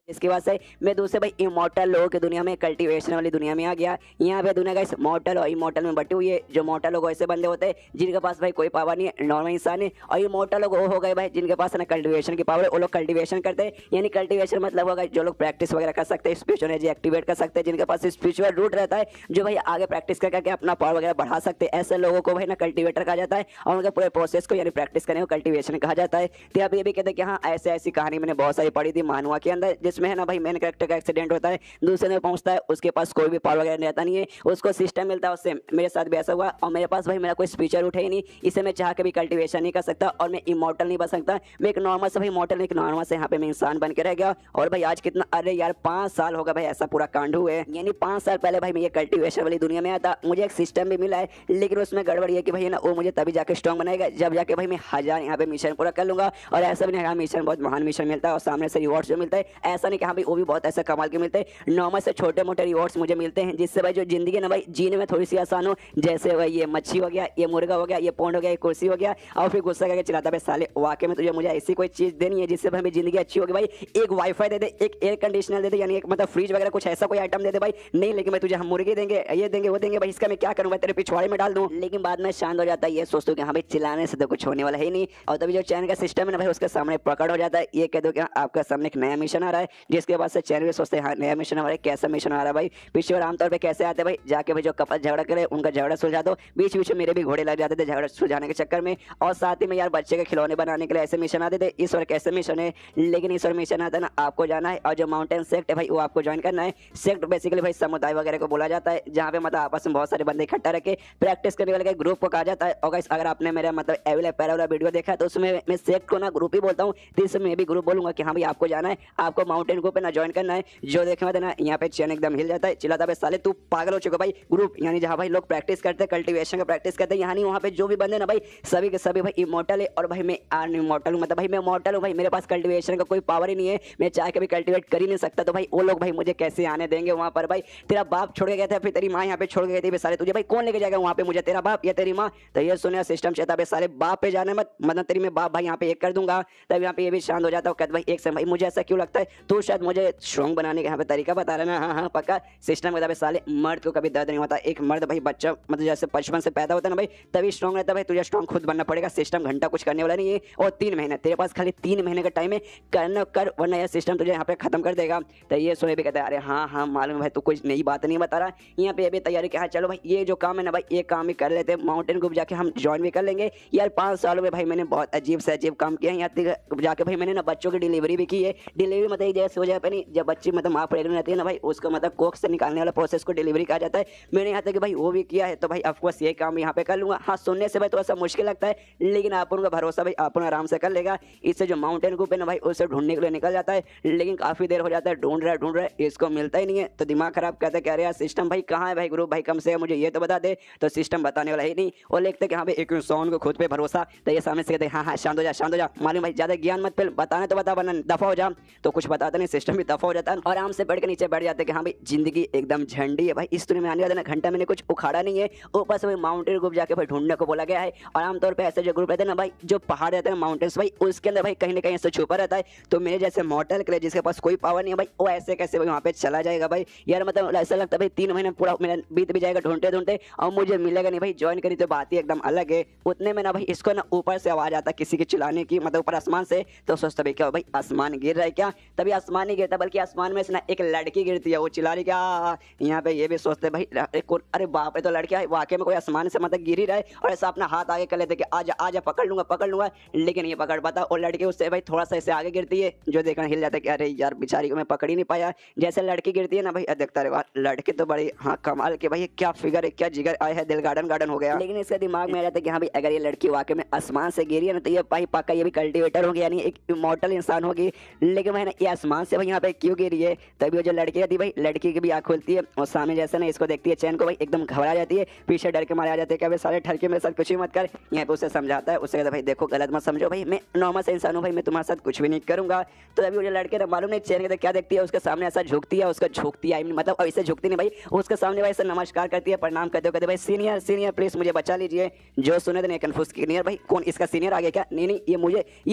इसके बाद से मैं दूसरे भाई इमॉर्टल लोगों की दुनिया में, कल्टीवेशन वाली दुनिया में आ गया। यहाँ पे दुनिया का मॉर्टल और इमॉर्टल में बटी हुई है। जो मॉर्टल लोग ऐसे बंदे होते हैं जिनके पास भाई कोई पावर नहीं है, नॉर्मल इंसान है। और इमॉर्टल लोग वो हो गए भाई जिनके पास है ना कल्टीवेशन की पावर है। वो लोग कल्टीवेशन करते हैं, यानी कल्टीवेशन मतलब होगा जो लोग प्रैक्टिस वगैरह कर सकते हैं, स्पिरिचुअल एनर्जी एक्टिवेट कर सकते हैं, जिनके पास स्पिरिचुअल रूट रहता है, जो भाई आगे प्रैक्टिस करके अपना पावर वगैरह बढ़ा सकते हैं। ऐसे लोगों को भाई ना कल्टीवेटर कहा जाता है और उनके पूरे प्रोसेस को यानी प्रैक्टिस करने को कल्टीवेशन कहा जाता है। तो आप ये भी कहते हैं कि हाँ ऐसे ऐसी कहानी मैंने बहुत सारी पढ़ी थी मानवा के अंदर, जिसमें है ना भाई मेन कैरेक्टर का एक्सीडेंट होता है, दूसरे में पहुंचता है, उसके पास कोई भी पावर वगैरह रहता नहीं है, उसको सिस्टम मिलता है उससे। मेरे साथ भी ऐसा हुआ और मेरे पास भाई मेरा कोई स्पीचर उठे ही नहीं, इसे मैं चाह के भी कल्टीवेशन नहीं कर सकता और मैं इमॉर्टल नहीं बन सकता। मैं एक नॉर्मल से भाई मॉर्टल, एक नॉर्मल से यहाँ पे मैं इंसान बन के रह गया। और भाई आज कितना, अरे यार 5 साल होगा भाई ऐसा पूरा कांड हुए, यानी 5 साल पहले भाई मैं ये कल्टीवेशन वाली दुनिया में आया था। मुझे एक सिस्टम भी मिला है, लेकिन उसमें गड़बड़ ये कि भाई ना वो मुझे तभी जाके स्ट्रॉन्ग बनाएगा जब जाके भाई मैं 1000 यहाँ पे मिशन पूरा कर लूंगा। और ऐसा भी नहीं, हाँ मिशन बहुत महान मिशन मिलता है और सामने से रिवॉर्ड्स जो मिलता है, ऐसा नहीं कि हाँ भाई वो भी बहुत ऐसा कमाल के मिलते हैं। नॉर्मल से छोटे मोटे रिवॉर्ड्स मुझे मिलते हैं, जिससे भाई जो जिंदगी ना भाई जीने में थोड़ी सी आसान हो। जैसे भाई ये मच्छी हो गया, ये मुर्गा हो गया, ये पौंड हो गया, ये कुर्सी हो गया। और फिर गुस्सा करके चिल्लाता है साले वाकई में तुझे मुझे ऐसी कोई चीज देनी है जिससे भाई मेरी जिंदगी अच्छी होगी। भाई एक वाईफाई दे दे, एक एयर कंडीशनर दे दे, यानी एक मतलब फ्रिज वगैरह कुछ ऐसा कोई आइटम दे दे भाई। नहीं लेकिन मैं तुझे हम मुर्गी देंगे, ये देंगे, वो देंगे, भाई इसका मैं क्या करूंगा, तेरे पिछवाड़े में डाल दूं। लेकिन बाद में शांत हो जाता है, ये सोचता हूं कि हाँ भाई चिल्लाने से तो कुछ होने वाला है ही नहीं। और तभी जो चैन का सिस्टम है ना भाई उसके सामने प्रकट हो जाता है। ये कह दो कि हाँ, आपका सामने एक नया मिशन आ रहा है, जिसके बाद से चैन भी सोचते हैं हाँ नया मिशन आ रहा है, कैसा मिशन आ रहा है भाई। पिछले बार आमतौर पर कैसे आते भाई, जाके भाई जो कपल झगड़ा करे उनका झगड़ा सुलझा दो। बीच बीच में मेरे भी घोड़े लग जाते थे झगड़ा सुलझाने के चक्कर में। और साथ ही में यार बच्चे के खिलौने बनाने के लिए ऐसे मिशन आते थे। इस बार कैसे मिशन है, लेकिन इस बार मिशन आता है ना आपको जाना है और जो माउंटेन सेक्ट है भाई वो आपको ज्वाइन करना है। सेक्ट बेसिकली भाई समुदाय वगैरह को बोला जाता है, जहाँ पे मतलब आपस में बहुत सारे बंदे इकट्ठा रखे प्रैक्टिस करने वाले ग्रुप को कहा जाता है। और अगर आपने मेरा मतलब एविल पैरा वाला वीडियो देखा है तो उसमें मैं सेक्ट को ना ग्रुप ही बोलता हूँ, तो इसमें मैं भी ग्रुप बोलूंगा कि हाँ भाई आपको जाना है, आपको माउंटेन ग्रुप पे ना ज्वाइन करना है। जो देखने में ना यहाँ पे चैन एकदम हिल जाता है, चिल्लाता है साले तू पागल हो चुका भाई। ग्रुप यानी जहाँ भाई लोग प्रैक्टिस करते हैं, कल्टीवेशन का प्रैक्टिस करते हैं, यहाँ नहीं वहाँ पे जो भी बंदे ना भाई सभी के सभी भाई इमॉर्टल है। और भाई मैं आर्न इमॉर्टल हूँ, मतलब भाई मैं मॉर्टल हूँ भाई, मेरे पास कल्टीवेशन का कोई पावर ही नहीं है, मैं चाह के भी कल्टीवेट कर ही नहीं सकता। तो भाई वो लोग भाई मुझे कैसे आने देंगे वहाँ पर। भाई तेरा बाप छोड़ के गया था, फिर तेरी माँ यहाँ पे छोड़ के गई थी, साले तुझे भाई कौन लेके जाएगा वहाँ पे, मुझे तेरा बाप या तेरी माँ। तो ये सुने सिस्टम चाहता है साले बाप पे जाने मत, मतलब तेरी मैं बाप भाई यहाँ पे एक कर दूंगा। तब यहाँ पे ये भी शांत हो जाता हूँ, कहता भाई एक से भाई मुझे ऐसा क्यों लगता है, तू शायद मुझे स्ट्रॉन्ग बनाने का यहाँ पे तरीका बता रहा है ना। हाँ हाँ पक्का सिस्टम कहता है साले मर्द को कभी दर्द नहीं होता। एक मर्द भाई बच्चा मतलब जैसे बचपन से पैदा होता है ना भाई तभी स्ट्रॉन्ग रहता है भाई, तुझे स्ट्रॉन्ग खुद बनना पड़ेगा। सिस्टम घंटा कुछ करने वाला नहीं है और 3 महीने तेरे पास खाली 3 महीने का टाइम है, करना कर वरना यह सिस्टम तुझे यहाँ पे खत्म कर देगा। तो ये सोए भी कहता है अरे हाँ हाँ मालूम है भाई तू कुछ नई बात नहीं बता रहा। यहाँ पे अभी तैयारी कि हाँ चलो भाई ये जो काम है ना भाई ये काम भी कर लेते हैं, माउंटेन ग्रुप जाके हम ज्वाइन भी कर लेंगे। यार 5 सालों में भाई मैंने बहुत अजीब से अजीब काम किया है। यहाँ जाके भाई मैंने ना बच्चों की डिलीवरी भी की है। डिलीवरी मतलब जैसे हो जाए नहीं, जब बच्ची मतलब माँ प्रेग्नेंट रहती है ना भाई उसको मतलब कोख से निकालने वाला प्रोसेस को डिलीवरी कहा जाता है। मैंने यहाँ तक कि भाई वो भी किया है, तो भाई ऑफकोर्स ये काम यहाँ पे कर लूंगा। हाँ सुनने से भाई थोड़ा सा मुश्किल लगता है, लेकिन आप उनका भरोसा भाई आप आराम से कर लेगा। इससे जो माउंटेन ग्रुप है ना भाई उसे ढूंढने के लिए निकल जाता है, लेकिन काफी देर हो जाता है, ढूंढ रहा है इसको मिलता ही नहीं है। तो दिमाग खराब कहते कह रहे यार सिस्टम भाई कहाँ है भाई, ग्रुप भाई कम से कम मुझे ये तो बता दे। तो सिस्टम बताने वाला ही नहीं, और लिखते कि हाँ भाई एक इंसान को खुद पे भरोसा। तो ये सामने से कहते हाँ हाँ शांत हो जा मालूम भाई ज्यादा ज्ञान मत फिर बताने तो बता वरना दफा हो जा। तो कुछ बताता नहीं, सिस्टम भी दफा हो जाता है, आराम से बैठ के नीचे बैठ जाते कि हाँ भाई जिंदगी एकदम झंडी है भाई, इस दुनिया में आने वाला ना घंटा मैंने कुछ उखाड़ा नहीं है। ऊपर से भाई माउंटेन ग्रुप जाके भाई ढूंढने को बोला गया है। और आमतौर पर ऐसे जो ग्रुप रहते हैं ना भाई जो पहाड़ रहते हैं माउंटेन्स भाई उसके अंदर भाई कहीं ना कहीं ऐसे छुपा रहता है। तो मेरे जैसे मॉर्टल के लिए जिसके पास कोई पावर नहीं है भाई वो ऐसे कैसे भाई वहाँ पे चला जाएगा भाई। यार मतलब ऐसा लगता है भाई 3 महीने पूरा मेरा बीत भी जाएगा ढूंढते ढूंढते और मुझे मिलेगा नहीं भाई। ज्वाइन करी तो बात ही एकदम अलग है। उतने में ना भाई इसको ना ऊपर से आवाज आता किसी के चिल्लाने की, मतलब ऊपर आसमान से। तो सोचता भाई क्या भाई आसमान गिर रहा है क्या, तभी आसमान नहीं गिरता बल्कि आसमान में से ना एक लड़की गिरती है, वो चिल्ला रही क्या। यहाँ पे ये भी सोचते भाई अरे बाप रे तो लड़कियां वाकई में कोई आसमान से मतलब गिर ही रहा है, और ऐसा अपना हाथ आगे कर लेते कि आजा आजा पकड़ लूंगा। लेकिन ये पकड़ पाता और लड़की उससे भाई थोड़ा सा ऐसे आगे गिरती है, जो देखना हिल जाता है कि अरे यार बेचारी को मैं पकड़ ही नहीं पाया। जैसे लड़की गिरती है ना भाई देखता रहे लड़के तो बड़ी हाँ कमाल के भाई, क्या फिगर है क्या जिगर आया है, दिल गार्डन हो गया। लेकिन इसके दिमाग में आ जाता है कि हाँ भाई अगर ये लड़की वाकई में आसमान से गिरी है ना तो ये भाई पक्का ये भी कल्टीवेटर होगी, यानी एक इमॉर्टल इंसान होगी। लेकिन भाई ना ये आसमान से भाई यहाँ पे क्यों गिरी है। तभी वो जो लड़की थी भाई लड़की की भी आँख खुलती है और सामने जैसे ना इसको देखती है चैन को भाई एकदम घबरा जाती है, पीछे डर के मारे आ जाते हैं कि भाई सारे ठरके मेरे साथ कुछ भी मत कर। यहाँ पे उसे समझाता है, उससे कहता भाई देखो गलत मत समझो भाई, मैं नॉर्मल से इंसान हूँ भाई, मैं तुम्हारे साथ कुछ भी नहीं करूंगा। तो अभी मुझे लड़के मालूम नहीं चैन के क्या देखती है, उसके सामने ऐसा झुकती है, उसका झुकती है मतलब ऐसे झुकती नहीं भाई, उसके सामने भाई ऐसे नमस्कार करती है, प्रणाम करते हो, कहते भाई सीनियर प्लीज मुझे बचा लीजिए। जो सुने थे कंफ्यूज सीनियर भाई कौन इसका सीनियर आ गया क्या, नहीं ये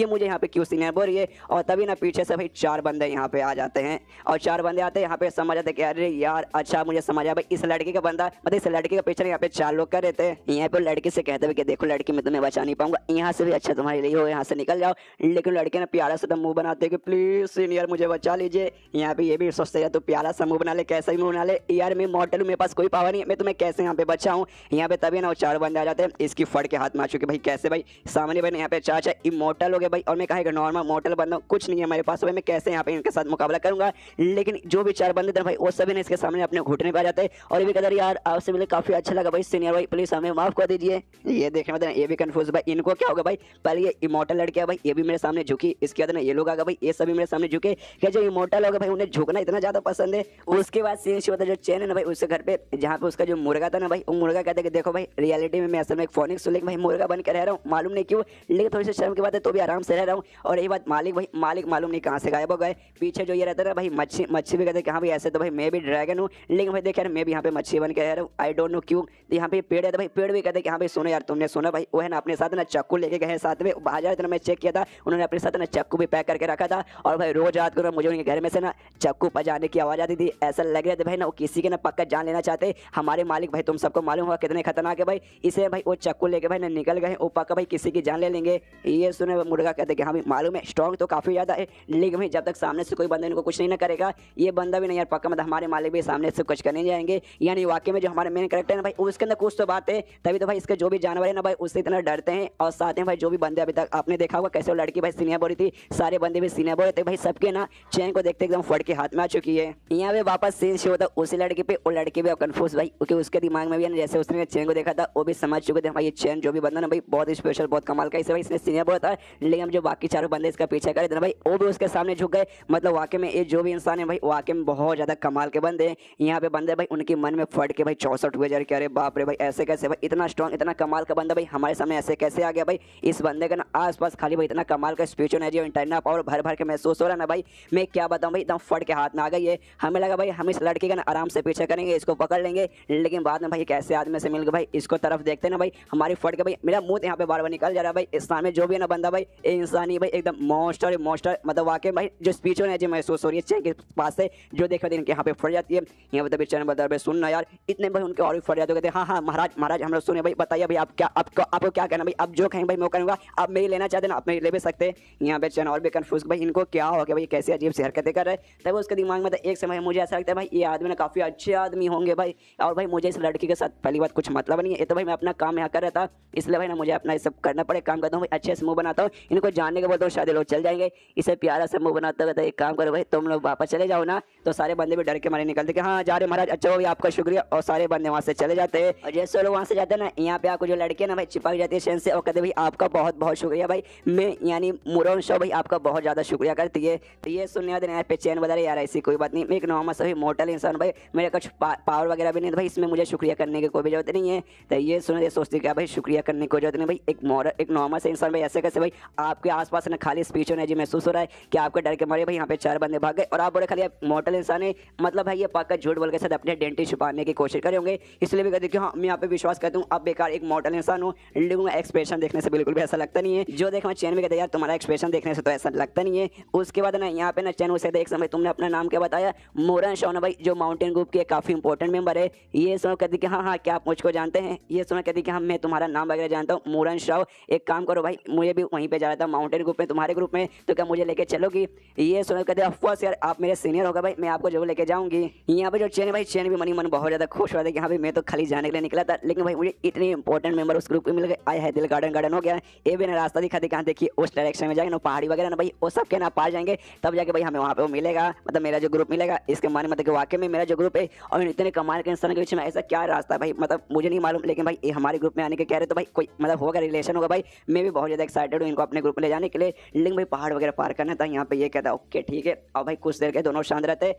मुझे यहाँ पे क्यों सीनियर बोल रही है। और तभी ना पीछे से भाई 4 बंदे बंदे यहाँ पे आ जाते हैं और 4 बंदे आते हैं यहाँ पे, समझ आते कि अरे यार अच्छा मुझे समझ आया भाई, इस लड़की का बंदा मतलब इस लड़की का पीछे यहाँ पे 4 लोग कर रहे थे। यहाँ पे लड़की से कहते हुए कि देखो लड़की मैं तुम्हें बचा नहीं पाऊंगा, यहाँ से भी अच्छा तुम्हारे लिए हो, यहाँ से निकल जाओ। लेकिन लड़के ने प्यारा सा मुंह बनाते कि प्लीज सीनियर मुझे बचा लीजिए। यहाँ पे ये भी सोचते यार तो प्यारा सा मुंह बना ले, कैसा ही मुंह बना ले यार, मैं मॉडल हूँ, मेरे पास कोई पावर नहीं है, मैं तुम्हें कैसे यहाँ पे बचाऊं। यहाँ पे तभी ना वो 4 बंदे आ जाते हैं, इसकी फट के हाथ में आ चुके भाई कैसे भाई, सामने भाई यहाँ पे चाचा इमोर्टल हो गए भाई, और मैं कहा नॉर्मल मॉडल बंदा कुछ नहीं है मेरे पास भाई, मैं कैसे यहाँ पे इनके साथ मुकाबला करूंगा। लेकिन जो भी 4 बंदे थे भाई वो सभी ने इसके सामने अपने घुटने पे आ जाते हैं और ये भी कहते यार आपसे मिले काफी अच्छा लगा भाई सीनियर भाई, प्लीज हमें माफ कर दीजिए। ये देखने में ये भी कंफ्यूज भाई इनको क्या होगा भाई, पहले ये इमोर्टल लड़के भाई ये भी मेरे सामने झुकी, इसके बाद ना ये लोग आ गए भाई ये सभी मेरे सामने झुके, क्या जो इमोर्टल होगा भाई उन्हें झुकना इतना ज्यादा पसंद है। उसके बाद सीन होता है जो चैन है ना भाई उसके घर पे, जहाँ पे उसका जो मुर्गा था ना भाई, वो मुर्गा कहता है कि देखो भाई रियलिटी में मैं असल में एक फोनिक्स हूं, लेकिन भाई मुर्गा बन के रह रहा हूँ, मालूम नहीं क्यों, लेकिन थोड़ी सी शर्म की बात है तो भी आराम से रह रहा हूँ। और यही बात मालिक भाई, मालिक मालूम नहीं कहाँ से गायब हो गए। पीछे जो ये रहता है ना भाई मच्छी, मच्छी भी कहते हैं कि हाँ भाई ऐसे तो भाई मैं भी ड्रैगन हूँ, लेकिन भाई देख यार मैं भी यहाँ पे मच्छी बन के रह रहा हूँ, आई डोंट नो क्यों। यहाँ पे पेड़ है तो भाई पेड़ भी कहते हैं कि हाँ भाई सुनो यार तुमने सुना भाई वो है ना अपने साथ ना चाकू लेके गए साथ में बाजार, इतना मैं चेक किया था उन्होंने अपने साथ ना चाकू भी पैक करके रखा था। और भाई रोज रात को ना मुझे उनके घर में से ना चाकू बजाने की आवाज आती थी, ऐसा लग रहा था भाई ना वो किसी के ना पक्का जान लेना चाहते। हमारे मालिक भाई तुम सबको मालूम होगा कितने खतरनाक है भाई, इसे भाई वो चाकू लेके भाई ना निकल गए, वो पक्का भाई किसी की जान ले लेंगे। ये सुने मुर्गा कहते कि हाँ भाई मालूम है स्ट्रॉन्ग तो काफी ज्यादा है, लेकिन भाई जब तक सामने से कोई बंदा इनको कुछ नहीं ना करेगा ये बंदा भी नहीं यार पक्का, मतलब हमारे मालिक भी सामने से कुछ करने जाएंगे। यानी वाकई में जो हमारे मेन कैरेक्टर है ना भाई उसके अंदर कुछ तो बात है, तभी तो भाई इसके जो भी जानवर है ना भाई उससे इतना डरते हैं। और साथ में भाई जो भी बंदे अभी तक आपने देखा होगा कैसे वो लड़की भाई सीनियर बोली थी, सारे बंदे भी सीनियर बोले थे भाई, सबके ना चैन को देखते एकदम फट के हाथ में आ चुकी है। यहाँ पे वापस सीन शो होता उसी लड़की पे, वो लड़की भी कंफ्यूज भाई क्योंकि उसके दिमाग में भी ना जैसे उसने चैन को देखा था वो भी समझ चुके थे भाई ये चैन जो भी बंदा ना भाई बहुत स्पेशल बहुत कमाल का, इसे भाई इसने सीनियर बोला था। लेकिन जो बाकी 4 बंदे इसका पीछे करे थे ना भाई वो भी उसके सामने झुक गए, मतलब वाकई में ये जो भी इंसान है भाई वाकई में बहुत ज्यादा कमाल के बंदे हैं। यहाँ पे बंदे भाई उनके मन में फट के भाई 64 हुए जा रहे, अरे बाप रे भाई ऐसे कैसे भाई, इतना स्ट्रॉन्ग इतना कमाल का बंदा भाई हमारे सामने ऐसे कैसे आ गया भाई। इस बंदे का ना आसपास खाली भाई इतना कमाल का स्पीच होना चाहिए, इंटरनल पावर भर भर के महसूस हो रहा है ना भाई, मैं क्या बताऊं भाई एकदम फट के हाथ में आ गई है। हमें लगा भाई हम इस लड़की का ना आराम से पीछे करेंगे इसको पकड़ लेंगे, लेकिन बाद में भाई कैसे आदमी से मिल गए भाई इसको तरफ देखते ना भाई हमारी फट के भाई मेरा मुंह यहाँ पे बार बार निकल जा रहा है भाई। इस सामने जो भी है ना बंदा भाई इंसानी भाई एकदम मॉन्स्टर मॉन्स्टर, मतलब वाकई भाई जो स्पीच होना चाहिए महसूस हो रही है चेक के पास से जो देखा इनके यहाँ पे फट जाती है। यहाँ पे तभी चैनल बता रहे सुनना यार इतने भाई उनके और भी फट जाते कहते हाँ हाँ महाराज महाराज हम लोग सुने भाई, बताइए भाई आप क्या आपको क्या कहना भाई, आप जो कहेंगे भाई मैं करूँगा, आप मेरी लेना चाहते ना आप मेरी ले भी सकते। यहाँ पे चैनल और भी कंफ्यूज भाई इनको क्या हो गया भाई कैसे अजीब सी हरकतें कर रहे हैं। तब उसके दिमाग में एक समय मुझे ऐसा लगता है भाई ये आदमी ना काफी अच्छे आदमी होंगे भाई, और भाई मुझे इस लड़की के साथ पहली बात कुछ मतलब नहीं है, ये तो भाई मैं अपना काम यहाँ कर रहा था इसलिए भाई ना मुझे अपना ये सब करना पड़े, काम करता हूँ भाई अच्छे से मुंह बनाता हूँ, इनको जानने के बोलता हूँ शायद लोग चल जाएंगे, इसे प्यारा से मुंह बनाता हुआ एक काम करो भाई तुम लोग वापस चले जाओ ना। तो सारे बंदे भी डर के मारे निकलते कि हाँ जा रहे महाराज, अच्छा हो आपका शुक्रिया, और सारे बंदे वहाँ से चले जाते हैं। और जैसे लोग वहाँ से जाते हैं ना यहाँ पे आपको जो लड़की है ना भाई चिपक जाती है शेन से और कहते भाई आपका बहुत बहुत शुक्रिया भाई, मैं यानी मुरन शाह भाई आपका बहुत ज्यादा शुक्रिया करती है। तो ये सुनने वाले यहाँ पे चैन बता रहे यार ऐसी कोई बात नहीं, मैं एक नॉर्मल सभी मोटल इंसान भाई, मेरे कुछ पावर वगैरह भी नहीं भाई, इसमें मुझे शुक्रिया करने की कोई भी जरूरत नहीं है। तो ये सुन ये सोचती क्या भाई शुक्रिया करने की कोई जरूरत नहीं भाई, एक नॉर्मल से इंसान भाई ऐसे कैसे भाई आपके आसपास ना खाली स्पीच होने जी महसूस हो रहा है कि आपके डर के मारे भाई यहाँ पे 4 बंदे भाग गए और आप बोले खाली आप मोटल इंसान है, मतलब भाई ये पक्का झूठ बोल के साथ अपने आइडेंटिटी छुपाने की कोशिश करे होंगे, इसलिए भी कहते कि हाँ मैं यहाँ पे विश्वास करता हूँ आप बेकार एक मोटल इंसान हो, लेकिन एक्सप्रेशन देखने से बिल्कुल भी ऐसा लगता नहीं है। जो देखा चैन में कहते यार तुम्हारा एक्सप्रेशन देखने से तो ऐसा लगता नहीं है। उसके बाद ना यहाँ पे ना चैन उसे देख समय तुमने अपना नाम क्या बताया, मोरन शाह भाई जो माउंटेन ग्रुप के काफी इंपॉर्टेंट मेंबर है। ये सुनो कहती कि हाँ हाँ क्या आप मुझको जानते हैं, ये सुनो कहती कि हाँ मैं तुम्हारा नाम वगैरह जानता हूँ मोरन शाह, एक काम करो भाई मुझे भी वहीं पे जा रहा था माउंटेन ग्रुप में तुम्हारे ग्रुप में, तो क्या मुझे लेके चलोगी। ये सुनो कहते ऑफकोर्स यार आप मेरे सीनियर होगा भाई मैं आपको जरूर लेके जाऊंगी। यहाँ पे जो चैन भाई चैन भी मनी मन बहुत ज्यादा खुश हुआ था कि हाँ भाई मैं तो खाली जाने के लिए निकला था, लेकिन भाई मुझे इतने इंपॉर्टेंट मेंबर उस ग्रुप में मिल गए, आया है दिल गार्डन हो गया। ये भी ना रास्ता दिखाते कहाँ देखिए उस डायरेक्शन में जाएंगे ना पहाड़ी वगैरह ना भाई वो सब के ना पार जाएंगे तब जाके भाई हमें वहाँ पे वो मिलेगा, मतलब मेरा जो ग्रुप मिलेगा। इसके माने मतलब कि वाकई में मेरा जो ग्रुप है और इतने कमाल के इंसान के बीच में ऐसा क्या रास्ता है भाई, मतलब मुझे नहीं मालूम, लेकिन भाई ये हमारे ग्रुप में आने के कह रहे तो भाई कोई मतलब होगा रिलेशन होगा भाई, मैं भी बहुत ज्यादा एक्साइटेड हूँ इनको अपने ग्रुप में ले जाने के लिए। लेकिन भाई पहाड़ वगैरह पार करना था, यहाँ पे ये कहता है ओके ठीक है, और भाई कुछ देर के दोनों शांत रहते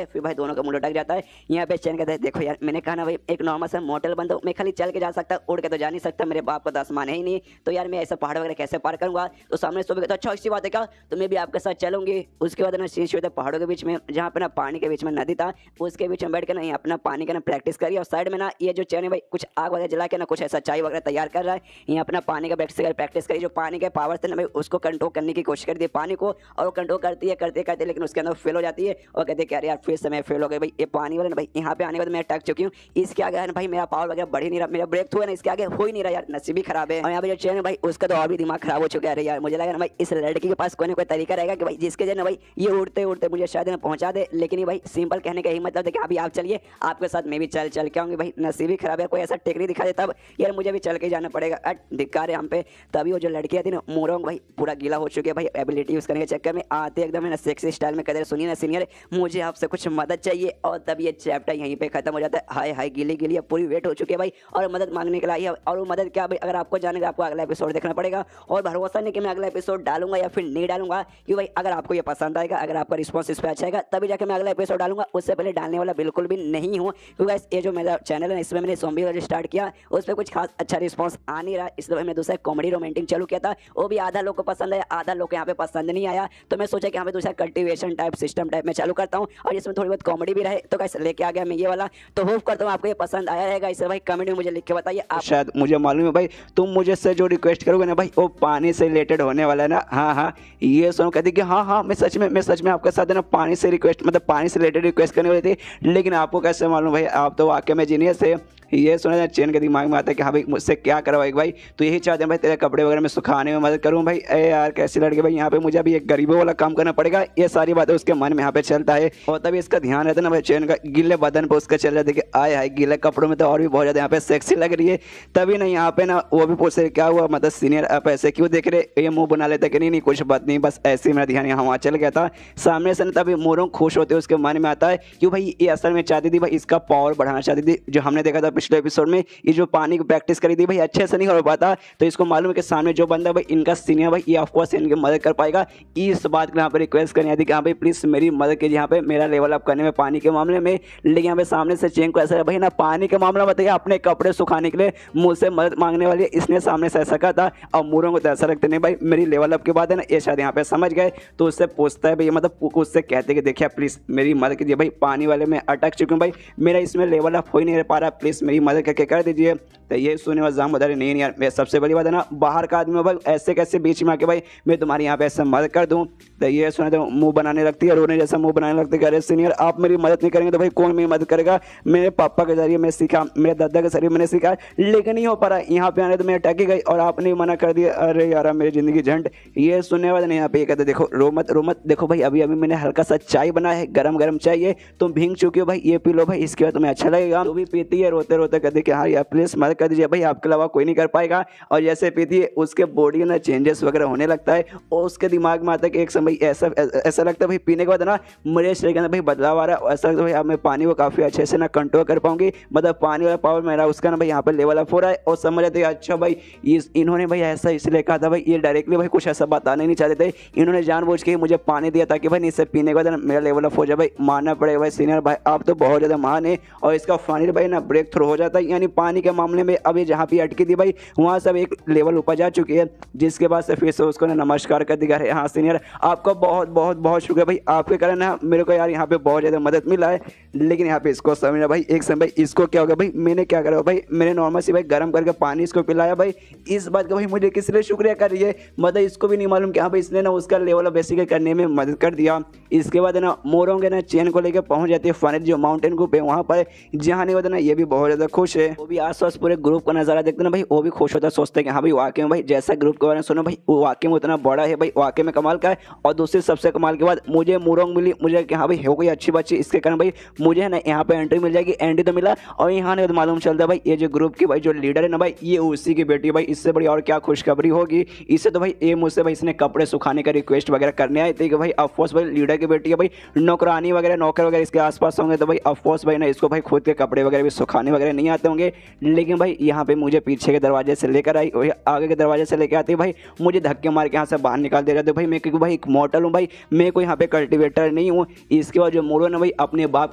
फिर भाई दोनों का मुंह लटक जाता है। यहाँ पे चैन कहता है देखो यार मैंने कहा ना भाई एक नॉर्मल सा मोटल बंदा मैं खाली चल के जा सकता उड़ के तो जा नहीं सकता, मेरे बाप का तो आसमान है ही नहीं, तो यार मैं ऐसा पहाड़ वगैरह कैसे पार करूंगा। तो सामने सुबह कहता अच्छा अच्छी बात है क्या, तो मैं भी आपके साथ चलूंगी। उसके बाद ना शीश होता पहाड़ों के बीच में जहाँ पे ना पानी के बीच में नदी था उसके बीच में बैठ के ना अपना पानी का ना प्रैक्टिस करी, और साइड में ना ये जो चैन है भाई कुछ आग वगैरह जला के ना कुछ ऐसा चाय वगैरह तैयार कर रहा है, यहाँ अपना पानी का प्रैक्टिस करी, जो पानी के पावर से ना भाई उसको कंट्रोल करने की कोशिश कर दी पानी को, और कंट्रोल करते करते लेकिन उसके अंदर फेल हो जाती है और कहते हैं यार फिर से मैं फेल हो गई भाई। ये पानी वाला ना भाई यहाँ पे आने के बाद मैं अटक चुकी हूँ, इसके आगे ना भाई मेरा पावर वगैरह बढ़ ही नहीं रहा, मेरा ब्रेक थ्रू है ना इसके आगे हो ही नहीं रहा यार, नसीब ही खराब है। और यहाँ पे जो चैन है भाई उसका तो और भी दिमाग खराब हो चुका है। अरे यार मुझे लगा ना भाई इस लड़की के पास कोई ना कोई तरीका रहेगा कि भाई जिसके जरिए ना भाई ये उड़ते उड़ते मुझे शायद ना पहुंचा दे, लेकिन ये भाई सिंपल कहने का यही मतलब था कि अभी आप चलिए, आपके साथ मैं भी चल के आऊंगी। भाई नसीब ही खराब है, कोई ऐसा टेक्निक दिखा देता अब यार मुझे भी चल के जाना पड़ेगा। धिक्कार है यहाँ पे। तभी वो जो लड़की आती ना मोरोंग भाई पूरा गीला हो चुकी है भाई एबिलिटी यूज करने के चक्कर में, आते एकदम है ना सेक्सी स्टाइल में कहते सुनिए ना सीनियर मुझे आपसे कुछ मदद चाहिए, और तब ये चैप्टर यहीं पे खत्म हो जाता है। हाय हाय गीली गीली अब पूरी वेट हो चुकी है भाई और मदद मांगने के लिए। और वो मदद क्या भाई, अगर आपको जानेगा आपको अगला एपिसोड देखना पड़ेगा, और भरोसा नहीं कि मैं अगला एपिसोड डालूंगा या फिर नहीं डालूंगा, कि भाई अगर आपको ये पसंद आएगा, अगर आपका रिस्पॉन्स इस पर अच्छा आएगा तभी जाकर मैं अगला एपिसोड डालूंगा, उससे पहले डालने वाला बिल्कुल भी नहीं हूँ। क्योंकि ये जो मेरा चैनल है इसमें मैंने ज़ॉम्बी वाला स्टार्ट किया, उस पर कुछ खास अच्छा रिस्पॉन्स आ नहीं रहा, इसलिए मैं दूसरा कॉमेडी रोमांटिक चालू किया था, वो भी आधा लोग को पसंद आया, आधा लोग को यहाँ पे पसंद नहीं आया, तो मैं सोचा कि यहाँ पे दूसरा कल्टिवेशन टाइप सिस्टम टाइप में चालू करता हूँ और इसमें थोड़ी बहुत कॉमेडी भी रहे, तो कैसे लेके आ गया मैं ये वाला। तो होप करता हूँ आपको ये पसंद आया रहेगा। इसे भाई कमेंट में मुझे लिख के बताइए आप। शायद मुझे मालूम है भाई तुम मुझे से जो रिक्वेस्ट करोगे ना भाई वो पानी से रिलेटेड होने वाला है ना। हाँ हाँ ये सुनो कहती कि हाँ हाँ मैं सच में आपके साथ है ना पानी से रिक्वेस्ट मतलब पानी से रिलेटेड रिक्वेस्ट करने वाली थी, लेकिन आपको कैसे मालूम भाई, आप तो वाकई में जीनियस है। ये सुना चैन के दिमाग में आता है कि हाँ भाई मुझसे क्या करवाएगा भाई, तो यही चाहते हैं भाई तेरे कपड़े वगैरह में सुखाने में मदद करूँ भाई। अरे यार कैसे लड़के भाई यहाँ पे मुझे अभी एक गरीबों वाला काम करना पड़ेगा, ये सारी बातें उसके मन में यहाँ पे चलता है। और तभी इसका ध्यान रहता है ना भाई चैन का गीले बदन पर उसका चल जाता है कि आए हाय गीले कपड़ों में तो और भी बहुत ज़्यादा यहाँ पे सेक्सी लग रही है। तभी ना यहाँ पे ना वो भी पूछते क्या हुआ मतलब सीनियर आप ऐसे क्यों देख रहे, ये मुँह बना लेते कि नहीं कुछ बात नहीं, बस ऐसे ही मेरा ध्यान यहाँ वहाँ चल गया था सामने से। तभी मोरों खुश होते उसके मन में आता है क्यों भाई ये असल में चाहती थी भाई इसका पावर बढ़ाना चाहती थी, जो हमने देखा था पिछले एपिसोड में ये जो पानी की प्रैक्टिस करी थी भाई अच्छे से नहीं हो पाता, तो इसको मालूम है कि सामने जो बंदा भाई इनका सीनियर भाई ये ऑफकोर्स इनकी मदद कर पाएगा। इस बात के यहाँ पे रिक्वेस्ट करनी आती कि हाँ भाई प्लीज़ मेरी मदद कीजिए यहाँ पे मेरा लेवल अप करने में पानी के मामले में। लेकिन यहाँ पे सामने से चेंग को ऐसा है भाई ना पानी का मामला बताइए अपने कपड़े सुखाने के लिए मुझसे मदद मांगने वाली है, इसने सामने से ऐसा कहा था। और मूरों को तो ऐसा लगता नहीं भाई मेरी लेवल अप की बात है ना, ये शायद यहाँ पे समझ गए, तो उससे पूछता है भाई मतलब उससे कहते कि देखिए प्लीज़ मेरी मदद कीजिए भाई, पानी वाले में अटक चुकी हूँ भाई, मेरा इसमें लेवल अप हो ही नहीं पा रहा, प्लीज़ मेरी मदद करके कर दीजिए। तो ये सुने और जाम बता रहे नहीं यार मैं सबसे बड़ी बात है ना बाहर का आदमी भाई ऐसे कैसे बीच में आके भाई मैं तुम्हारी यहाँ पे ऐसे मदद कर दूँ। तो ये सुने तो मुंह बनाने लगती है, रोने जैसा मुंह बनाने लगती है, अरे सीनियर आप मेरी मदद नहीं करेंगे तो भाई कौन मेरी मदद करेगा, मेरे पापा के जरिए मैं सीखा, मेरे दादा के जरिए मैंने सीखा, लेकिन नहीं हो पा रहा, यहाँ पे आने तो मैं अटकी गई और आपने मना कर दिया, अरे यार मेरी जिंदगी झंड। ये सुनने वाले नहीं यहाँ पे कहते देखो रो मत देखो भाई अभी अभी मैंने हल्का सा चाय बनाया है, गरम चाहिए, तुम भींग चुकी हो भाई ये पी लो भाई, इसके बाद तुम्हें अच्छा लगेगा। तो भी पीती है रोते रोते कहते कि हाँ यार प्लीज मदद कर दीजिए भाई आपके अलावा कोई नहीं कर पाएगा। और जैसे पीती है उसके बॉडी में चेंजेस वगैरह होने लगता है और उसके दिमाग में आता है कि एक समय ऐसा लगता है भाई पीने के बाद ना मेरे शरीर के अंदर भाई बदलाव आ रहा है, ऐसा लगता है भाई अब मैं पानी को काफ़ी अच्छे से ना कंट्रोल कर पाऊंगी, मतलब पानी वाला पावर मेरा उसका ना भाई यहाँ पे लेवल अप हो रहा है। और समझ आते अच्छा भाई इन्होंने भाई ऐसा इसलिए कहा था भाई, ये डायरेक्टली भाई कुछ ऐसा बताने नहीं चाहते थे, इन्होंने जानबूझ के मुझे पानी दिया ताकि भाई इससे पीने के बाद मेरा लेवल अप हो जाए। भाई मानना पड़ेगा भाई सीनियर भाई आप तो बहुत ज़्यादा महान है। और इसका फाइनल भाई ना ब्रेक थ्रू हो जाता है, यानी पानी के मामले में अभी जहाँ पे अटकी थी भाई वहाँ सब एक लेवल ऊपर जा चुकी है, जिसके बाद से फिर से उसको ना नमस्कार कर दिया। हाँ सीनियर आपका बहुत बहुत बहुत शुक्रिया भाई, आपके कारण ना मेरे को यार यहाँ पे बहुत ज़्यादा मदद मिला है। लेकिन यहाँ पे इसको समझना भाई एक समय भाई इसको क्या हो गया भाई, मैंने क्या करा भाई, मैंने नॉर्मल से भाई गर्म करके पानी इसको पिलाया भाई, इस बात का भाई मुझे किस लिए शुक्रिया कर रही है, मतलब इसको भी नहीं मालूम कि हाँ भाई इसने ना उसका लेवल बेसिकली करने में मदद कर दिया। इसके बाद ना मोरोंगे ना चैन को लेकर पहुंच जाती है फाइनल जो माउंटेन ग्रुप है वहाँ पर, जहाँ नहीं होता ना ये भी बहुत ज़्यादा खुश है, वो भी आसपास पूरे ग्रुप का नज़ारा देखते ना भाई वो भी खुश होता है, सोचते हैं कि हाँ भाई वाकई में भाई जैसा ग्रुप के बारे में सुनो भाई वो वाकई में उतना बड़ा है भाई, वाकई में कमाल का है। और दूसरी सबसे कमाल के बाद मुझे मोरोंग मिली, मुझे कि हाँ भाई हो गई अच्छी बच्ची, इसके कारण भाई मुझे ना यहाँ पे एंट्री मिल जाएगी, एंट्री तो मिला। और यहाँ नहीं तो मालूम चलता भाई ये जो ग्रुप की भाई जो लीडर है ना भाई ये उसी की बेटी है भाई, इससे बड़ी और क्या खुशखबरी होगी। इससे तो भाई ये मुझसे भाई इसने कपड़े सुखाने का रिक्वेस्ट वगैरह करने आए थे कि भाई ऑफकोर्स भाई लीडर की बेटी है भाई, नौकरानी वगैरह नौकर वगैरह इसके आसपास होंगे तो भाई ऑफकोर्स भाई ना इसको भाई खुद के कपड़े वगैरह भी सुखाने वगैरह नहीं आते होंगे। लेकिन भाई यहाँ पे मुझे पीछे के दरवाजे से लेकर आई, आगे के दरवाजे से लेकर आती भाई, मुझे धक्के मार के यहाँ से बाहर निकाल दे रहे थे भाई, मैं क्योंकि भाई एक मॉडल हूँ भाई, मैं कोई यहाँ पे कल्टिवेटर नहीं हूँ। इसके बाद जो मोरो ने भाई अपने बाप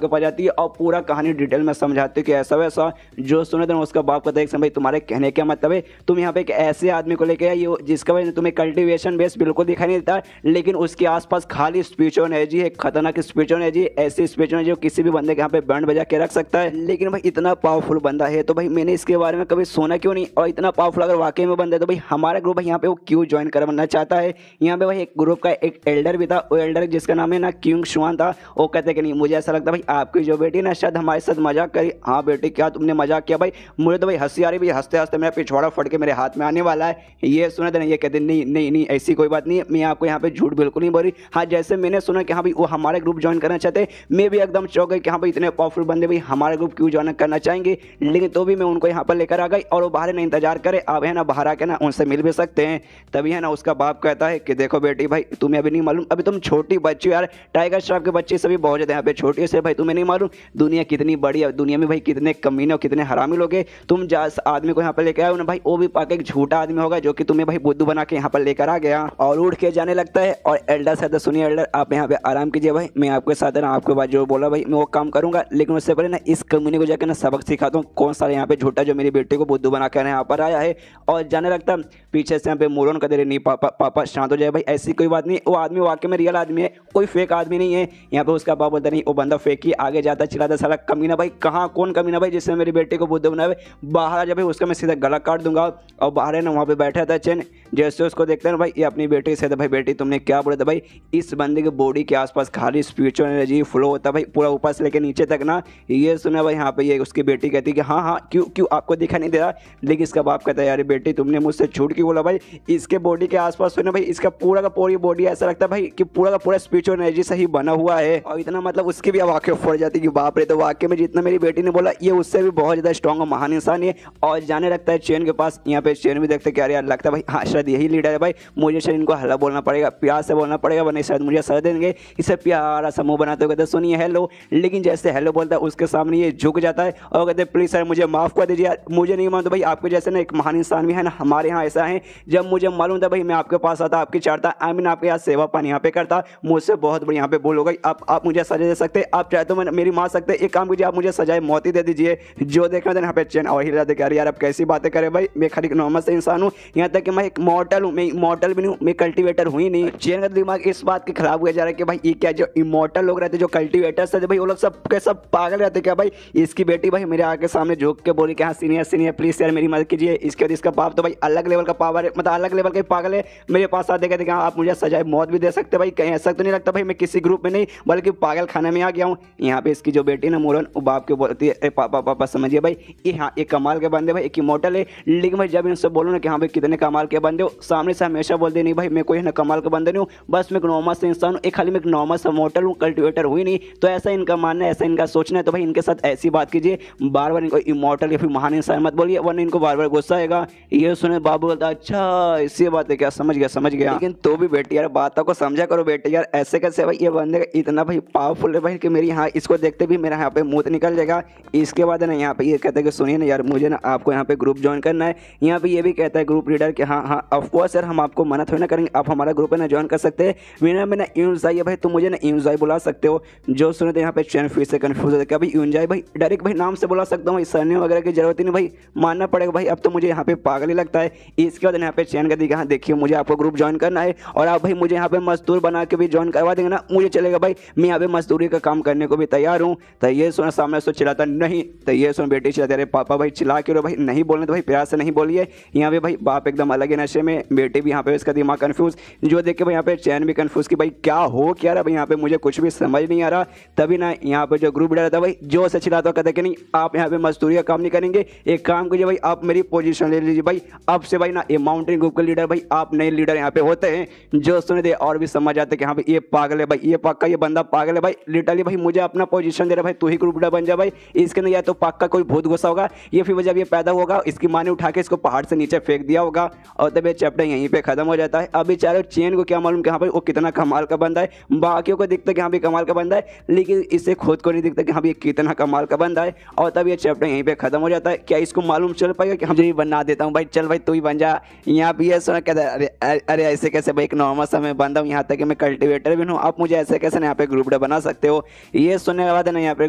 के पास जाती है और पूरा कहानी डिटेल में समझाती है कि ऐसा वैसा, जो सुने थे उसका बाप कहता है भाई तुम्हारे कहने क्या मतलब है, तुम यहाँ पे एक ऐसे आदमी को लेके आई हो जिसका वजह तुम्हें कल्टिवेशन बेस बिल्कुल दिखाई नहीं देता, लेकिन उसके आसपास खाली स्पिरिचुअल एनर्जी है, खतरनाक स्पिरिचुअल एनर्जी, ऐसी स्पिरिचुअल एनर्जी जो किसी भी बंदे के यहाँ पे बैंड बजा के रख सकता है। लेकिन भाई इतना पावरफुल बंदा है तो भाई मैंने इसके बारे में कभी सुना क्यों नहीं, और इतना पावरफुल अगर वाकई में बंदा है तो भाई हमारा ग्रुप भाई यहाँ पे वो क्यों ज्वाइन करना चाहता है। यहाँ पे भाई एक ग्रुप का एक एल्डर भी था, वो एल्डर जिसका नाम है ना क्यूंग शुआन था, वो कहते कि नहीं मुझे ऐसा लगता भाई आपकी जो बेटी ना शायद हमारे साथ मजाक करी। हाँ बेटी क्या तुमने मजाक किया भाई, मुझे तो भाई हंसी आ रही, भाई हंसते हंसते मेरा पिछवाड़ा फट के मेरे हाथ में आने वाला है। ये सुना था ना, ये कहते नहीं नहीं नहीं ऐसी कोई बात नहीं है, मैं आपको यहाँ पे झूठ बिल्कुल नहीं बोल रही। हाँ जैसे मैंने सुना कि हाँ भाई वो हमारे ग्रुप ज्वाइन करना चाहते, मैं भी एकदम चौंक गई कि हाँ भाई इतने पावरफुल बंदे भाई हमारे ग्रुप क्यों ज्वाइन करना चाहेंगे। लेकिन तो भी मैं उनको यहाँ पर लेकर आ गई और वो बाहर ना इंतजार करे, आप है ना बाहर आके ना उनसे मिल भी सकते हैं। तभी है ना उसका बाप कहता है कि देखो बेटी भाई तुम्हें अभी नहीं मालूम, अभी तुम छोटी बच्ची हो यार, टाइगर श्रॉफ के बच्चे सभी बहुत ज़्यादा यहाँ पे छोटी से भाई तुम्हें नहीं मालूम दुनिया कितनी बड़ी है, दुनिया में भाई कितने कमीने और कितने हरामी लोग हैं। तुम जिस आदमी को यहाँ पर लेकर आए हो ना भाई वो भी पाके एक झूठा आदमी होगा जो कि तुम्हें भाई बुद्धू बना के यहाँ पर लेकर आ गया और उठ के जाने लगता है। और एल्डर से सुनिए एल्डर आप यहाँ पे आराम कीजिए भाई, मैं आपके साथ है ना आपके बाद जो बोला भाई मैं वो काम करूंगा, लेकिन उससे पहले ना इस कमीने को जाकर ना सबक सिखाता हूँ कौन सा यहाँ पे झूठा जो मेरी बेटी को बुद्धू बना कर यहाँ पर आया है। और जाने लगता पीछे से यहाँ पे मोरन का दे नहीं पापा पापा शांत हो जाए भाई, ऐसी कोई बात नहीं, वो आदमी वाकई में रियल आदमी है, कोई फेक आदमी नहीं है। यहाँ पे उसका बाप बोलता नहीं वो बंदा फेक ही, आगे जाता चिल्लाता साला कमीना भाई कहाँ कौन कमीना भाई जिसने मेरी बेटी को बुद्धू बनाए, बाहर आ जाए भाई उसका मैं सीधा गला काट दूंगा। और बाहर है ना वहाँ पे बैठा था चैन, जैसे उसको देखते हैं ना भाई ये अपनी बेटी से भाई बेटी तुमने क्या बोला था भाई, इस बंदे के बॉडी के आसपास खाली स्पिरिचुअल एनर्जी फ्लो होता भाई पूरा ऊपर से लेकर नीचे तक ना। ये सुना भाई यहाँ पे ये उसकी बेटी कहती कि हाँ हाँ क्यों क्यों आपको दिखा नहीं दे रहा, लेकिन इसका बाप कहता है यार बेटी तुमने मुझसे झूठ क्यों बोला भाई, इसके बॉडी के आसपास सुना भाई इसका पूरा का पूरी बॉडी ऐसा लगता है भाई कि पूरा का पूरा स्पिरिचुअल एनर्जी से ही बना हुआ है। और इतना मतलब उसकी भी आंखें फट जाती कि बाप रे, तो वाकई में जितना मेरी बेटी ने बोला ये उससे भी बहुत ज़्यादा स्ट्रॉन्ग और महान इंसान है। और जाने लगता है चैन के पास, यहाँ पे चैन भी देखते क्या यार लगता है भाई हाँ शायद यही लीडर है भाई, मुझे शायद इनको हल्ला बोलना पड़ेगा, प्यार से बोलना पड़ेगा वरना शायद मुझे सजा देंगे। इसे प्यारा सा मुंह बनाते हुए कहते सुनिए हेलो, लेकिन जैसे हेलो बोलता है उसके सामने ये झुक जाता है और कहते प्लीज़ सर मुझे माफ़ कर दीजिए, मुझे नहीं मानता भाई आपके जैसे ना एक महान इंसान भी है ना हमारे यहाँ ऐसा है, जब मुझे मालूम था भाई मैं आपके पास आता आपकी चाहता आई मीन आपके यहाँ सेवा पानी यहाँ पे करता, मुझसे बहुत बड़ी यहाँ पे भूल हो गई। आप मुझे सजा दे सकते, आप चाहे तो मैं मेरी मार सकते, एक काम कीजिए आप मुझे सजाए मौत ही दे दीजिए। जो देखना था यहाँ पे चैन और हिला दे यार अब कैसी बातें करें भाई, मैं खाली नॉर्मल से इंसान हूँ, यहाँ तक कि मैं एक मॉडल हूँ, मैं मॉडल भी नहीं हूँ, मैं कल्टिवेटर हुई नहीं। चैन का दिमाग इस बात की खराब हुआ जा रहा है कि भाई ये क्या जो इमॉर्टल लोग रहते जो कल्टिवेटर्स थे भाई वो लोग सब के सब पागल रहते क्या भाई। इसकी बेटी भाई मेरे आगे सामने झुक के बोली कि हाँ सीनियर सीनियर प्लीज यार मेरी मदद कीजिए। इसके बाद इसका बाप तो भाई अलग लेवल का पावर है, मतलब अलग लेवल का पागल है, मेरे पास आते कहते आप मुझे सजाए मौत भी दे सकते भाई, कहीं ऐसा तो नहीं लगता भाई मैं किसी ग्रुप में नहीं बल्कि पागल खाने में आ गया हूँ। यहाँ पे इसकी जो बेटी ना मोरन वो बाप के बोलती है पापा पापा समझिए भाई ये हाँ एक कमाल के बंदे भाई एक इमॉर्टल है, लेकिन भाई जब इनसे बोलो ना कि हाँ भाई कितने कमाल के बंदे हो, सामने से हमेशा बोलते नहीं भाई मैं कोई ना कमाल का बंदे नहीं हूँ, बस मैं एक नॉर्मल से इंसान हूँ, एक खाली मैं एक नॉर्मल सा मॉडल हूँ, कल्टिवेटर हुई नहीं। तो ऐसा इनका मानना है, ऐसा इनका सोचना है, तो भाई इनके साथ ऐसी बात कीजिए, बार बार इनको इमॉर्टल या फिर महान इंसान मत बोलिए वरना इनको बार बार गुस्सा आएगा। ये सुने बाबू बोलता अच्छा इसी बात है क्या, समझ गया, लेकिन तो भी बेटी यार बातों को समझा करो बेटे यार, ऐसे कैसे भाई ये बंदे इतना भाई पावरफुल है भाई कि मेरी यहाँ इसको देखते भी मेरा यहाँ पे मुंह निकल जाएगा। इसके बाद है ना यहाँ पे ये कहते हैं कि सुनिए ना यार मुझे ना आपको यहाँ पे ग्रुप ज्वाइन करना है। यहाँ पे ये भी कहता है ग्रुप लीडर कि हाँ हाँ ऑफकोर्स सर हम आपको मना थोड़ी ना करेंगे, आप हमारा ग्रुप है ना ज्वाइन कर सकते हैं, मेरा ना यूनजाई है भाई तुम मुझे ना यूनजाई बुला सकते हो। जो सुने थे यहाँ पे चैन फिर से कन्फ्यूज होता है भाई यूनजाई भाई डायरेक्ट भाई नाम से बुला सकता हूँ, सरनेम वगैरह की जरूरत ही नहीं भाई, मानना पड़ेगा भाई अब तो मुझे यहाँ पे पागल ही लगता है। इसके बाद यहाँ पे चैन का दिखा हाँ देखिए मुझे आपको ग्रुप ज्वाइन करना है और आप भाई मुझे यहाँ पे मजदूर बना के भी ज्वाइन करवा देंगे ना मुझे चलेगा भाई, मैं यहाँ पे मजदूरी का काम करने को भी तैयार हूँ। तो ये सुना सामने से चिल्लाता नहीं, तो ये सुन बेटी चिल्लाते अरे पापा भाई चिल्ला क्यों भाई, नहीं बोलने तो भाई प्यार से नहीं बोलिए। यहाँ पे भाई बाप एकदम अलग है नशे में, बेटी भी यहाँ पे इसका दिमाग कंफ्यूज, जो देख के भाई यहाँ पे चैन भी कंफ्यूज कि भाई क्या हो क्या रहा भाई यहाँ पे मुझे कुछ भी समझ नहीं आ रहा। तभी ना यहाँ पे जो ग्रुप लीडर था भाई जो से चिल्लाता कहते कि नहीं आप यहाँ पे मजदूरी का काम नहीं करेंगे, एक काम कीजिए भाई आप मेरी पोजीशन ले लीजिए भाई, अब से भाई ना ये माउंटेन ग्रुप के लीडर भाई आप नए लीडर यहाँ पे होते हैं। जो सुने थे और भी समझ आते कि हाँ भाई ये पागल है भाई, ये पक्का ये बंदा पागल है भाई, लिटरली भाई मुझे अपना पोजीशन दे रहा भाई तू ही ग्रुप लीडर बन जा भाई, इसके अंदर या तो पक्का कोई भूत गुस्सा होगा ये फिर जब ये पैदा होगा इसकी माँ ने उठा के इसको पहाड़ से नीचे फेंक दिया होगा और तब ये चैप्टर यहीं पे खत्म हो जाता है। अभी चारों चैन को क्या मालूम कि हाँ भाई वो कितना कमाल का बंदा है, बाकियों को दिखता है कि हाँ भाई कमाल का बंदा है लेकिन इससे खुद को नहीं दिखता कि हाँ भाई कितना कमाल का बंदा है और तब ये चैप्टर यहीं पे खत्म हो जाता है। क्या इसको मालूम चल पाएगा कि हम जो बना देता हूँ भाई चल भाई तू ही बन जा। यहाँ पे ये सुना कहता है अरे ऐसे कैसे भाई एक नॉर्मल सा मैं बंदा हूँ, यहाँ तक कि मैं कल्टिवेटर भी हूँ, आप मुझे ऐसे कैसे यहाँ पे ग्रुप डे बना सकते हो। ये सुनने के बाद ना यहाँ पे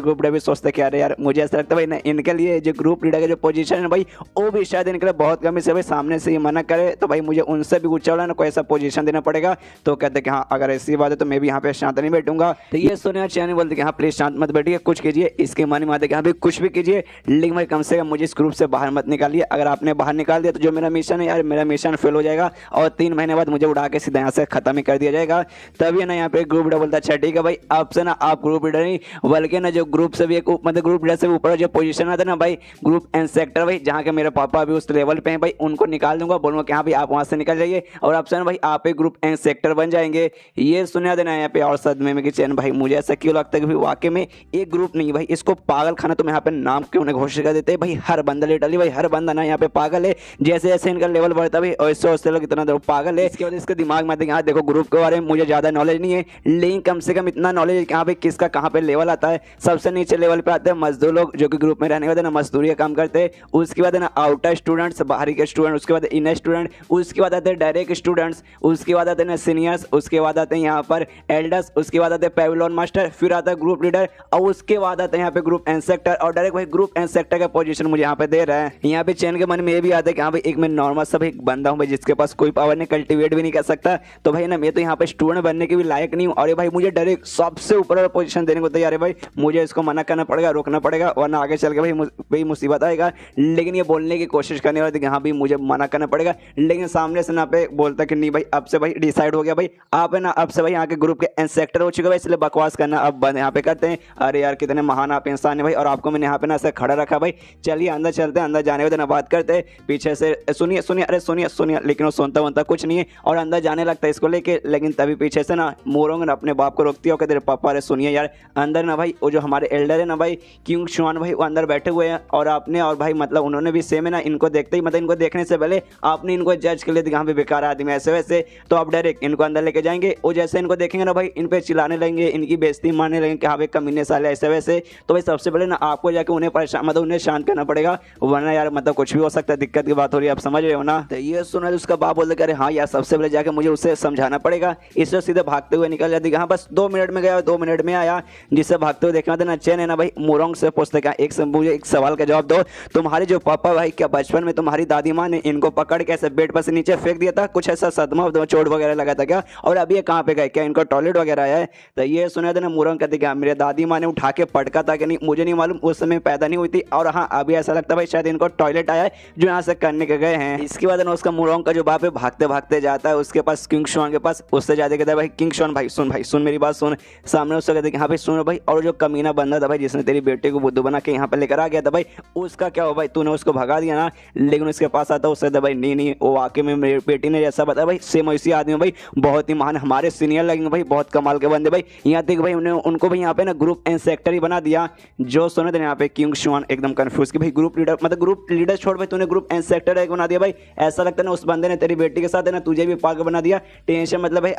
ग्रुप डे भी सोचते क्या अरे यार मुझे ऐसा लगता है भाई ना इनके लिए जो ग्रुप लीडर का जो पोजीशन है भाई वो भी शायद इनके लिए बहुत कम, इसे भाई सामने से ही मना करे तो भाई मुझे उनसे भी ऊंचा वाला ना कोई ऐसा पोजीशन देना पड़ेगा। तो कहते कि हाँ अगर ऐसी बात है तो मैं भी यहाँ पे शांत नहीं बैठूंगा। तो ये सुने चैनल बोलते कि हाँ प्लीज शांत मत बैठिए, कुछ कीजिए। इसके मन में आते कि हाँ भाई कुछ भी कीजिए, लेकिन भाई कम से कम मुझे इस ग्रुप से बाहर मत निकालिए। अगर आपने बाहर निकाल दिया तो जो मेरा मिशन है यार, मेरा मिशन फेल हो जाएगा और 3 महीने बाद मुझे उड़ा के सीधा यहाँ से खत्म ही कर दिया जाएगा। तभी ना यहाँ पे ग्रुप लीडर बोलता अच्छा ठीक है भाई, अब से ना आप ग्रुप लीडर नहीं बल्कि ना जो ग्रुप से भी एक मतलब ग्रुप लीडर से भी ऊपर जो पोजीशन आता है ना भाई, ग्रुप इंस्पेक्टर भाई, जहाँ के मेरे पापा अभी उस लेवल पे हैं भाई, उनको निकाल दूंगा। बोलूंगा कि हाँ भाई आप वहाँ से निकल जाइए और अब से ना भाई आप एक ग्रुप इंस्पेक्टर बन जाएंगे। ये सुना देना यहाँ पे। और सदमे में कि चैन भाई मुझे ऐसा क्यों लगता है कि भाई वाकई में एक ग्रुप नहीं भाई, इसको पागल खाना तुम यहाँ पे नाम क्यों नहीं घोषित कर देते भाई। हर बंदा लिटरली भाई हर बंदा ना यहाँ पे पागल है। जैसे जैसे इनका लेवल बढ़ता है भाई वैसे वैसे लोग इतना पागल है। इसके बाद इसके दिमाग में हाँ देखो ग्रुप के बारे में मुझे ज़्यादा नॉलेज नहीं है, लेकिन कम से कम इतना नॉलेज है कि हाँ भाई किसका कहाँ पे लेवल आता है। सबसे नीचे लेवल पे आते हैं मजदूर लोग जो कि ग्रुप में रहने वाले ना मजदूरी का काम करते हैं। उसके बाद है ना आउटर स्टूडेंट्स, बाहरी के स्टूडेंट, उसके बाद इन स्टूडेंट, उसके बाद आते हैं डायरेक्ट स्टूडेंट्स, उसके बाद आते हैं ना सीनियर्स, उसके बाद आते हैं यहाँ पर एल्डर्स, उसके बाद आते हैं पेविलियन मास्टर, फिर आता है ग्रुप लीडर और उसके बाद आते हैं यहाँ पे ग्रुप इंस्पेक्टर। और डायरेक्ट भाई ग्रुप इंस्पेक्टर का पोजीशन मुझे यहाँ पे दे रहा है। यहाँ पे चैन के मन में ये भी आता है कि हाँ भाई एक मैं नॉर्मल सा एक बंदा हूँ भाई जिसके पास कोई पावर नहीं, कल्टिवेट भी नहीं कर सकता, तो भाई ना मैं तो यहाँ पे स्टूडेंट बनने के भी लायक नहीं हूँ। और ये भाई मुझे डायरेक्ट सबसे ऊपर वाला पोजीशन देने को तैयार है भाई। मुझे इसको मना करना पड़ेगा, रोकना पड़ेगा, वरना आगे चल के भाई मुसीबत आएगा। लेकिन ये बोलने की कोशिश करने वाले थे कि हाँ भाई मुझे मना करना पड़ेगा, लेकिन सामने से ना पे बोलता कि नहीं भाई अब से भाई डिसाइड हो गया भाई, आप है ना अब से भाई यहाँ के ग्रुप के इंस्पेक्टर हो चुके भाई, इसलिए बकवास करना अब बंद यहाँ पे करते हैं। अरे यार कितने महान आप इंसान है भाई, और आपको मैंने यहाँ पे ना ऐसे खड़ा रखा भाई। चलिए अंदर चलते हैं, अंदर जाने वाले बात करते हैं। पीछे से सुनिए सुनिए, अरे सुनिए सुनिए, लेकिन वो सुनता वनता कुछ नहीं है और अंदर जाने लगता है इसको लेके। लेकिन तभी पीछे से ना मोरोंग अपने बाप को रोकती है और कहते पापा अरे सुनिए यार, अंदर ना भाई वो जो हमारे एल्डर है ना भाई किंग शुआन भाई, वो अंदर बैठे हुए हैं और आपने और भाई मतलब उन्होंने भी सेम है ना, इनको देखते ही मतलब इनको देखने से पहले आपने इनको जज कर लिया यहाँ पे बेकार आदमी ऐसे वैसे, तो आप डायरेक्ट इनको अंदर लेके जाएंगे। वो जैसे इनको देखेंगे ना भाई इन पे चिल्लाने लगेंगे, इनकी बेइज्जती मारने लगेंगे कि हाँ भाई कमीने साले ऐसे वैसे। तो भाई सबसे पहले ना आपको जाके उन्हें परेशान मतलब उन्हें शांत करना पड़ेगा, वरना यार मतलब कुछ भी हो सकता है, दिक्कत की बात हो रही है, आप समझ रहे हो ना। तो ये सुना उसका बाप बोलते कि अरे हाँ यार सबसे पहले जाके मुझे उसे समझाना पड़ेगा। इससे सीधे भागते हुए निकल जाती, हाँ बस 2 मिनट में गया, 2 मिनट में आया। जिससे भागते हुए देखना था चैन है ना भाई मोरोंग से पूछते क्या मुझे एक सवाल का जवाब दो, तुम्हारे जो पापा भाई क्या बचपन में तुम्हारी दादी माँ ने इनको पकड़ के ऐसे बेड पर से नीचे फेंक दिया था, कुछ ऐसा सदमा चोट वगैरह लगा था क्या, और अभी ये कहाँ पे गए, क्या इनको टॉयलेट वगैरह आया है। तो ये सुना था ना मोरोंग कहते क्या मेरे दादी माँ ने उठा के पटका था कि नहीं मुझे नहीं मालूम, उस समय पैदा नहीं हुई थी, और हाँ अभी ऐसा लगता है भाई शायद इनको टॉयलेट आया है जो यहाँ से करने के गए हैं। इसके बाद ना उसका मोरोंग का जो बाप है भागते भागते जाता है उसके पास किंग शुआन के पास, उससे जाते कहता है भाई किंग शुआन भाई सुन मेरी बात सुन। सामने उससे कहते हाँ भाई सुनो भाई, और जो कमीना बंदा था भाई जिसने तेरी बेटे को बुद्धू बना के यहाँ पे लेकर आ गया था भाई, उसका क्या हो भाई, तूने उसको भगा दिया ना। लेकिन उसके पास आता उससे भाई नहीं वो वाकई में मेरी बेटी ने जैसा बताया भाई सेम वैसी आदमी भाई, बहुत ही महान हमारे सीनियर लगेंगे भाई, बहुत कमाल के बंदे भाई। यहाँ तक भाई उनको भाई यहाँ पे ना ग्रुप इंस्पेक्टर ही बना दिया। जो सुने थे यहाँ पे किंग शुआन एकदम कंफ्यूज कि भाई ग्रुप लीडर मतलब ग्रुप लीडर छोड़ भाई तूने ग्रुप इंस्पेक्टर बना दिया भाई, ऐसा लगता है ना उस बंदे ने तेरी बेटी के साथ है ना तुझे भी पागल बना दिया। टेंशन मतलब भाई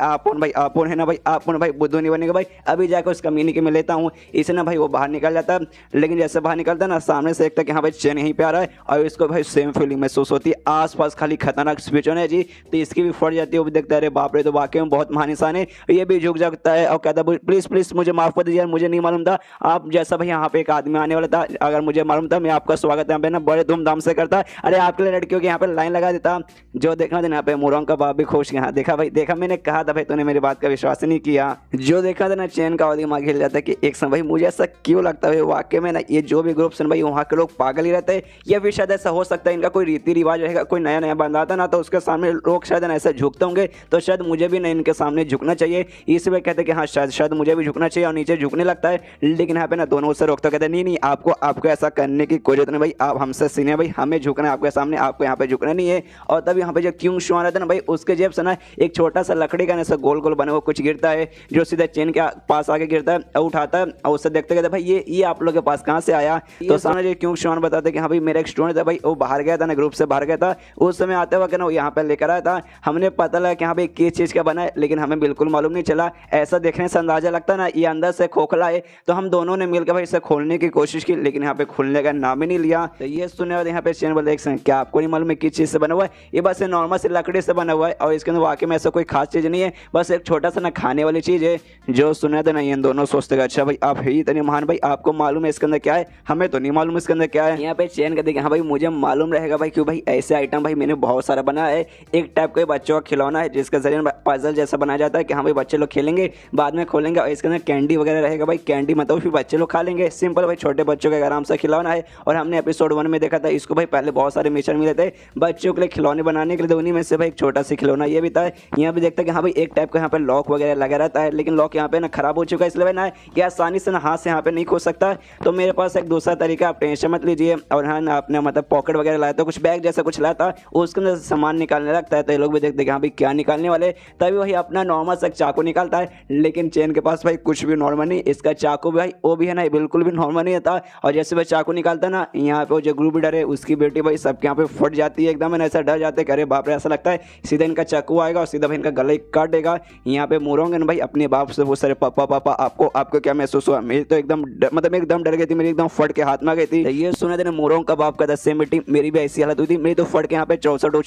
आपन है ना भाई, आपन भाई बुद्धू नहीं बनेगा भाई, अभी जाकर उस कम्युनिटी में लेता हूँ इसे ना भाई। वो बाहर निकल जाता है, लेकिन जैसे बाहर निकलता है ना सामने से देखता है कि हाँ भाई चैन यहीं पे आ रहा है, और इसको भाई सेम फीलिंग महसूस होती है, आसपास खाली खतरनाक सिचुएशन है जी। तो इसकी भी फट जाती है, वो भी देखता है अरे बाप रे तो वाकई में बहुत महान इंसान है। ये भी झुक जाता है और कहता है प्लीज मुझे माफ कर दीजिए, मुझे नहीं मालूम था आप जैसा भाई यहाँ पे एक आदमी आने वाला था, अगर मुझे मालूम था मैं आपका स्वागत यहाँ पे ना बड़े धूमधाम से करता, अरे आपके लिए लड़कियों के यहाँ पे लाइन लगा देता। जो देखना था यहाँ पे मोरोंग का बाप भी खुश, यहाँ देखा भाई, देखा मैंने कहा था भाई तूने मेरी बात का विश्वास नहीं किया। जो देखा था ना चैन का दिमाग हिल जाता है कि एक समय भाई मुझे ऐसा क्यों लगता है वाकई में ना ये जो भी ग्रुप भाई वहाँ के लोग पागल ही रहते हैं, या फिर शायद ऐसा हो सकता है इनका कोई रीति रिवाज रहेगा, कोई नया नया बंदा आता ना तो उसके सामने लोग शायद ऐसे झुकते होंगे, तो शायद मुझे भी ना इनके सामने झुकना चाहिए। इसलिए कहते हैं कि हाँ शायद मुझे भी झुकना चाहिए, और नीचे झुकने लगता है। लेकिन यहाँ पे ना दोनों से रोकते कहते नहीं आपको ऐसा करने की कोई जरूरत नहीं भाई, आप हमसे सीनियर भाई, हमें झुकना है आपके सामने, आपको यहाँ पे झुकना नहीं है। और तब यहाँ पे जो किंग शुआन रहता है ना भाई उसके जेब से ना एक छोटा सा लकड़ी का ऐसा गोल गोल बना हुआ कुछ गिरता है, जो सीधा चेन के पास आके गिरता है, उठाता है और उससे देखते कहते भाई ये आप लोग के पास कहाँ से आया। तो सामने जो किंग शुआन बताते कि हाँ भाई मेरा एक स्टूडेंट था भाई, वो बाहर गया था ना, ग्रुप से बाहर गया था, उस समय आते वक्त ना वो यहाँ पे लेकर आया था। हमने पता लगा कि हाँ भाई किस चीज़ का बना है, लेकिन हमें बिल्कुल मालूम नहीं चला। ऐसा देखने से अंदाजा लगता है ना ये अंदर से खोखला है। तो हम दोनों ने मिलकर भाई इसे खोलने की कोशिश की, लेकिन यहाँ पे खुलने का नाम ही नहीं लिया। तो ये सुनने वाले यहाँ पे चैन बोलते हैं क्या आपको नहीं मालूम है किस चीज़ से बना हुआ है, ये बस नॉर्मल से लकड़ी से बना हुआ है, और इसके अंदर वाकई में ऐसा कोई खास चीज़ नहीं है, बस एक छोटा सा ना खाने वाली चीज़ है। जो सुने थे ना ये दोनों सोचते अच्छा भाई आप ही इतने महान भाई, आपको मालूम है इसके अंदर क्या है, हमें तो नहीं मालूम इसके अंदर क्या है। यहाँ पे चैन कहते हैं हाँ भाई मुझे मालूम रहेगा भाई, क्यों भाई ऐसे आइटम भाई मैंने बहुत सारा बना है। एक टाइप का बच्चों का खिलौना है जिसके जरिए पजल जैसा बनाया जाता है कि हाँ भाई बच्चे लोग खेलेंगे, बाद में खोलेंगे और इसके अंदर कैंडी वगैरह रहेगा भाई। कैंडी मतलब फिर बच्चे लोग खा लेंगे। सिंपल भाई छोटे बच्चों का आराम से खिलौना है। और हमने एपिसोड 1 में देखा था इसको भाई, पहले बहुत सारे मिशन मिले थे बच्चों के लिए खिलौने बनाने के लिए, तो उन्हीं में से भाई एक छोटा सा खिलौना ये भी था। यहाँ पे देखते हैं कि हाँ भाई एक टाइप का यहाँ पे लॉक वगैरह लगा रहता है, लेकिन लॉक यहाँ पे ना खराब हो चुका है, इसलिए ना ये आसानी से ना हाथ से यहाँ पे नहीं खोल सकता। तो मेरे पास एक दूसरा तरीका, आप टेंशन मत लीजिए। और हाँ ना अपने मतलब पॉकेट वगैरह लाया था, कुछ बैग जैसा कुछ लाया था, उसके अंदर सामान निकालने लगता है। तो ये लोग भी देखते हैं कि हाँ भाई क्या निकालने वाले, तभी वही अपना नॉर्मल सा चाकू निकालता है। लेकिन चेन के पास भाई कुछ भी नॉर्मल नहीं, इसका चाकू भाई वो भी है ना बिल्कुल भी नॉर्मल नहीं था। और जैसे वह चाकू निकालता ना, यहाँ पे जो ग्रुप लीडर है उसकी बेटी भाई सबके यहाँ पे फट जाती है एकदम, ऐसा डर जाते हैं, अरे बाप रे, ऐसा लगता है सीधा इनका चाकू आएगा और सीधा भाई इनका गला काट देगा। यहाँ पे मोरोंगे ना भाई अपने बाप से वो सारे पापा पापा आपको क्या महसूस हुआ? मेरी तो एकदम मतलब एकदम डर गई थी, मेरी एकदम फट के हाथ में आ गई थी। ये सुने थे मोरोंग का बाप का 10 सेम बेटी, मेरी भी ऐसी हालत हुई थी। मेरी तो फट के यहाँ पे 64 हो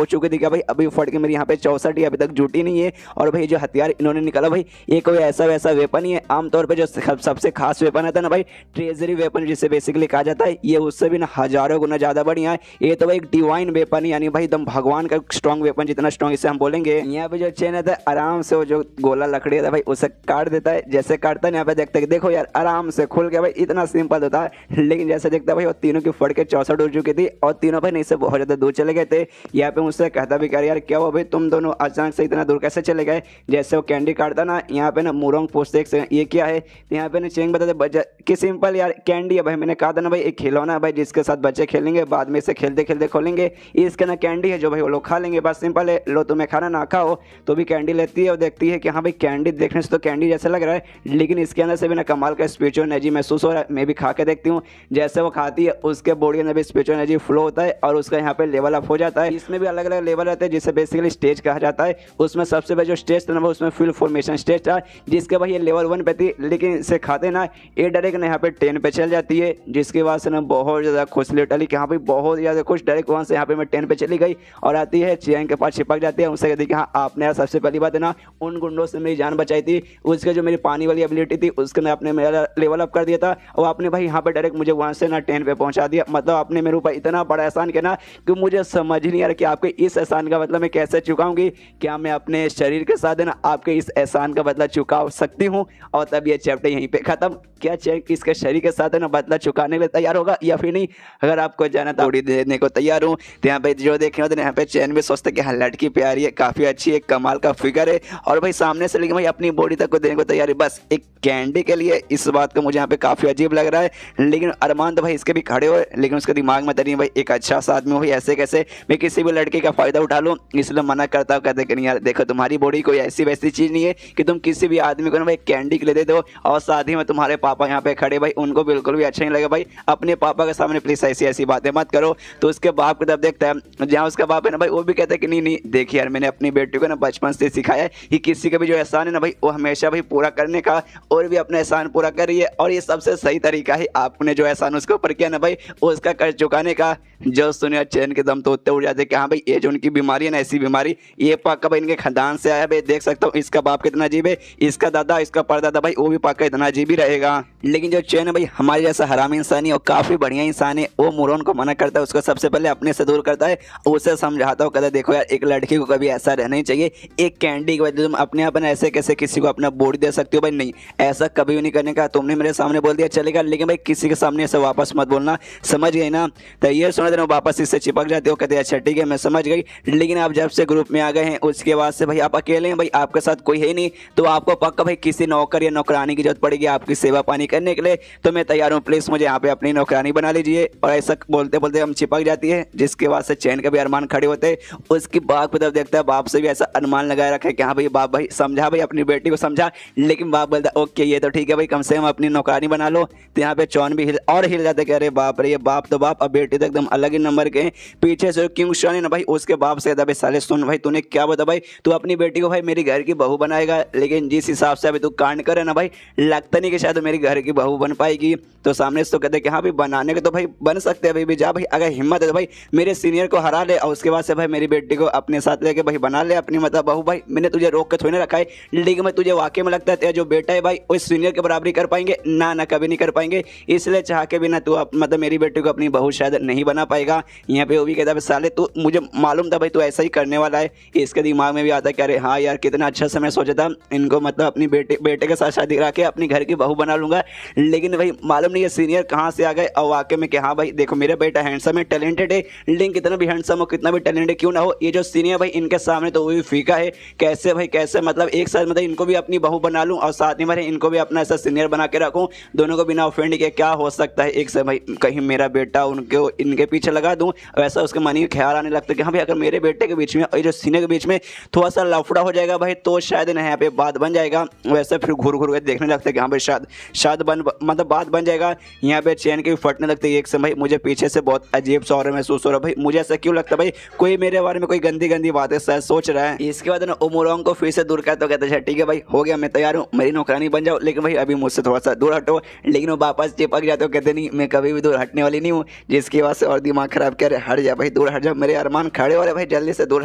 चुकी थी क्या भाई? अभी फट के मेरी यहाँ पे 64 ही अभी तक जुटी नहीं है। और भाई जो हथियार इन्होंने निकाला भाई, ये कोई ऐसा वैसा वेपन ही है। आमतौर पर जो सबसे खास वेपन आता है ना भाई, ट्रेजरी वेपन जिसे बेसिकली कहा जाता है, ये उससे भी ना हजारों गुना ज्यादा बढ़िया है। ये तो भाई एक डिवाइन वेपन यानी भाई एकदम भगवान का स्ट्रॉन्ग वेपन, जितना स्ट्रॉन्ग इसे हम बोलेंगे। यहाँ पे जो चेन है आराम से वो जो गोला लकड़ी था भाई उसे काट देता है। जैसे काटता है यहाँ पे देखते हैं, देखो यार आराम से खुल गया भाई, इतना सिंपल होता है। लेकिन जैसे देखता भाई वो तीनों की फट के 64 हो चुकी थी और तीनों भाई नहीं से बहुत ज्यादा दूर चले गए थे। यहाँ पे मुझसे कहता भी कर यार क्या हुआ भाई, तुम दोनों अचानक से इतना दूर कैसे चले गए? जैसे वो कैंडी काटता ना, यहाँ पे ना मोरोंग पूछते ये क्या है? यहाँ पे ना चेंग बताते कि सिंपल यार कैंडी है भाई। मैंने कहा था ना भाई एक खिलौना है भाई जिसके साथ बच्चे खेलेंगे, बाद में इसे खेलते खेलते खोलेंगे। इसके ना कैंडी है जो भाई वो लोग खा लेंगे, बस सिंपल है। लो तुम्हें खाना ना खाओ तो भी कैंडी लेती है और देखती है कि हाँ भाई कैंडी देखने से तो कैंडी जैसा लग रहा है, लेकिन इसके अंदर से भी ना कमाल का स्पिरिचुअल एनर्जी महसूस हो रहा है। मैं भी खा के देखती हूँ। जैसे वो खाती है उसके बॉडी में भी स्पिरिचुअल एनर्जी फ्लो होता है और उसका यहाँ पे लेवल अप हो जाता है। इसमें भी अलग अलग लेवल रहते हैं जिसे बेसिकली स्टेज कहा जाता है। उसमें सबसे पहले जो स्टेज था ना उसमें फुल फॉर्मेशन स्टेज था, जिसके भाई ये लेवल 1 पे थी। लेकिन इसे खाते ना ये डायरेक्ट ना यहाँ पे 10 पे चल जाती है, जिसके बाद से ना बहुत ज़्यादा खुश लेटली कि हाँ भाई बहुत ज़्यादा खुश। डायरेक्ट वहाँ से यहाँ पे मैं 10 पे चली गई और आती है चैन के पास चिपक जाती है। उनसे कहती कि हाँ आपने यार सबसे पहली बात है ना उन गुंडों से मेरी जान बचाई थी। उसके जो मेरी पानी वाली एबिलिटी थी उसके ना आपने मेरा लेवल अप कर दिया था और आपने भाई यहाँ पे डायरेक्ट मुझे वहाँ से ना 10 पे पहुँचा दिया। मतलब आपने मेरे ऊपर इतना बड़ा एहसान किया ना कि मुझे समझ नहीं आ रहा कि आपके इस एहसान का मतलब मैं कैसे चुकाऊंगी। क्या मैं अपने शरीर के साथ है ना आपके इस एहसान का बदला चुका सकती हूँ? और तब ये चैप्टर यहीं पे खत्म। क्या इसके शरीर के साथ है ना बदला चुकाने के लिए तैयार होगा या फिर नहीं? अगर आपको जाना तो थोड़ी देने को तैयार हूँ। तो यहाँ पे जो देखें तो यहाँ पे चैन भी सोचते कि हाँ लड़की प्यारी है, काफ़ी अच्छी है, कमाल का फिगर है और भाई सामने से लेकिन भाई अपनी बॉडी तक को देने को तैयार है बस एक कैंडी के लिए। इस बात को मुझे यहाँ पे काफ़ी अजीब लग रहा है। लेकिन अरमान तो भाई इसके भी खड़े हुए, लेकिन उसके दिमाग में तरी भाई एक अच्छा सा आदमी हो भाई, ऐसे कैसे मैं किसी भी लड़के का फ़ायदा उठा लूँ, इसलिए मना करता हूँ। कहते कि नहीं यार देखो तुम्हारी बॉडी कोई ऐसी वैसी चीज़ नहीं है कि तुम किसी भी आदमी को ना भाई कैंडी के लिए दे दो। और साथ ही में तुम्हारे पापा यहाँ पे खड़े भाई, उनको बिल्कुल भी अच्छा नहीं लगा भाई। अपने पापा के सामने प्लीज़ ऐसी ऐसी बातें मत करो। तो उसके बाप को तब देखता है जहाँ उसका बाप है ना भाई वो भी कहता है कि नहीं नहीं देखिए यार मैंने अपनी बेटी को ना बचपन से सिखाया है कि किसी का भी जो एहसान है ना भाई वो हमेशा भाई पूरा करने का, और भी अपना एहसान पूरा करिए। और ये सबसे सही तरीका है आपने जो एहसान उसके ऊपर किया ना भाई उसका कर्ज चुकाने का। जो सुनिए चैन के दम तो उत्ते उड़ जाते कि हाँ भाई ये जो उनकी बीमारी है ना ऐसी बीमारी ये पक्का भाई इनके खानदान से आया भाई। देख सकता हूँ इसका बाप कितना अजीब है, इसका दादा इसका परदादा भाई वो भी पक्का इतना अजीब ही रहेगा। लेकिन जो चैन है भाई हमारे जैसा हरामी इंसान है और काफ़ी बढ़िया इंसान है, वो मोरोन को मना करता है, उसको सबसे पहले अपने से दूर करता है, उसे समझाता हो कहता देखो यार एक लड़की को कभी ऐसा रहना ही चाहिए। एक कैंडी की वजह तुम अपने आप ऐसे कैसे किसी को अपना बॉडी दे सकते हो भाई? नहीं ऐसा कभी भी नहीं करने का। तुमने मेरे सामने बोल दिया चलेगा, लेकिन भाई किसी के सामने ऐसे वापस मत बोलना, समझ गई ना? तो ये सुना देना वापस इससे चिपक जाते हो, कहते अच्छा ठीक है मैं समझ गई। लेकिन आप जब से ग्रुप में आ गए हैं उसके बाद से भाई आप अकेले हैं भाई, आपके साथ कोई है नहीं, तो आपको पक्का भाई किसी नौकर या नौकरानी की जरूरत पड़ेगी आपकी सेवा पानी करने के लिए। तो मैं तैयार हूँ, प्लीज़ मुझे यहाँ पे अपनी नौकरानी बना लीजिए। और ऐसा बोलते बोलते हम चिपक जाती है, जिसके बाद से चैन के भी अरमान खड़े होते हैं। उसकी बाप की तरफ देखता है, बाप से भी ऐसा अनुमान लगाए रखा है कि हाँ भाई बाप भाई समझा भाई अपनी बेटी को समझा। लेकिन बाप बोलता है ओके ये तो ठीक है भाई कम से कम अपनी नौकरानी बना लो। तो यहाँ पे चौन भी हिल जाते कि अरे बाप रे ये बाप तो बाप, अब बेटी तो एकदम अलग ही नंबर के। पीछे से किंग शॉन है ना भाई उसके बाप से भाई साले सुन भाई तूने क्या बता भाई, तू अपनी बेटी को भाई मेरी घर की बहू बनाएगा, लेकिन जिस हिसाब से अभी तू कांड करे ना भाई लगता नहीं कि शायद मेरी घर की बहू बन पाएगी। तो सामने से तो कहते कि हाँ भाई बनाने के तो भाई बन सकते हैं भाई, भी जा भाई अगर हिम्मत है तो भाई मेरे सीनियर को हरा ले और उसके बाद से भाई मेरी बेटी को अपने साथ लेके भाई बना ले अपनी मतलब बहू। भाई मैंने तुझे रोक के थोड़ी ना रखा है, लेकिन मैं तुझे वाकई में लगता है तेरा जो बेटा है भाई उस सीनियर के बराबरी कर पाएंगे ना? ना कभी नहीं कर पाएंगे, इसलिए चाह के भी ना तू मतलब मेरी बेटी को अपनी बहू शायद नहीं बना पाएगा। यहाँ पे वो भी कहता है साले तो मुझे मालूम था भाई तू ऐसा ही करने वाला है। इसके दिमाग में भी आता है कि अरे हाँ यार कितना अच्छा समय सोचा था, इनको मतलब अपनी बेटे के साथ शादी करा के अपनी घर की बहू बना लूंगा। लेकिन भाई मालूम नहीं ये सीनियर कहाँ से आ गए और वाकई में कि हाँ भाई देखो मेरा बेटा हैंडसम है, टैलेंटेड है, लेकिन कितना भी हैंडसम हो कितना भी टैलेंटेड क्यों ना हो, ये जो सीनियर भाई इनके सामने तो वो भी फीका है। कैसे भाई कैसे मतलब एक साथ मतलब इनको भी अपनी बहू बना लूँ और साथ में भाई इनको भी अपना ऐसा सीनियर बना के रखूँ, दोनों को बिना ऑफेंड किए क्या हो सकता है। एक से भाई कहीं मेरा बेटा उनको इनके पीछे लगा दूँ, वैसा उसके मन में ख्याल आने लगता है कि हाँ भाई अगर मेरे बेटे के बीच में और जो सीनियर के बीच में थोड़ा सा लफड़ा हो जाएगा भाई तो शायद ना यहाँ पे बात बन जाएगा। वैसे फिर घूर घूर के देखने लगते हैं कि हाँ भाई शायद मतलब बात बन जाएगा। यहाँ पे चैन के भी फटने लगते हैं। एक समय मुझे पीछे से बहुत अजीब सा और महसूस हो रहा है भाई, मुझे ऐसा क्यों लगता है भाई कोई मेरे बारे में कोई गंदी गंदी बातें शायद सोच रहा है। इसके बाद ना उमरोंग को फिर से दूर करता तो कहता है ठीक है भाई हो गया मैं तैयार हूँ, मेरी नौकरानी बन जाओ, लेकिन भाई अभी मुझसे थोड़ा सा दूर हटो। लेकिन वो वापस चिपक जाते हो, कहते नहीं मैं कभी भी दूर हटने वाली नहीं हूँ, जिसकी वजह से और दिमाग खराब कर हट जा भाई दूर हट जा, मेरे अरमान खड़े हो रहे भाई जल्दी से दूर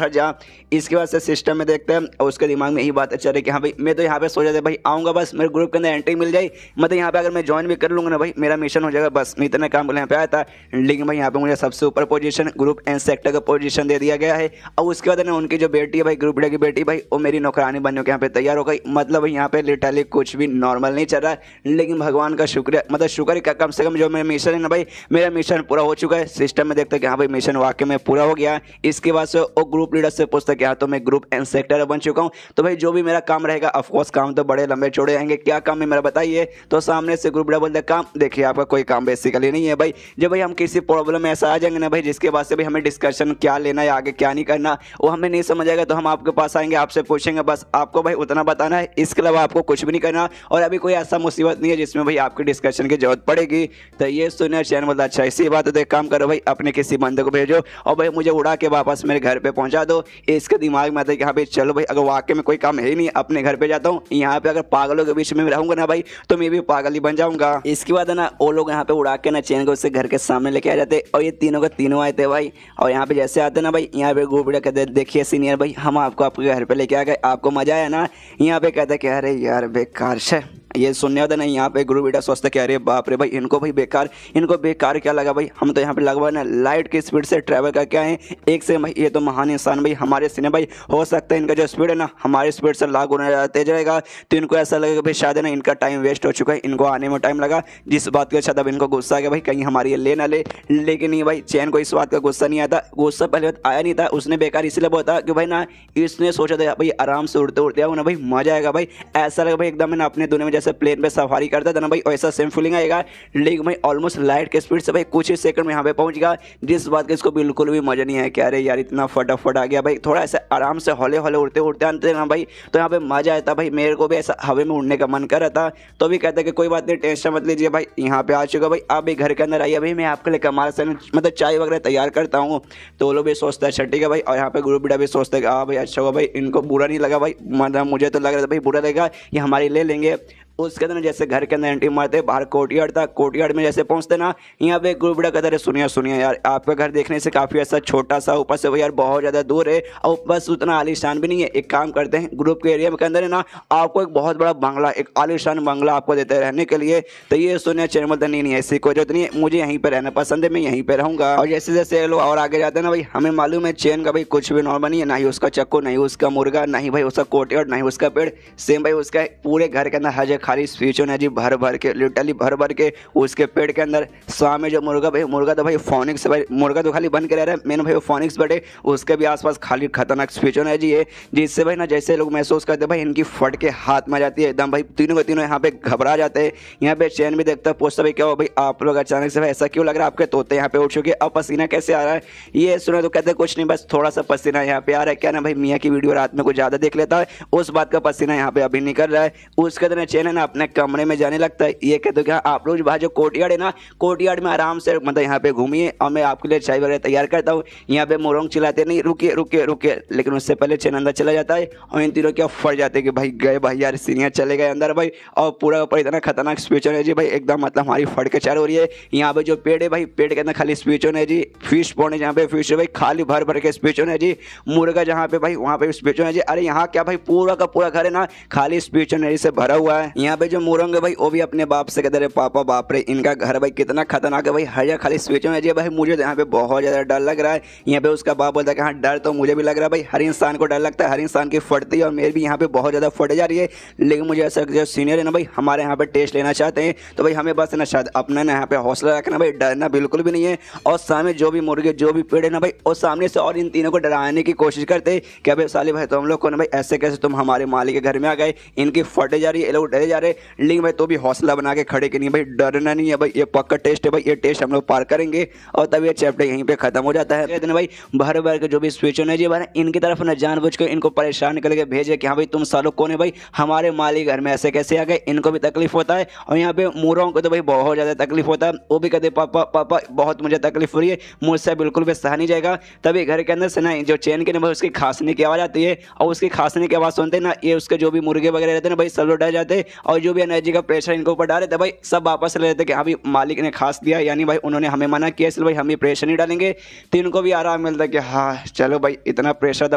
हट जा। इसके बाद से सिस्टम में देखते हैं और उसके दिमाग में यही बात चल रही कि हाँ भाई मैं तो यहाँ पे सोचा था भाई आऊँगा बस मेरे ग्रुप के अंदर एंट्री मिल जाए, मतलब यहाँ पे अगर मैं ज्वाइन भी कर लूँगा ना भाई मेरा मिशन हो जाएगा, बस मैं इतना काम बोले यहाँ पे आया था। लेकिन भाई यहाँ पे मुझे सबसे ऊपर पोजीशन ग्रुप एंड सेक्टर का पोजीशन दे दिया गया है। और उसके बाद ना उनकी जो बेटी है भाई ग्रुप लीडर की बेटी भाई वो मेरी नौकरानी बनने के यहाँ पे तैयार हो गई। मतलब भाई यहाँ पे लिटरली कुछ भी नॉर्मल नहीं चल रहा है, लेकिन भगवान का शुक्र मतलब शुक्र है कम से कम जो मेरा मिशन है ना भाई मेरा मिशन पूरा हो चुका है। सिस्टम में देखते हैं कि हाँ भाई मिशन वाकई में पूरा हो गया। इसके बाद से वो ग्रुप लीडर से पूछता है कि हाँ तो मैं ग्रुप एंड सेक्टर बन चुका हूँ, तो भाई जो भी मेरा काम रहेगा ऑफकोर्स काम तो बड़े लंबे चौड़े आएंगे, क्या काम है मेरा बताइए। तो सामने से ग्रुप लीडर बोलते काम देखिए आपका कोई काम बेसिकली नहीं है भाई, जब भाई हम किसी प्रॉब्लम में ऐसा आ जाएंगे ना भाई जिसके बाद से भाई हमें डिस्कशन क्या लेना है आगे क्या नहीं करना वो हमें नहीं समझ आएगा तो हम आपके पास आएंगे आपसे पूछेंगे, बस आपको भाई उतना बताना है, इसके अलावा आपको कुछ भी नहीं करना। और अभी कोई ऐसा मुसीबत नहीं है जिसमें भाई आपकी डिस्कशन की जरूरत पड़ेगी। तो ये सुनिए चैन बोलता अच्छा इसी बात तो एक काम करो भाई अपने किसी बंदे को भेजो और भाई मुझे उड़ा के वापस मेरे घर पे पहुंचा दो। इसके दिमाग में आता है कि हाँ भाई चलो भाई अगर वाकई में कोई काम है ही नहीं अपने घर पे जाता हूँ, यहाँ पे अगर पागलों के बीच में रहूंगा ना भाई तो मैं भी पागल ही बन जाऊंगा। इसके बाद है ना वो लोग यहाँ पे उड़ा के ना चैन को उससे घर के सामने लेके आ जाते और ये तीनों के तीनों आए थे भाई। और यहाँ पे जैसे आते ना भाई यहाँ पे ग्रुप लीडर कहते देखिए सीनियर भाई हम आपको आपके घर पे लेके आ गए, आपको मजा आया ना। यहाँ पे कहते कि अरे यार बेकार से ये सुनने होता नहीं, यहाँ पे ग्रुप लीडर सोचता कि अरे बाप रे भाई इनको बेकार क्या लगा भाई, हम तो यहाँ पे लगभग ना लाइट की स्पीड से ट्रैवल करके आए एक से भाई ये तो महान इंसान भाई हमारे सीने भाई हो सकता है इनका जो स्पीड है ना हमारी स्पीड से लाख गुना तेज रहेगा। तो इनको ऐसा लगेगा भाई शायद ना इनका टाइम वेस्ट हो चुका है, इनको आने में टाइम लगा, जिस बात का शायद अब इनको गुस्सा आ गया भाई कहीं हमारी ये ले ना ले। लेकिन नहीं भाई चैन को इस बात का गुस्सा नहीं आता, गुस्सा पहले आया नहीं था, उसने बेकार इसलिए बोला कि भाई ना इसने सोचा था भाई आराम से उड़ते उड़ते आओ ना भाई मजा आएगा भाई, ऐसा लगा भाई एकदम ना अपने दुनिया में जैसे प्लेन पे सफारी करता था ना भाई वैसा सेम फीलिंग आएगा। लेकिन भाई ऑलमोस्ट लाइट के स्पीड से भाई कुछ ही सेकंड में यहाँ पे पहुंच गया, जिस बात का इसको बिल्कुल भी मजा नहीं है कि अरे यार इतना फटाफट आ गया भाई, थोड़ा ऐसा आराम से हौले हौले उड़ते उड़ते आते ना भाई तो यहाँ पे मजा आता भाई, मेरे को भी ऐसा हवा में उड़ने का मन कर रहा था। तो भी कहता कि कोई बात नहीं टेंशन मत लीजिए भाई यहाँ पे आ चुका भाई, आप भी घर के अंदर आइए भाई मैं आपके लिए कमाल से मतलब चाय वगैरह तैयार करता हूँ। तो वो लोग भी सोचता है अच्छा ठीक है भाई, और यहाँ पे ग्रुप लीडर भी सोचता है कि हाँ भाई अच्छा हुआ भाई इनको बुरा नहीं लगा भाई, मतलब मुझे तो लग रहा था भाई बुरा लगेगा ये हमारी ले लेंगे। उसके अंदर जैसे घर के अंदर एंट्री मारते बाहर कोर्टयार्ड था, कोर्टयार्ड में जैसे पहुंचते ना यहाँ पे ग्रुप लीडर कहते सुनिए सुनिए यार आपका घर देखने से काफ़ी ऐसा छोटा सा ऊपर से यार बहुत ज़्यादा दूर है और बस उतना आलीशान भी नहीं है, एक काम करते हैं ग्रुप के एरिया के अंदर है ना आपको एक बहुत बड़ा बंगला एक आलीशान बंगला आपको देते हैं रहने के लिए। तो ये सुनिए चैन बोलते नहीं ऐसी कोई जरूरत नहीं है, मुझे यहीं पर रहना पसंद है, मैं यहीं पर रहूँगा। और जैसे जैसे लोग और आगे जाते हैं ना भाई हमें मालूम है चैन का भाई कुछ भी नॉर्मल नहीं है, ना ही उसका चक्कू नहीं उसका मुर्गा नहीं भाई उसका कोर्टयार्ड नहीं उसका पेड़, सेम भाई उसका पूरे घर के अंदर हर जगह खाली स्विच होना भर भर के लिटरली भर भर के उसके पेड़ के अंदर सामने जो मुर्गा भाई मुर्गा तो भाई फोनिक्स भाई मुर्गा तो खाली बन के रह रहा है, मैंने भाई फोनिक्स बैठे उसके भी आसपास खाली खतरनाक स्पीचन है जी ये, जिससे भाई ना जैसे लोग महसूस करते भाई इनकी फट के हाथ में जाती है एकदम भाई तीनों के तीनों यहाँ पे घबरा जाते हैं। यहाँ पे चैन भी देखता है पूछता भाई क्या हो भाई आप लोग अचानक से भाई ऐसा क्यों लग रहा है आपके तोते यहाँ पे उठ चुके अब पसीना कैसे आ रहा है। ये सुना तो कहते कुछ नहीं बस थोड़ा सा पसीना यहाँ पे आ रहा है, क्या ना भाई मियाँ की वीडियो रात में कुछ ज़्यादा देख लेता है उस बात का पसीना यहाँ पे अभी निकल रहा है। उसके दिन चैन है ना अपने कमरे में जाने लगता है, ये कहते क्या आप लोग बाहर जो कोर्टयार्ड है ना कोर्टयार्ड में आराम से मतलब यहाँ पे घूमिए और मैं आपके लिए चाय वगैरह तैयार करता हूँ। यहाँ पे मोरंग चिल्लाते नहीं रुकिए रुकिए रुकिए, लेकिन उससे पहले चैन अंदर चला जाता है और इन तीनों क्या फट जाते हैं कि भाई गए भाई यार सीनियर चले गए अंदर भाई, और पूरा ऊपर इतना खतरनाक स्पीचर है जी भाई एकदम मतलब हमारी फट के चार हो रही है। यहाँ पे जो पेड़ है भाई पेड़ के अंदर खाली स्पीचर है जी, फिश पॉन्ड है जहाँ पे फिश है भाई खाली भर भर के स्पीचर है जी, मुर्गा जहाँ पे भाई वहाँ पे स्पीचर है जी। अरे यहाँ क्या भाई पूरा का पूरा घर है ना खाली स्पीचर से भरा हुआ है। यहाँ पे जो मोरंग है भाई वो भी अपने बाप से कहते रहे पापा बाप रे इनका घर भाई कितना खतरनाक है भाई, हर जगह खाली स्विच में भाई मुझे तो यहाँ पे बहुत ज़्यादा डर लग रहा है। यहाँ पे उसका बाप बोलता है कि हाँ डर तो मुझे भी लग रहा है भाई, हर इंसान को डर लगता है, हर इंसान की फटती है और मेरी भी यहाँ पे बहुत ज़्यादा फट जा रही है। लेकिन मुझे ऐसा जो सीनियर है ना भाई हमारे यहाँ पे टेस्ट लेना चाहते हैं तो भाई हमें बस ना शायद अपना ना यहाँ पे हौसला रखना भाई, डरना बिल्कुल भी नहीं है। और सामने जो भी मुर्गे जो भी पेड़ है ना भाई और सामने से और इन तीनों को डराने की कोशिश करते कि अबे साले भाई तो हम लोग को ना भाई ऐसे कैसे तुम हमारे मालिक के घर में आ गए, इनकी फटे जा रही है, ये लोग डरे जा रहे हैं। लेकिन भाई तो भी हौसला बना के खड़े कि नहीं भाई डरना नहीं है भाई, ये पक्का टेस्ट है भाई, ये टेस्ट हम लोग पार करेंगे। और तब ये चैप्टर यहीं पे खत्म हो जाता है। कहते हैं भाई भर भर के जो भी सिचुएशन है जी भाई इनकी तरफ ना जानबूझ के इनको परेशान करके भेजे कि हाँ भाई तुम सालों कौन है भाई, हमारे मालिक घर में ऐसे कैसे आ गए, इनको भी तकलीफ होता है। और यहाँ पे मोरों को तो भाई बहुत ज़्यादा तकलीफ होता है, वो भी कहते पापा पापा बहुत मुझे तकलीफ हो रही है, मुझसे बिल्कुल भी सहा नहीं जाएगा। तभी घर के अंदर से ना जो चैन के ना भाई उसकी खांसने की आवाज़ आती है और उसकी खांसने की आवाज़ सुनते ना ये उसके जो भी मुर्गे वगैरह रहते हैं ना भाई सब लोग डर जाते हैं और जो भी एनर्जी का प्रेशर इनको ऊपर डाले थे भाई सब वापस ले लेते कि हाँ भाई मालिक ने खास दिया, यानी भाई उन्होंने हमें मना किया इसलिए भाई हम भी प्रेशर नहीं डालेंगे। तो इनको भी आराम मिलता है कि हाँ चलो भाई इतना प्रेशर था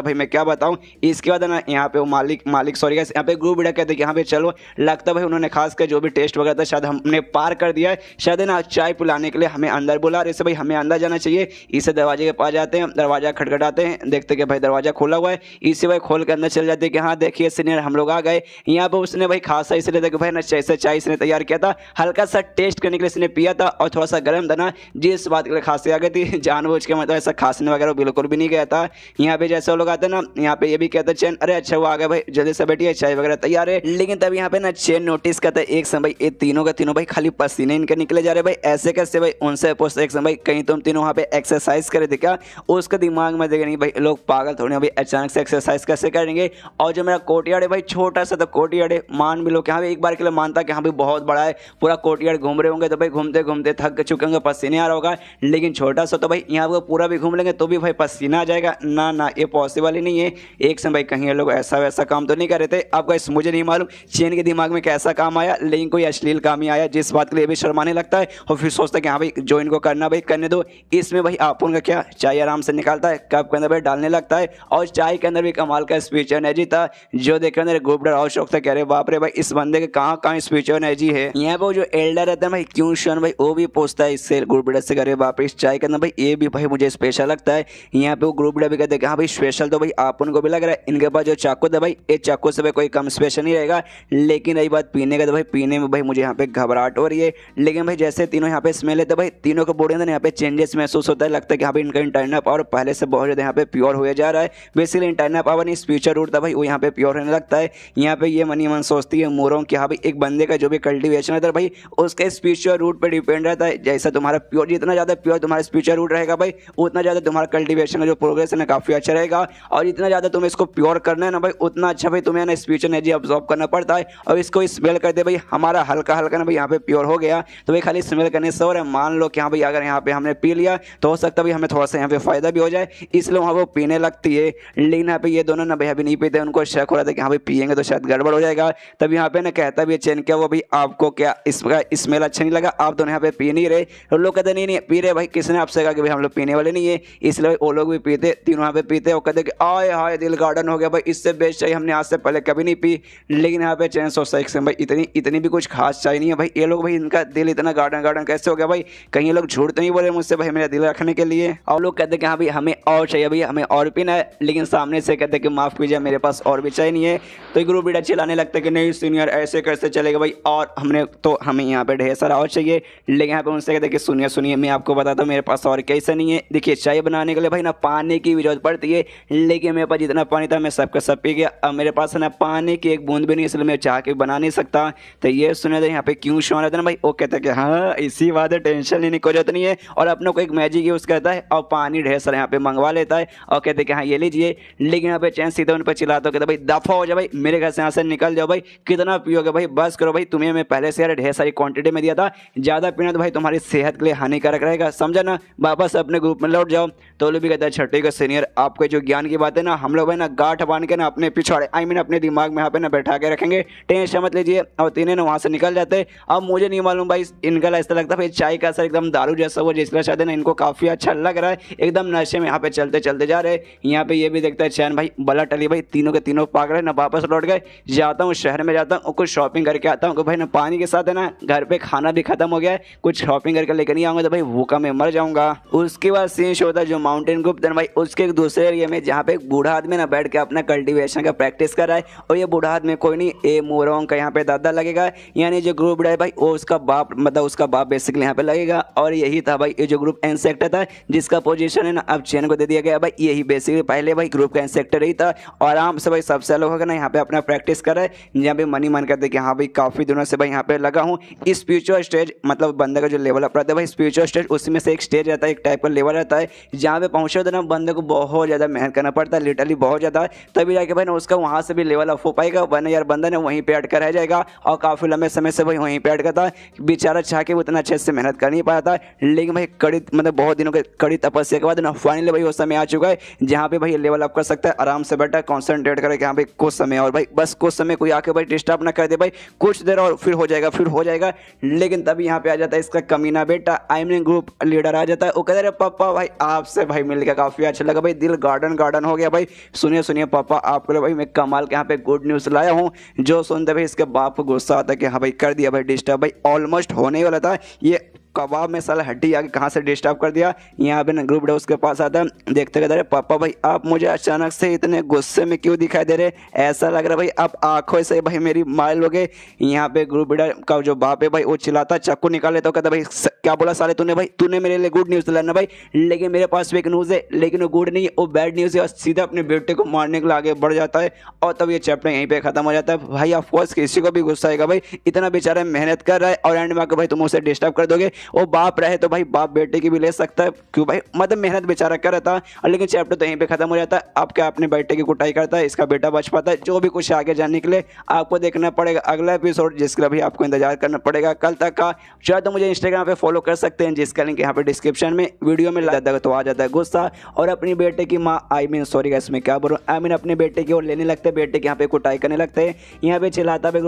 भाई मैं क्या बताऊँ। इसके बाद ना यहाँ पे वो मालिक सॉरी यहाँ पे ग्रुप बिड़ा कहते कि हाँ भाई चलो लगता भाई उन्होंने खास कर जो भी टेस्ट वगैरह था शायद हमने पार कर दिया है, शायद ना चाय पिलाने के लिए हमें अंदर बुला रहे, भाई हमें अंदर जाना चाहिए। इसे दरवाजे के पास जाते हैं, दरवाजा खटखटाते हैं, देखते कि भाई दरवाजा खुला हुआ है, इसे भाई खोल के अंदर चल जाते हैं कि हाँ देखिए सीनियर हम लोग आ गए। यहाँ पे उसने भाई खासा इसलिए था कि भाई ना जैसे चाय इसने तैयार किया था हल्का सा टेस्ट करने के लिए इसने पिया था और थोड़ा सा गर्म था ना जिस बात के लिए खांसी आ गई थी, जानबूझ के मतलब ऐसा खांसने वगैरह बिल्कुल भी नहीं गया था। यहाँ पे जैसे वो लोग आते हैं ना यहाँ पे ये भी कहते हैं चैन अरे अच्छा वो आ गए भाई जल्दी से बैठिए चाय वगैरह तैयार है। लेकिन तब यहाँ पे ना चैन नोटिस करता है एक समय ये तीनों का तीनों भाई खाली पसीने इनके निकले जा रहे भाई, ऐसे कैसे भाई उनसे पूछते एक समय कहीं तुम तीनों वहाँ पे एक्सरसाइज करे थे क्या। उसके दिमाग में देखे नहीं भाई लोग पागल थोड़े भाई अचानक से एक्सरसाइज कैसे करेंगे। और जो मेरा कोर्टयार्ड है भाई छोटा सा तो कोर्टयार्ड है, मान भी लो कि हाँ भाई एक बार के लिए मानता कि हाँ भाई बहुत बड़ा है, पूरा कोर्टयार्ड घूम रहे होंगे तो भाई घूमते घूमते थक चुके होंगे पसीने आ रहा होगा। लेकिन छोटा सा तो भाई यहाँ पर पूरा भी घूम लेंगे तो भी भाई पसीना आ जाएगा ना, ना ये पॉसिबल ही नहीं है। एक समय भाई कहीं ये लोग ऐसा वैसा काम तो नहीं कर रहे थे। आपको इस मुझे नहीं मालूम चैन के दिमाग में कैसा काम आया, लेकिन कोई अश्लील काम ही आया जिस बात के लिए भी शर्माने लगता है और फिर सोचता है कि हाँ भाई जो इनको करना भाई करने दो। इसमें भाई आपन का क्या चाय आराम से निकालता है कप के अंदर भाई डालने लगता है और चाय के अंदर भी कमाल का स्पीच एनर्जी था जो देख अंदर ग्रुप और शौक था कह रहे बाप रे भाई इस बंदे के कहाँ कहाँ स्पीच एनर्जी है। यहाँ पे जो एल्डर रहता है भाई क्यों शन भाई वो भी पूछता है इससे ग्रुप से करे बाप रे इस चाय के अंदर भाई ये भी भाई मुझे स्पेशल लगता है। यहाँ पे वो ग्रुप भी कहते हैं कि हाँ भाई स्पेशल तो भाई आपन को भी लग रहा है, इनके पास जो चाकू था भाई ये चाकू से भाई कोई कम स्पेशल नहीं रहेगा। लेकिन रही बात पीने का तो भाई पीने में भाई मुझे यहाँ पे घबराहट हो रही है। लेकिन भाई जैसे तीनों यहाँ पे स्मेल लेते भाई तीनों को बॉडी अंदर यहाँ पे चेंजेस महसूस होता है, लगता है कि हाँ भाई इनका इंटरनल पावर पहले से बहुत ज़्यादा यहाँ पे प्योर हो जा रहा है। बेसिकली इंटरनल पावर नहीं स्पीचर रूट था भाई वो यहाँ पे प्योर होने लगता है। यहाँ पे ये मनी मन सोचती है मोरों कि हाँ भाई एक बंदे का जो भी कल्टिवेशन रहता है भाई उसके स्पीचर रूट पर डिपेंड रहता है। जैसा तुम्हारा प्योर जितना ज़्यादा प्योर तुम्हारा स्पीचर रूट रहेगा भाई उतना ज़्यादा तुम्हारा कल्टिवेशन का जो प्रोग्रेस है ना काफ़ी अच्छा रहेगा। और जितना ज़्यादा तुम्हें इसको प्योर करना है ना भाई उतना अच्छा भाई तुम्हें ना स्पीचर एनर्जी अब्जॉर्ब करना पड़ता है। और इसको स्मेल करते भाई हमारा हल्का हल्का ना भाई यहाँ पे प्योर हो गया तो भाई खाली स्मेल करने से हो रहा है। मान लो कि हाँ भाई अगर यहाँ पे हमने पी लिया तो हो सकता है भाई हमें थोड़ा सा यहाँ पे फायदा भी हो जाए, इसलिए वहाँ वो पीने लगती है। लेकिन यहाँ पे ये दोनों ना भाई अभी नहीं पीते, उनको शक हो रहा था कि हाँ भाई पियेंगे तो शायद गड़बड़ हो जाएगा। तब यहाँ पे ना कहता भी चैन क्या वो भाई आपको क्या इसका स्मेल अच्छा नहीं लगा, आप दोनों यहाँ पे पी नहीं रहे। और लोग कहते नहीं पी रहे भाई, किसने आपसे कहा कि भाई हम लोग पीने वाले नहीं है, इसलिए वो लोग भी पीते तीनों यहाँ पे पीते और कहते कि आए हाय दिल गार्डन हो गया भाई, इससे बेस्ट चाय हमने आज से पहले कभी नहीं पी। लेकिन यहाँ पे चैन सोचता है भाई इतनी भी कुछ खास चाय नहीं है भाई, ये लोग भाई इनका दिल इतना गार्डन गार्डन कैसे हो गया भाई, कहीं ये लोग झूठ तो नहीं बोले मुझसे भाई मेरा दिल रखने के लिए। और लोग कहते हैं कि हाँ भाई हमें और चाहिए भाई हमें और पीना है, लेकिन सामने से कहते हैं कि माफ़ कीजिए मेरे पास और भी चाय नहीं है। तो ग्रुप लीडर चिल्लाने लगते कि नहीं सीनियर ऐसे कैसे चलेगा भाई, और हमें यहाँ पे ढेर सारा और चाहिए। लेकिन यहाँ पे उनसे कहते हैं कि सुनिए मैं आपको बताता हूँ मेरे पास और कैसे नहीं है। देखिए चाय बनाने के लिए भाई ना पानी की भी जरूरत पड़ती है, लेकिन मेरे पास जितना पानी था मैं सबका सब पी गया, अब मेरे पास है ना पानी की एक बूंद भी नहीं, इसलिए मैं चाह के बना नहीं सकता। तो ये सुने थे यहाँ पे क्यों शो रहता है ना भाई, वो कहता है कि हाँ इसी बात है टेंशन लेने की जरूरत नहीं है, और अपने को एक मैजिक यूज़ करता है और पानी ढेर सारा यहाँ पे मंगवा लेता है और कहते हैं कि हाँ ये लीजिए। लेकिन यहाँ पे चैन सीधा उन पर चिल्लाता कहता भाई दफा हो जाओ भाई, मेरे घर से यहाँ से निकल जाओ भाई, कितना पियोगे भाई, बस करो भाई, तुम्हें मैं पहले से यार ढेर सारी क्वांटिटी में दिया था, ज़्यादा पीना तो भाई तुम्हारी सेहत के लिए हानिकारक रहेगा, समझा ना, वापस अपने ग्रुप में लौट जाओ। तो लोग भी कहता है छठी का सीनियर आपको जो ज्ञान की बात है ना हम लोग भाई ना गांठ बांध के ना अपने पिछवाड़े अपने दिमाग में यहाँ पे ना बैठा के रखेंगे, टेंशन मत लीजिए। और तीनों ना वहाँ से निकल जाते। अब मुझे नहीं मालूम भाई इनका ऐसा लगता है भाई चाय का असर एकदम दारू जैसा वो जिसका शायद ना इनको काफ़ी अच्छा लग रहा है, एकदम नशे में यहाँ पे चलते चलते जा रहे। यहाँ पे ये भी देखता है चैन भाई बला टली भाई, तीनों के तीनों पागल है ना, वापस लौट गए, जाता हूँ शहर में जाता हूँ कुछ शॉपिंग करके आता हूँ कि भाई ना पानी के साथ है ना घर पे खाना भी खत्म हो गया है, कुछ शॉपिंग करके लेकर नहीं आऊँगा तो भाई भूखा मैं मर जाऊँगा। उसके बाद सीन शो होता है जो माउंटेन ग्रुप देन भाई उसके एक दूसरे एरिया में जहाँ पे एक बूढ़ा आदमी ना बैठ के अपना कल्टीवेशन का प्रैक्टिस कर रहा है। और ये बूढ़ा आदमी कोई नहीं, ए मोरोंग का यहाँ पे दादा लगेगा, यानी जो ग्रुप है भाई वो उसका बाप, मतलब उसका बाप बेसिकली यहाँ पे लगेगा। और यही था भाई ये जो ग्रुप इंसेक्टर था जिसका पोजीशन है ना अब चैन को दे दिया गया भाई, यही बेसिकली पहले भाई ग्रुप का इंसेक्टर ही था। और आराम से भाई सबसे लोग होगा ना यहाँ पे अपना प्रैक्टिस कर रहा है, जहाँ पे मनी मन करते कि हाँ भाई काफ़ी दिनों से भाई यहाँ पे लगा हूँ। स्पिरिचुअल स्टेज मतलब बंदे का जो लेवल अप रहता है भाई स्पिरिचुअल स्टेज, उसमें से एक स्टेज रहता है, एक टाइप का लेवल रहता है जहाँ पे पहुँचे तो ना बंदे को बहुत ज़्यादा मेहनत करना पड़ता है, लिटरली बहुत ज़्यादा, तभी जाके भाई ना उसका वहाँ से भी लेवल अप हो पाएगा, वरना यार बंदा ना वहीं पे अटका रह जाएगा। और काफ़ी लंबे समय से भाई वहीं पे अटका था, बेचारा चाह के वो इतना अच्छे से मेहनत कर नहीं पाया था, लेकिन भाई कड़ी मतलब बहुत दिनों के कड़ी तपस्या के बाद ना फाइनली भाई वो समय आ चुका है जहाँ पे भाई लेवल अप कर सकता है, आराम से बैठा कॉन्सेंट्रेट करे कि हाँ भाई कुछ समय और भाई बस कुछ समय कोई आके भाई डिस्टर्ब ना कर दे भाई, कुछ देर और फिर हो जाएगा फिर हो जाएगा। लेकिन तभी यहाँ पे आ जाता है इसका कमीना बेटा आई मीन ग्रुप लीडर आ जाता है। वो कहते हैं पापा भाई आपसे भाई मिल के काफ़ी अच्छा लगा भाई, दिल गार्डन गार्डन हो गया भाई। सुनिए सुनिए पापा आपके लिए भाई मैं कमाल के यहाँ पे गुड न्यूज़ लाया हूँ। जो सुनते भाई इसके बाप को गुस्सा आता है कि हाँ भाई कर दिया भाई डिस्टर्ब, भाई ऑलमोस्ट होने ही वाला था, ये कबाब में साला हड्डी आके कहाँ से डिस्टर्ब कर दिया। यहाँ पे ना ग्रुप डे उसके पास आता है, देखते कहते पापा भाई आप मुझे अचानक से इतने गुस्से में क्यों दिखाई दे रहे, ऐसा लग रहा है भाई आप आंखों से भाई मेरी माइल हो गए। यहाँ पे ग्रुप लीडर का जो बाप है भाई वो चिल्लाता चाकू निकाले तो कहता भाई क्या बोला साले तूने, भाई तूने मेरे लिए गुड न्यूज़ लाना भाई, लेकिन मेरे पास फेक न्यूज़ है, लेकिन वो गुड नहीं है वो बैड न्यूज़ है। और सीधा अपने बेटे को मारने के लिए आगे बढ़ जाता है और तब ये चैप्टर यहीं पे खत्म हो जाता है। भाई ऑफकोर्स किसी को भी गुस्सा आएगा भाई, इतना बेचारा मेहनत कर रहा है और एंड में आकर भाई तुम उसे डिस्टर्ब कर दोगे। वो बाप रहे तो भाई बाप बेटे की भी ले सकता है, क्यों भाई मतलब मेहनत बेचारा कर रहा था, लेकिन चैप्टर तो यहीं पे खत्म हो जाता है। अब क्या अपने बेटे की कुटाई करता है, इसका बेटा बच पाता है। जो भी कुछ आगे जानने के लिए आपको देखना पड़ेगा अगला एपिसोड, जिसके लिए भी आपको इंतजार करना पड़ेगा कल तक का। चाहे तो मुझे इंस्टाग्राम पे फॉलो कर सकते हैं जिसका लिंक यहाँ पे डिस्क्रिप्शन में वीडियो में ला तो आ जाता है गुस्सा। और अपनी बेटे की माँ आई मीन सॉरी गाइस मैं क्या बोलूँ, आई मीन अपने बेटे की ओर लेने लगते हैं, बेटे के यहाँ पे कुटाई करने लगते हैं। यहाँ पे चिल्लाता है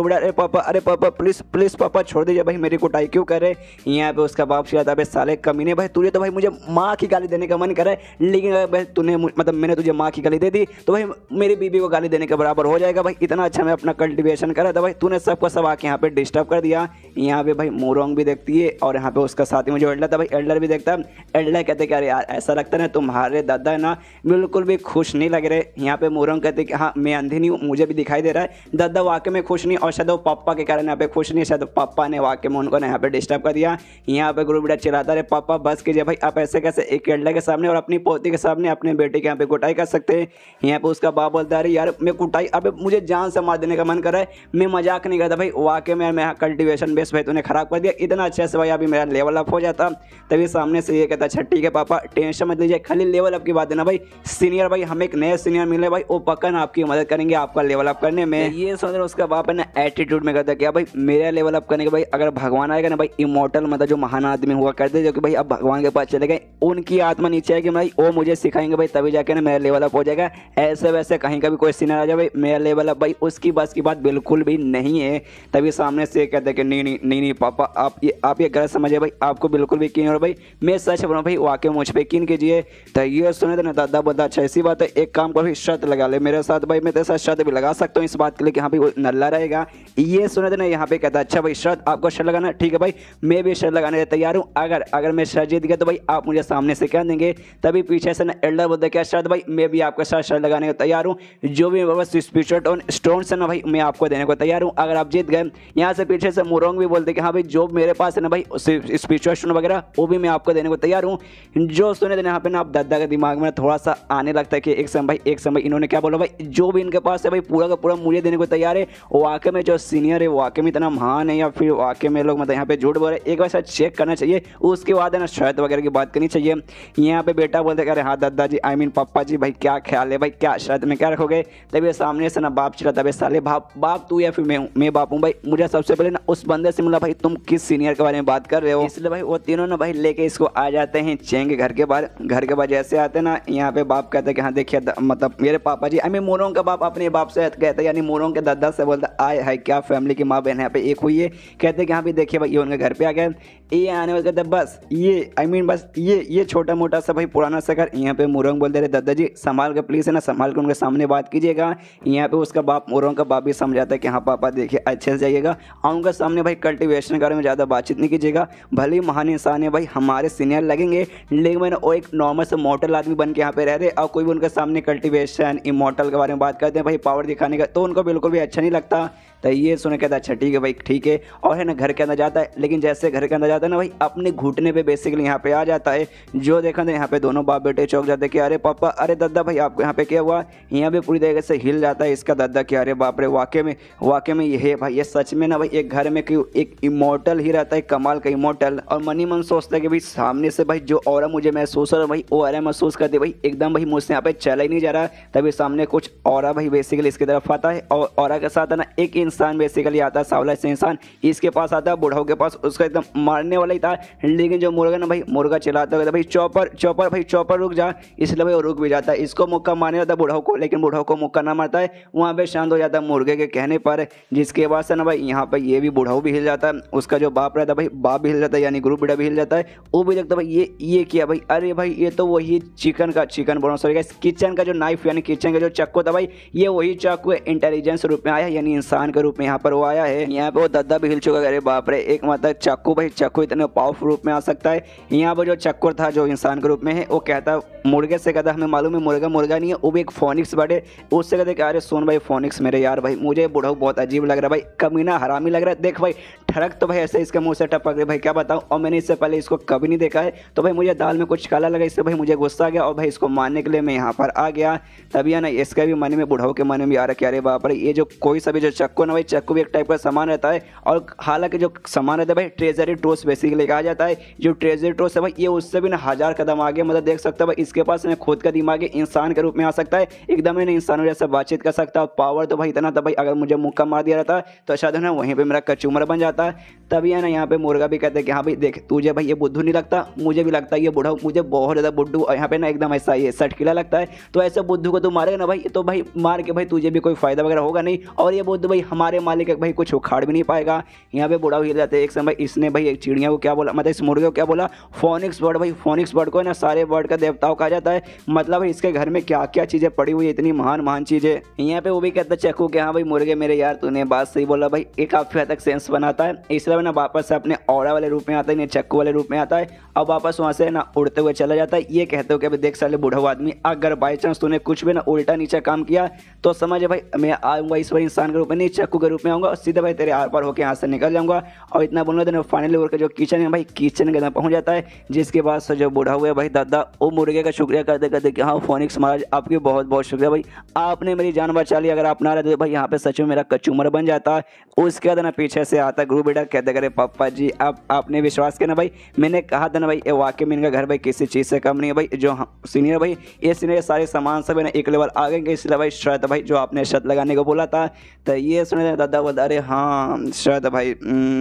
अरे पापा प्लीज प्लीज पापा छोड़ दीजिए भाई मेरी कुटाई क्यों कर रहे। यहाँ पे उसका बाप चिल्लाता है साले कमीने भाई तुझे तो भाई मुझे माँ की गाली देने का मन करे, लेकिन अगर भाई तूने मतलब मैंने तुझे माँ की गाली दे दी तो भाई मेरी बीबी को गाली देने के बराबर हो जाएगा। भाई इतना अच्छा मैं अपना कल्टीवेशन करा था भाई, तूने सबको सब आके यहाँ पे डिस्टर्ब कर दिया। यहाँ पे भाई मोरोंग भी देखती है और यहाँ पे उसका साथी मुझे एल्डर था भाई, एल्डर भी देखता है। एल्डर कहते कि अरे यार ऐसा लगता है ना तुम्हारे दादा है ना बिल्कुल भी खुश नहीं लग रहे। यहाँ पे मोरोंग कहते कि हाँ मैं अंधी नहीं हूँ मुझे भी दिखाई दे रहा है, दादा वाकई में खुश नहीं, और शायद वो पापा के कारण यहाँ पे खुश नहीं, शायद पापा ने वाकई में उनको यहाँ पे डिस्टर्ब कर दिया। यहाँ पे ग्रुप लीडर चिल्लाता रहे पापा बस कीजिए भाई, आप ऐसे कैसे एक एल्डर के सामने और अपनी पोती के सामने अपने बेटे के यहाँ पे कुटाई कर सकते हैं। यहाँ पे उसका बाप बोलता है अरे यार मैं कुटाई अब मुझे जान से मार देने का मन कर रहा है, मैं मजाक नहीं करता भाई, वाकई में मैं कल्टीवेशन बेस भाई तूने खराब कर दिया, इतना अच्छे से भाई अभी मेरा लेवल अप हो जाता। तभी सामने से ये कहता अच्छा ठीक है पापा टेंशन मत लीजिए, खाली लेवल अप की बात है ना भाई, सीनियर भाई हमें एक नए सीनियर मिले भाई वो पक्का ना आपकी मदद करेंगे आपका लेवल अप करने में। ये सोच रहे उसका बाप है ना एटीट्यूड में कहता क्या भाई मेरा लेवल अप करने के भाई अगर भगवान आएगा ना भाई इमोर्टल मतलब जो महान आदमी हुआ करते जो कि भाई अब भगवान के पास चले गए, उनकी आत्मा नीचे है कि भाई वो मुझे सिखाएंगे भाई तभी जाके ना मेरा लेवल अप हो जाएगा। ऐसे वैसे कहीं का भी कोई सीनियर आ जाए भाई मेरा लेवल अप भाई उसकी बस की बात बिल्कुल भी नहीं है। तभी सामने से कहते कि नहीं पापा आप ये गलत समझे भाई, आपको बिल्कुल भी यकीन हो भाई मैं सच बोल रहा हूँ भाई वाकई मुझ पर यकीन कीजिए। तो ये सुने तो ना दादा बोलता अच्छा ऐसी बात है एक काम को भी शर्त लगा ले मेरे साथ भाई, मैं तेरे साथ शर्त भी लगा सकता हूँ इस बात के लिए कि हाँ भाई वो नल्ला रहेगा। ये सुने तो ना यहाँ पे कहता अच्छा भाई शर्त आपको शर्त लगाना ठीक है भाई मैं भी शर्त लगाने तैयार हूँ, अगर मैं शर्त जीत गया तो भाई आप मुझे सामने से कह देंगे। तभी पीछे से ना एल्डर बोलते क्या शर्त भाई मैं भी आपके साथ शर्त लगाने को तैयार हूँ, जो भी बस स्पिरिचुअल स्टोन से ना भाई मैं आपको देने को तैयार हूँ अगर आप जीत गए। यहाँ से पीछे से मोरोंग भी बोलते कि हाँ भाई जो मेरे पास है ना भाई स्पिरिचुअल स्टोन वगैरह वो भी मैं आपको देने को तैयार हूँ। जो सुने थे यहाँ पे ना आप दादा के दिमाग में थोड़ा सा आने लगता है कि एक समय इन्होंने क्या बोला भाई जो भी इनके पास है भाई पूरा का पूरा मुझे देने को तैयार है, वाकई में जो सीनियर है वाकई में इतना महान है या फिर वाकई में लोग मतलब यहाँ पे झूठ बोल रहे, एक बार शायद चेक करना चाहिए उसके बाद है ना शर्त वगैरह की बात करनी चाहिए। यहाँ पे बेटा बोलते अरे हाँ दादाजी आई मीन पापा जी भाई क्या ख्याल है भाई क्या शर्त में क्या रखोगे। तभी सामने से ना बाप चला तभी साले बाप तू या फिर मैं बाप हूँ भाई, मुझे सबसे पहले ना उस बंदे से मिला भाई तुम किस सीनियर के बारे में बात कर रहे हो। इसलिए भाई वो तीनों ना भाई लेके इसको आ जाते हैं चेंग के घर के बाहर। घर के बाहर जैसे आते हैं ना, यहाँ पे बाप कहते हैं कि हाँ देखिए मतलब मेरे पापा जी, आई मीन मोरों का बाप अपने बाप से कहते हैं, यानी मोरों के दादा से बोलता आए हाय क्या फैमिली की माँ बहन यहाँ पे एक हुई है। कहते हैं कि हाँ भाई देखिए भाई ये उनके घर पे आ गए। ये आने वाले कहते हैं बस ये आई मीन बस ये छोटा मोटा सा भाई पुराना सा घर। यहाँ पे मोरों बोलते रहे दादाजी संभाल के प्लीज़ है ना, संभाल के उनके सामने बात कीजिएगा। यहाँ पे उसका बाप मोरों का बाप भी समझाता है कि हाँ पापा देखिए अच्छे से जाइएगा और उनके सामने भाई कल्टीवेशन के बारे में ज़्यादा बातचीत नहीं कीजिएगा। भले ही महान इंसान है भाई, हमारे सीनियर लगेंगे, लेकिन मैंने वो एक नॉर्मल से मॉडल आदमी बन के यहाँ पे रह रहे और कोई भी उनके सामने कल्टीवेशन इमॉर्टल के बारे में बात करते हैं भाई पावर दिखाने का, तो उनको बिल्कुल भी अच्छा नहीं लगता। तो ये सुन कहता अच्छा ठीक है भाई ठीक है, और है ना घर के अंदर जाता है। लेकिन जैसे घर के अंदर जाता है ना भाई अपने घुटने पे बेसिकली यहाँ पे आ जाता है। जो देखा था यहाँ पे दोनों बाप बेटे चौक जाते कि अरे पापा अरे दादा भाई आपको यहाँ पे क्या हुआ। यहाँ पे पूरी तरीके से हिल जाता है इसका दादा कि अरे बाप रे वाकई में ये है भाई, ये सच में ना भाई एक घर में क्यों एक इमॉर्टल ही रहता है, कमाल का इमॉर्टल। और मनी मन सोचता है कि भाई सामने से भाई जो ऑरा मुझे महसूस हो रहा है भाई वो ऑरा महसूस करते भाई एकदम भाई मुझसे यहाँ पे चला ही नहीं जा रहा। तभी सामने कुछ ऑरा भाई बेसिकली इसकी तरफ आता है और ऑरा के साथ है ना एक इंसान बेसिकली आता है, सावला से इंसान इसके पास आता है, बुढ़ाओ के पास, उसका एकदम मारने वाला ही था। लेकिन जो मुर्गा ना भाई मुर्गा चिल्लाता है भाई चौपर भाई चौपर रुक जा, इसलिए भाई वो रुक भी जाता है। इसको मुक्का मारने जाता है बुढ़ाओ को, लेकिन बुढ़ाओ को मुक्का ना मारता है, वहाँ पे शांत हो जाता है मुर्गे के कहने पर। जिसके बाद से ना भाई यहाँ पर ये भी बुढ़ाओ भी हिल जाता है, उसका जो बाप रहता है भाई बाप भी हिल जाता है, यानी ग्रुप बेटा भी हिल जाता है। वो भी देखता है भाई ये किया भाई, अरे भाई ये तो वही चिकन बोल सॉरी किचन का जो नाइफ यानी किचन का जो चाकू था भाई ये वही चाकू है, इंटेलिजेंस रूप में आया यानी इंसान के रूप में यहाँ पर वो आया है। यहाँ पे वो दादा भी हिल चुका है, अरे बाप रे एक मतलब चाकू भाई चाकू इतने पावरफुल रूप में आ सकता है। यहाँ पर जो चक्कर था जो इंसान के रूप में है वो कहता है मुर्गे से, कहता हमें मालूम है मुर्गा नहीं है, वो भी एक फोनिक्स बर्ड है। उससे कहते कि अरे सुन भाई फोनिक्स मेरे यार भाई मुझे बुढ़ाऊ बहुत अजीब लग रहा है भाई, कमीना हरामी लग रहा है, देख भाई ठड़क तो भाई ऐसे इसके मुंह से टपक रही भाई क्या बताऊँ, और मैंने इससे पहले इसको कभी नहीं देखा है, तो भाई मुझे दाल में कुछ काला लगा, इससे भाई मुझे गुस्सा आ गया और भाई इसको मारने के लिए मैं यहाँ पर आ गया। तभी है ना इसका भी मन में बुढ़ाऊ के मन में भी आ रहा कि अरे बाप रे ये जो कोई सा भी जो चक्कू ना भाई चक्कू भी एक टाइप का सामान रहता है, और हालांकि जो सामान रहता है भाई ट्रेजरी ट्रोस बेसिकली कहा जाता है। जो ट्रेजरी ट्रोस है भाई ये उससे भी ना 1000 कदम आगे, मतलब देख सकता है भाई इसके पास ना खुद का दिमाग है, इंसान के रूप में आ सकता है, एकदम ना इंसानों जैसा बातचीत कर सकता है। पावर तो भाई इतना था भाई अगर मुझे मुक्का मार दिया रहता तो शायद है ना वहीं पर मेरा कचूमर बन जाता। तभी है ना यहाँ पे मुर्गा भी कहते हैं कि हाँ भाई देख तुझे भाई ये बुद्धू नहीं लगता, मुझे भी लगता है ये बुढ़ा मुझे बहुत ज़्यादा बुद्धू यहाँ पे ना एकदम ऐसा ये सटकीला लगता है, तो ऐसे बुद्धू को तू मारेगा ना भाई तो भाई मार के भाई तुझे भी कोई फायदा वगैरह होगा नहीं, और ये बुद्धू भाई हमारे मालिक भाई कुछ उखाड़ भी नहीं पाएगा। यहाँ पे बुढ़ा हिल जाते हैं। एक समय इसने भाई एक चिड़िया को क्या बोला, मतलब इस मुर्गे को क्या बोला, फोनिक्स बर्ड। भाई फोनिक्स बर्ड को ना सारे बर्ड का देवताओं कहा जाता है, मतलब इसके घर में क्या क्या चीज़ें पड़ी हुई है, इतनी महान चीज़ें। यहाँ पे वो भी कहता है चक्कू कि हाँ भाई मुर्गे मेरे यार तूने बात सही बोला भाई, ये काफ़ी हद तक सेंस बनाता है। इसलिए ना वापस से अपने ऑरा वाले रूप में आता है, चक्कू वाले रूप में आता है, अब वापस वहाँ से ना उड़ते हुए चला जाता है। ये कहते हो कि देख साले बूढ़ा आदमी अगर बाई चांस तूने कुछ भी ना उल्टा नीचे काम किया तो समझ भाई मैं आऊँगा इस बार इंसान के रूप में नहीं चक्कू के रूप में आऊँगा और सीधे भाई तेरे आर पार होकर यहाँ से निकल जाऊँगा। और इतना बोलना देना फाइनली उड़ के जो किचन है भाई किचन के अंदर पहुँच जाता है। जिसके बाद से जो बूढ़ा हुआ है भाई दादा वो मुर्गे का शुक्रिया करते करते कि हाँ फोनिक्स महाराज आपकी बहुत बहुत शुक्रिया भाई, आपने मेरी जान बचा ली, अगर आप ना रहते भाई यहाँ पे सच में मेरा कचूमर बन जाता। उसके बाद ना पीछे से आता गुरु बेटा कहते करे पापा जी आपने विश्वास किया ना भाई, मैंने कहा था ना भाई ये वाकई में इनका घर भाई किसी चीज़ से कम नहीं है भाई। जो सीनियर भाई ये सीनियर सारे सामान सब है ना एक लेवल आ गए, इसलिए भाई शर्त भाई जो आपने शर्त लगाने को बोला था। तो ये सुने दादा बोलता अरे हाँ शर्त भाई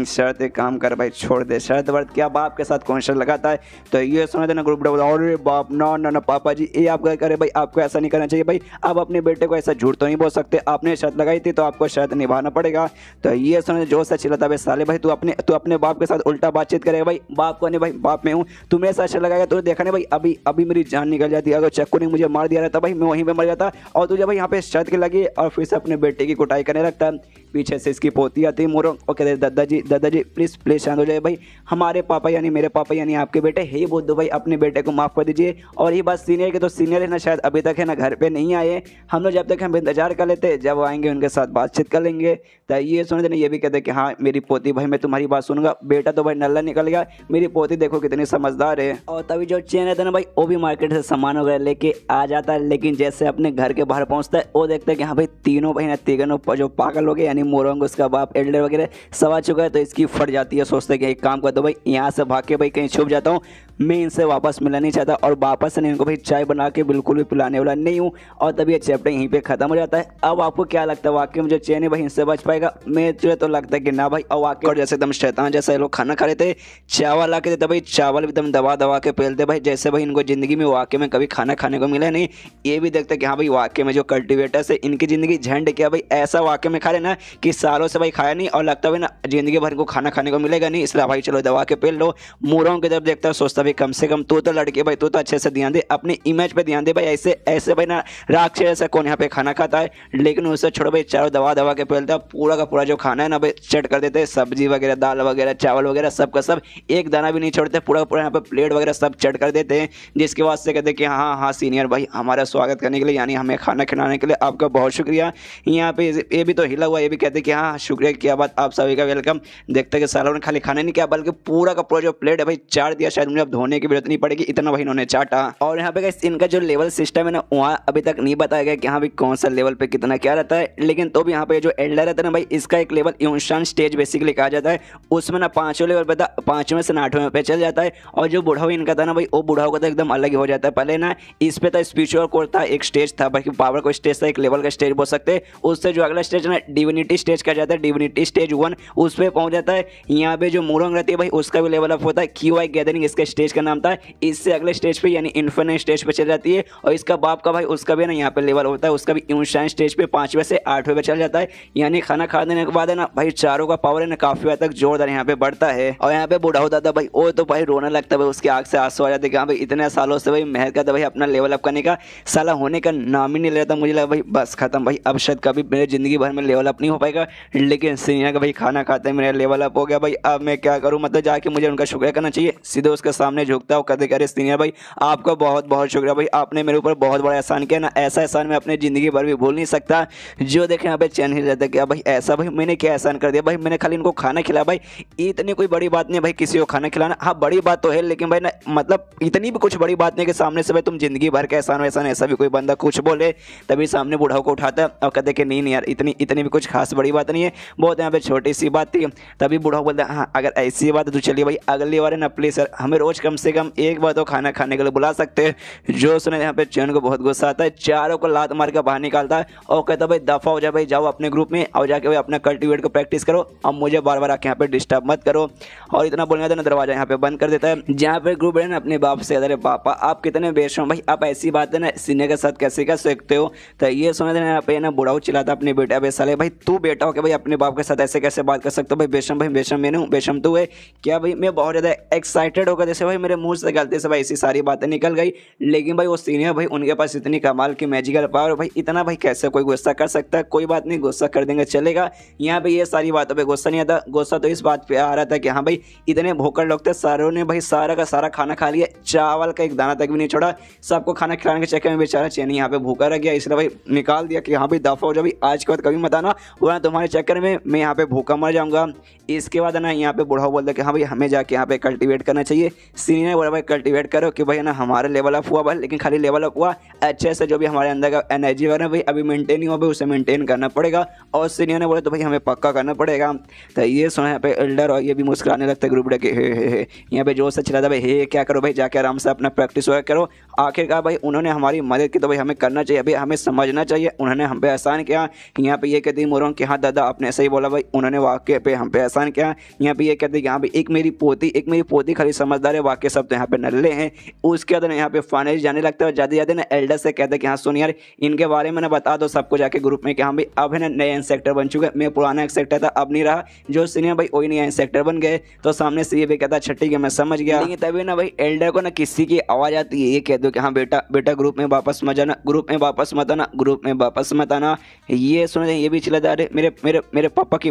शर्त एक काम कर भाई छोड़ दे, शर्त वर्त क्या बाप के साथ कौन शर्त लगाता है। तो ये सुने देना ग्रुप बोला अरे बाप ना पापा जी ये आप करे भाई आपको ऐसा नहीं करना चाहिए भाई, आप अपने बेटे को ऐसा झूठ तो नहीं बोल सकते, आपने शर्त लगाई थी तो आपको शर्त निभाना पड़ेगा। तो ये सुने जो सा चिल्लाता भाई साले भाई तू अपने बाप के साथ उल्टा बातचीत करेगा भाई, बाप को नहीं भाई बाप में हूँ, तू मेरे साथ शर्त लगाएगा तो देखा नहीं भाई अभी मेरी जान निकल जाती है, अगर चक्कू ने मुझे मार दिया रहता भाई मैं वहीं पे मर जाता, और तुझे भाई यहाँ पे शर्त के लगी और फिर से अपने बेटे की कुटाई करने लगता। पीछे से इसकी पोती आती है मोरो और कहते दादाजी प्लीज़ शांत हो जाए भाई, हमारे पापा यानी मेरे पापा यानी आपके बेटे हे बुद्धू भाई अपने बेटे को माफ़ कर दीजिए। और ये बात सीनियर के तो सीनियर है ना शायद अभी तक है ना घर पे नहीं आए, हम लोग जब तक हम इंतजार कर लेते जब आएंगे उनके साथ बातचीत कर लेंगे। तो ये सुन देना ये भी कहते कि हाँ मेरी पोती भाई मैं तुम्हारी बात सुनूंगा, बेटा तो भाई नल्ला निकल गया, मेरी पोती देखो कितनी समझदार है। और तभी जो चेन रहता है ना भाई वो भी मार्केट से सामान वगैरह लेके आ जाता है, लेकिन जैसे अपने घर के बाहर पहुंचता है वो देखता है कि हाँ भाई तीनों भाई ना तीनों जो पागल हो गए यानी यानी मोरंग उसका बाप एल्डर वगैरह सब आ चुका है। तो इसकी फट जाती है, सोचते हैं कि एक काम कर दो भाई, यहाँ से भाग के भाई कहीं छुप जाता हूँ, मैं इनसे वापस मिलना नहीं चाहता और वापस से इनको भाई चाय बना के बिल्कुल भी पिलाने वाला नहीं हूँ। और तभी ये चैप्टर यहीं पे खत्म हो जाता है। अब आपको क्या लगता है, वाकई मुझे चैन भाई इनसे बच पाएगा? मुझे तो लगता है कि ना भाई। और वाकई और जैसे एकदम शैतान जैसा ये लोग खाना खा रहे थे, चावल ला के देते भाई, चावल भी एकदम दबा दबा के पेलते भाई, जैसे भाई इनको ज़िंदगी में वाकई में कभी खाना खाने को मिला नहीं। ये भी देखते कि हाँ भाई वाकई में जो कल्टिवेटर्स है इनकी ज़िंदगी झंड क्या भाई, ऐसा वाकई में खा रहे ना कि सालों से भाई खाया नहीं और लगता भाई ना ज़िंदगी भर को खाना खाने को मिलेगा नहीं, इसलिए भाई चलो दबा के पेल लो। मूरों की तरफ देखता सोचता भाई कम से कम तू तो लड़के भाई, तू तो अच्छे से ध्यान दे, अपनी इमेज पे ध्यान दे भाई, ऐसे ऐसे भाई ना राक्षस ऐसा कौन यहाँ पे खाना खाता है। लेकिन उससे छोड़ो भाई, चारों दबा दबा के पेलता, पूरा का पूरा जो खाना है ना भाई चट कर देते, सब्जी वगैरह दाल वगैरह चावल वगैरह सब का सब, एक दाना भी नहीं छोड़ते, पूरा पूरा यहाँ पे प्लेट वगैरह सब चट कर देते हैं। जिसके बाद से कहते हैं कि हाँ हाँ सीनियर भाई, हमारा स्वागत करने के लिए यानी हमें खाना खिलाने के लिए आपका बहुत शुक्रिया। यहाँ पे ये भी तो हिला हुआ, ये भी कहते हैं कि हाँ शुक्रिया, क्या बात, आप सभी का वेलकम। देखते हैं कि सालों ने खाली खाने नहीं किया बल्कि पूरा का पूरा जो प्लेट है भाई चाट दिया, शायद मुझे अब धोने की जरूरत नहीं पड़ेगी, इतना भाई इन्होंने चाटा। और यहाँ पे गाइस इनका जो लेवल सिस्टम है ना, वहाँ अभी तक नहीं बताया गया कि हाँ भाई कौन सा लेवल पे कितना क्या रहता है। लेकिन तो भी यहाँ पे जो एल्डर रहता है ना भाई, इसका एक लेवल यूंशान स्टेज बेसिकली कहा जाता है, उसमें ना 5वें लेवल पे था, 5वें से 8वें पे चल जाता है। और जो बुढ़ाऊ इनका था ना भाई, वो बुढ़ाऊ का तो एकदम अलग ही हो जाता है। पहले ना इस पे था स्पिरिचुअल कोर था, एक स्टेज था, बाकी पावर को स्टेज था, एक लेवल का स्टेज बोल सकते हैं। उससे जो अगला स्टेज ना डिविनिटी स्टेज कहा जाता है, डिविनिटी स्टेज 1 उस पर पहुंच जाता है। यहाँ पे जो मूरंग रहती है भाई, उसका भी लेवल अप होता है, QI गैदरिंग इसका स्टेज का नाम था। इससे अगले स्टेज पे यानी इन्फिनिट स्टेज पे चल जाती है। और इसका बाप का भाई, उसका भी ना यहाँ पे लेवल होता है, उसका भी यूंशान स्टेज पे 5वें से 8वें पे चल जाता है। यानी खाना खा देने के बाद है ना भाई, चारों का पावर है ना काफी हद तक जोरदार यहाँ पे बढ़ता है। और यहाँ पे बुढ़ाऊ दादा भाई, वो तो भाई रोना लगता है भाई, उसकी आंख से आंसू आ जाते हैं कि हाँ भाई इतने सालों से भाई मेहनत करता भाई अपना लेवल अप करने का, साला होने का नाम ही नहीं लेता। मुझे लगा भाई बस खत्म भाई, अब शायद कभी मेरे जिंदगी भर में लेवल अप नहीं हो पाएगा। लेकिन सीनियर का भाई खाना खाते मेरा लेवल अप हो गया भाई, अब मैं क्या करूँ, मतलब जाके मुझे उनका शुक्रिया करना चाहिए। सीधे उसके सामने झुकता हूँ, कहते अरे सीनियर भाई आपका बहुत बहुत शुक्रिया भाई, आपने मेरे ऊपर बहुत बड़ा एहसान किया ना, ऐसा एहसान मैं अपनी जिंदगी भर भी भूल नहीं सकता। जो देखे यहाँ पे चैन हिल जाता है कि भाई ऐसा भाई मैंने क्या एहसान कर दिया भाई, मैंने खाली इनको खाना खिलाया भाई, इतनी कोई बड़ी बात नहीं भाई किसी को खाना खिलाना। हाँ बड़ी बात तो है, लेकिन भाई ना मतलब इतनी भी कुछ बड़ी बात नहीं कि सामने से भाई तुम जिंदगी भर का एहसान वैसा ऐसा भी कोई बंदा कुछ बोले। तभी सामने बुढ़ाऊ को उठाता है और कहते कि नहीं यार इतनी भी कुछ खास बड़ी बात नहीं है, बहुत यहाँ पे छोटी सी बात थी। तभी बुढ़ाऊ बोलता है हाँ अगर ऐसी बात है तो चलिए भाई अगली बार है ना प्लीज सर हमें रोज कम से कम एक बार तो खाना खाने के लिए बुला सकते हैं। जो सुने यहाँ पे चैन को बहुत गुस्सा आता है, चारों को लात मार के बाहर निकालता है और कहता है भाई दफा हो जाए भाई, जाओ अपने ग्रुप में और जाके भाई अपना कल्टीवेट को प्रैक्टिस करो, अब मुझे बार बार आके यहाँ पे डिस्टर्ब मत करो। और इतना बोलने का दरवाजा यहाँ पे बंद कर देता है। जहाँ पे ग्रुप है ना अपने बाप से, अरे पापा आप कितने बेस्ट हो भाई, आप ऐसी बात है ना सीनियर के साथ कैसे कर सकते हो। तो ये सुने देना यहाँ पे ना बुढ़ाऊ चिल्लाता अपने बेटा पे, साले भाई तू बेटा हो क्या भाई अपने बाप के साथ ऐसे कैसे बात कर सकते हो भाई, बेशम मैंने हूँ बेशम तू है क्या भाई। मैं बहुत ज़्यादा एक्साइटेड होकर जैसे भाई मेरे मुंह से गलती से भाई ऐसी सारी बातें निकल गई। लेकिन भाई वो सीनियर भाई उनके पास इतनी कमाल की मैजिकल पावर भाई, इतना भाई कैसे कोई गुस्सा कर सकता है। कोई बात नहीं गुस्सा कर देंगे चलेगा। यहाँ पे ये सारी बातों पे गुस्सा नहीं आता, गुस्सा तो इस बात पे आ रहा था कि हाँ भाई इतने भूखड़ लोग थे, सारों ने भाई सारा का सारा खाना खा लिया, चावल का एक दाना तक भी नहीं छोड़ा, सबको खाना खिलाने के चक्कर में बेचारा चैनी यहाँ पे भूखा रह गया। इसलिए भाई निकाल दिया कि हाँ भाई दफा हो जाओ भाई, आज के बाद कभी मत आना वरना तुम्हारे चक्कर में मैं यहाँ पे भूखा मर जाऊंगा। इसके बाद ना यहाँ पे बुढ़ाऊ बोलता कि हाँ भाई हमें जाके यहाँ पे कल्टीवेट करना चाहिए। सीनियर बोला भाई कल्टीवेट करो कि भाई ना हमारा लेवल अप हुआ भाई, लेकिन खाली लेवल अप हुआ अच्छे से जो भी हमारे अंदर का एनर्जी वगैरह भाई अभी मेंटेन नहीं हुआ भाई, उसे मेंटेन करना पड़ेगा। और सीनियर ने बोला तो भाई हमें पक्का करना पड़ेगा। तो ये सुना यहाँ पे एल्डर और ये भी मुस्कुराने लगता है ग्रुप डे के हे यहाँ पे जोर से चिल्लाता भाई हे क्या करो भाई, जाके आराम से अपना प्रैक्टिस वगैरह करो। आखिरकार भाई उन्होंने हमारी मदद की तो भाई हमें करना चाहिए, भाई हमें समझना चाहिए उन्होंने हम पे एहसान किया। यहाँ पे ये कहती मोरों कि हाँ दादा आपने सही बोला भाई, उन्होंने वाकई पे हम पे एहसान किया। यहाँ पे ये कहते कि हाँ भाई एक मेरी पोती खाली समझदार है, वाकई सब तो यहाँ पे नल्ले हैं। उसके बाद यहाँ पे फाइनली जाने लगता है, जाते जाते ना एल्डर से कहते हैं कि हाँ सुन यार इनके बारे में ना बता दो सबको जाके ग्रुप में कि हाँ भाई अब है ना नए इंसेक्टर बन चुके हैं, मैं पुराना इंसेक्टर था अब नहीं रहा, जो सीनियर भाई वही नया इंसेक्टर बन गए। तो सामने से ये भी कहता अच्छा ठीक है मैं समझ गया। लेकिन तभी ना भाई एल्डर को ना किसी की आवाज़ आती है, ये कह दो कि हाँ बेटा ग्रुप में वापस मत जाना, ग्रुप में वापस मत आना, ग्रुप में वापस मत आना। ये सुने ये भी चिल्लाता अरे मेरे पापा की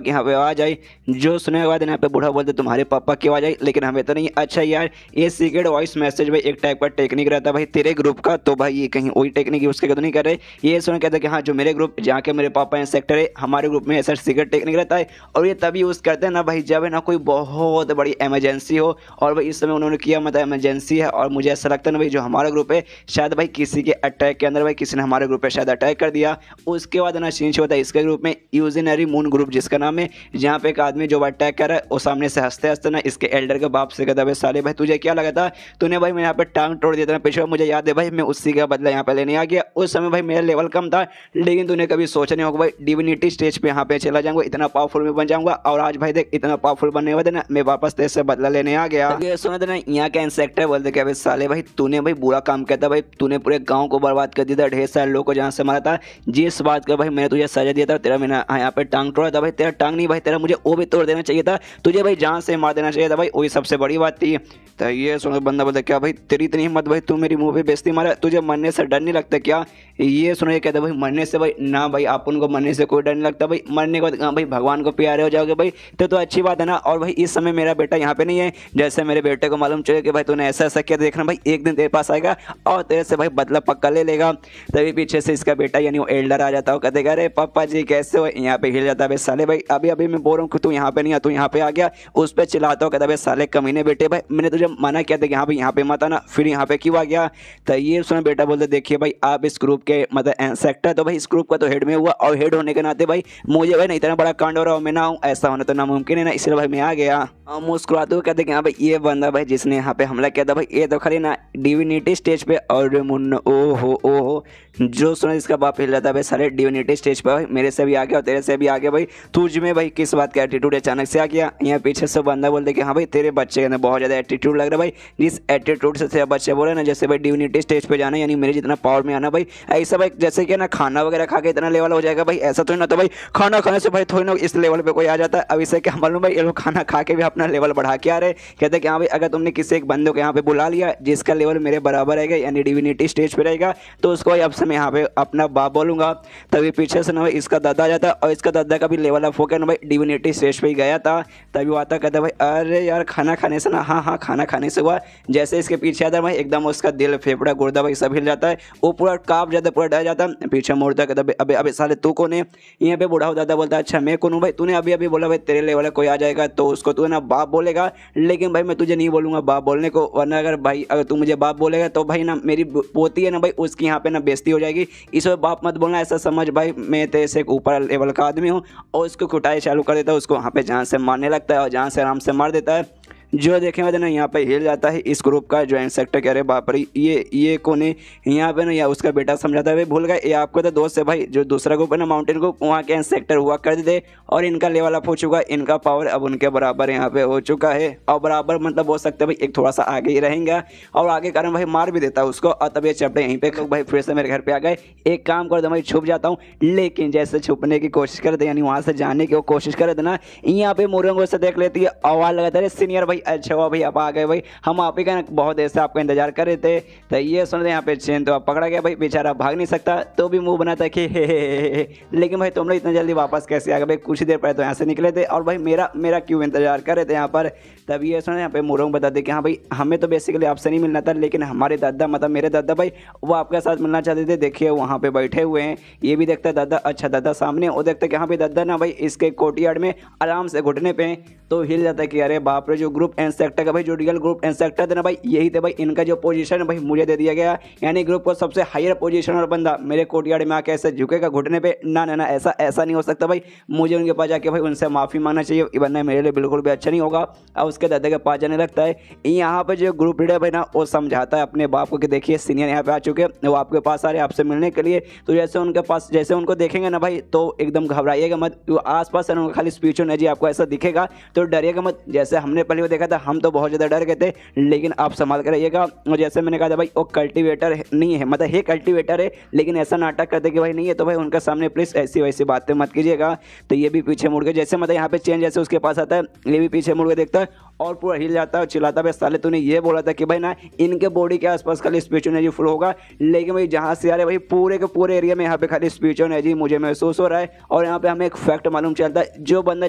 यहाँ पे आवाज़ आई। जो सुनने के बाद यहाँ पे बूढ़ा बोलते तुम्हारे पापा की आवाज़ आई, लेकिन हमें तो नहीं। अच्छा यार ये सीक्रेट वॉइस मैसेज भाई एक टाइप का टेक्निक रहता है भाई तेरे ग्रुप का, तो भाई ये कहीं वही टेक्निक यूज़ करके तो नहीं कर रहे। ये सुन कहते कि हाँ जो मेरे ग्रुप जहाँ के मेरे पापा इंसेक्टर है हमारे ग्रुप में ऐसा सीक्रेट टेक्निक रहता है, और ये तभी यूज़ करते हैं ना भाई जब है ना कोई बहुत बड़ी इमरजेंसी हो। और भाई इस समय उन्होंने किया मतलब इमरजेंसी है, और मुझे ऐसा लगता है ना भाई जो हमारा ग्रुप है शायद भाई किसी के अटैक के अंदर भाई किसी ने हमारे ग्रुप पे शायद अटैक कर दिया। उसके बाद ना सीन होता है इसके ग्रुप ग्रुप में यूजिनरी मून ग्रुप जिसका नाम है, जहाँ पे एक आदमी जो अटैक कर रहा है वो सामने से हंसते हंसते ना इसके एल्डर के बाप से कहता है साले भाई तुझे क्या लगा था, तूने भाई मैं यहाँ पे टांग तोड़ दिया था पीछे, मुझे याद है भाई मैं उसी का बदला यहाँ पे लेने आ गया। उस समय भाई मेरा लेवल कम था, लेकिन तूने कभी सोचा नहीं होगा भाई डिविनिटी स्टेज पे यहाँ पे चला जाऊंगा, इतना पावरफुल में बन जाऊंगा, और आज भाई देख इतना पावरफुल बनने वाले ना मैं वापस तेरे से बदला लेने आ गया। ये सुना था ना यहाँ का इंसेक्टर बोलते क्या भाई साले भाई तूने भाई बुरा काम किया था भाई, तूने पूरे गाँव को बर्बाद कर दिया था, ढेर सारे लोगों को जहाँ से मारा था, जिस बात का भाई मैंने तुझे सजा दिया था, तेरा मैंने यहाँ पे टांग तोड़ा था भाई, तेरा टांग नहीं भाई तेरा मुझे वो भी तोड़ देना चाहिए था, तुझे भाई जान से मार देना चाहिए था भाई, वही सबसे बड़ी बात थी। तो ये सुन बंदा बोलता क्या भाई तेरी इतनी हिम्मत भाई, तू मेरी मुंह पे बेइज्जती मारा, तुझे मरने से डर नहीं लगता क्या? ये सुनो ये कहता भाई मरने से भाई ना भाई आप उनको मरने से कोई डर नहीं लगता भाई, मरने के बाद हाँ भाई भगवान को प्यारे हो जाओगे भाई तो अच्छी बात है ना। और भाई इस समय मेरा बेटा यहाँ पे नहीं है, जैसे मेरे बेटे को मालूम चले कि भाई तूने ऐसा ऐसा किया, देखना भाई एक दिन तेरे पास आएगा और तेरे से भाई बदला पक्का ले लेगा। तभी पीछे से इसका बेटा यानी वो एल्डर आ जाता हो, कहते अरे पापा जी कैसे हो, यहाँ पे हिल जाता है साले भाई अभी अभी मैं बोल रहा हूँ तू यहाँ पे नहीं आ, तू यहाँ पे आ गया, उस पर चिल्लाता हो, कहता भाई साले कमीने बेटे भाई मैंने तुझे मना किया था कि यहाँ पे मत आना, फिर यहाँ पे क्यों आ गया? तो ये सुना बेटा बोलते देखिए भाई आप इस ग्रुप के मतलब इंसेक्टर तो भाई इस ग्रुप का तो हेड में हुआ, और हेड होने के नाते भाई मुझे भाई नहीं इतना बड़ा कांड हो रहा हो मैं ना हूँ, ऐसा होना तो नामुमकिन है ना, इसलिए भाई मैं आ गया। मुस्कुराते हुए कहते कि हाँ भाई ये बंदा भाई जिसने यहाँ पे हमला किया था भाई ये तो खाली ना डिविनिटी स्टेज पे, और मुन्ना ओ जो सुना इसका बाप हिल जाता भाई सारे डिविनिटी स्टेज पे भाई मेरे से भी आ गया और तेरे से भी आ गया भाई, तुझ में भाई किस बात का एटीट्यूड अचानक से आ गया? यहाँ पीछे से बंदा बोलते कि हाँ भाई तेरे बच्चे के अंदर बहुत ज़्यादा एटीट्यूड लग रहा है भाई, जिस एटीट्यूड से बच्चे बोले ना जैसे भाई डिविनिटी स्टेज पे जाना यानी मेरे जितना पावर में आना भाई, ऐसा भाई जैसे कि ना खाना वगैरह खा के इतना लेवल हो जाएगा भाई, ऐसा तो ना तो भाई खाना खाने से भाई थोड़ी ना इस लेवल पे कोई आ जाता है। अब इससे क्या मालूम भाई ये लोग खाना खा के भी अपना लेवल बढ़ा के आ रहे, कहते कि हाँ भाई अगर तुमने किसी एक बंदे को यहाँ पे बुला लिया जिसका लेवल मेरे बराबर रहेगा यानी डिविनिटी स्टेज पे रहेगा तो उसको अब से मैं यहाँ पे अपना बाप बोलूंगा। तभी पीछे से ना भाई इसका दादा आ जाता और इसका दादा का भी लेवल अप होकर ना भाई डिविनिटी स्टेज पे ही गया था। तभी वो आता कहता भाई अरे यार खाना खाने से ना, हाँ खाना खाने से हुआ, जैसे इसके पीछे आता भाई एकदम उसका दिल फेफड़ा गुर्दा भाई सब हिल जाता है, वो पूरा कांप जाता पूरा डर जाता, पीछे मुड़ता कहता अबे अबे साले तू कौन है? यहाँ पे बूढ़ा दादा बोलता अच्छा मैं कौन हूँ भाई, तूने अभी अभी बोला भाई तेरे लेवल कोई आ जाएगा तो उसको तू ना बाप बोलेगा, लेकिन भाई मैं तुझे नहीं बोलूंगा बाप बोलने को, वरना अगर तू मुझे बाप बोलेगा तो भाई ना मेरी पोती है ना भाई उसकी यहाँ पे ना बेइज्जती हो जाएगी, इसमें बाप मत बोलना, ऐसा समझ भाई मैं तेरे से एक ऊपर लेवल का आदमी हूँ। और उसको कुटाई चालू कर देता है, उसको वहाँ पे जान से मारने लगता है और जान से आराम से मार देता है। जो देखेंगे ना यहाँ पे हिल जाता है इस ग्रुप का जो इंसेक्टर कह रहे बाप रे ये कौन है? यहाँ पे ना या उसका बेटा समझाता है भाई भूल गए ये आपको तो दोस्त है भाई, जो दूसरा ग्रुप है ना माउंटेन ग्रुप वहाँ के इंसेक्टर हुआ कर दे और इनका लेवल अप हो चुका, इनका पावर अब उनके बराबर यहाँ पे हो चुका है, और बराबर मतलब हो सकता है भाई एक थोड़ा सा आगे ही रहेंगे और आगे कारण भाई मार भी देता है उसको। और तब ये चैप्टर यहीं पे भाई फिर से मेरे घर पे आ गए, एक काम कर दो भाई छुप जाता हूँ, लेकिन जैसे छुपने की कोशिश करते यानी वहाँ से जाने की कोशिश करे थे ना यहाँ पे मुरंगों से देख लेती है, आवाज़ लगाता है सीनियर भाई अच्छा हुआ भाई आ गए भाई, हम आप ही का बहुत देर से आपका इंतजार कर रहे थे। तो ये सुन रहे यहाँ पे चेन तो आप पकड़ा गया भाई, बेचारा भाग नहीं सकता तो भी मुंह बनाता कि हे। लेकिन भाई तुम लोग इतना जल्दी वापस कैसे आ गए भाई, कुछ देर पहले तो यहाँ से निकले थे और भाई मेरा क्यों इंतजार कर रहे थे यहाँ पर? तब ये सुन यहाँ पे मुरंग बताते कि हाँ भाई हमें तो बेसिकली आपसे नहीं मिलना था, लेकिन हमारे दादा मतलब मेरे दादा भाई वो आपके साथ मिलना चाहते थे, देखिए वहाँ पे बैठे हुए हैं। ये भी देखता है दादा, अच्छा दादा सामने, वो देखता है कि हाँ भाई दादा ना भाई इसके कोर्टयार्ड में आराम से घुटने पे, तो हिल जाता है कि अरे बाप रे जो ग्रुप इंसेक्टर का भाई जो रियल ग्रुप इंसेक्टर थे ना भाई यही थे भाई, इनका जो पोजीशन है भाई मुझे दे दिया गया, यानी ग्रुप को सबसे हायर पोजीशन और बंदा मेरे कोर्टयार्ड में आके ऐसे झुकेगा घुटने पे, ना ऐसा नहीं हो सकता भाई, मुझे उनके पास जाके भाई उनसे माफ़ी मांगना चाहिए, वरना मेरे लिए बिल्कुल भी अच्छा नहीं होगा। और उसके दादा के पास जाने लगता है। यहाँ पर जो ग्रुप लीडर भाई ना वो समझाता है अपने बाप को कि देखिए सीनियर यहाँ पे आ चुके हैं, वो आपके पास आ रहे हैं आपसे मिलने के लिए, तो जैसे उनके पास जैसे उनको देखेंगे ना भाई तो एकदम घबराइएगा मत, वो आसपास है ना खाली स्पीच होना जी आपको ऐसा दिखेगा तो डरिएगा मत, जैसे हमने पहले वो देखा था हम तो बहुत ज़्यादा डर गए थे, लेकिन आप संभाल कर रहिएगा। और जैसे मैंने कहा था भाई वो कल्टीवेटर नहीं है, मतलब है कल्टीवेटर है लेकिन ऐसा नाटक करते कि भाई नहीं है, तो भाई उनके सामने प्लीज़ ऐसी वैसी बातें मत कीजिएगा। तो ये भी पीछे मुड़ के जैसे मतलब यहाँ पे चेंज जैसे उसके पास आता है ये भी पीछे मुड़ के देखता है और पूरा हिल जाता है और चिल्लाता है साले तूने ये बोला था कि भाई ना इनके बॉडी के आसपास खाली स्पीच एनर्जी फुल होगा, लेकिन भाई जहाँ से आ रहे भाई पूरे के पूरे एरिया में यहाँ पे खाली स्पीच एनर्जी मुझे महसूस हो रहा है। और यहाँ पे हमें एक फैक्ट मालूम चलता है जो बंदा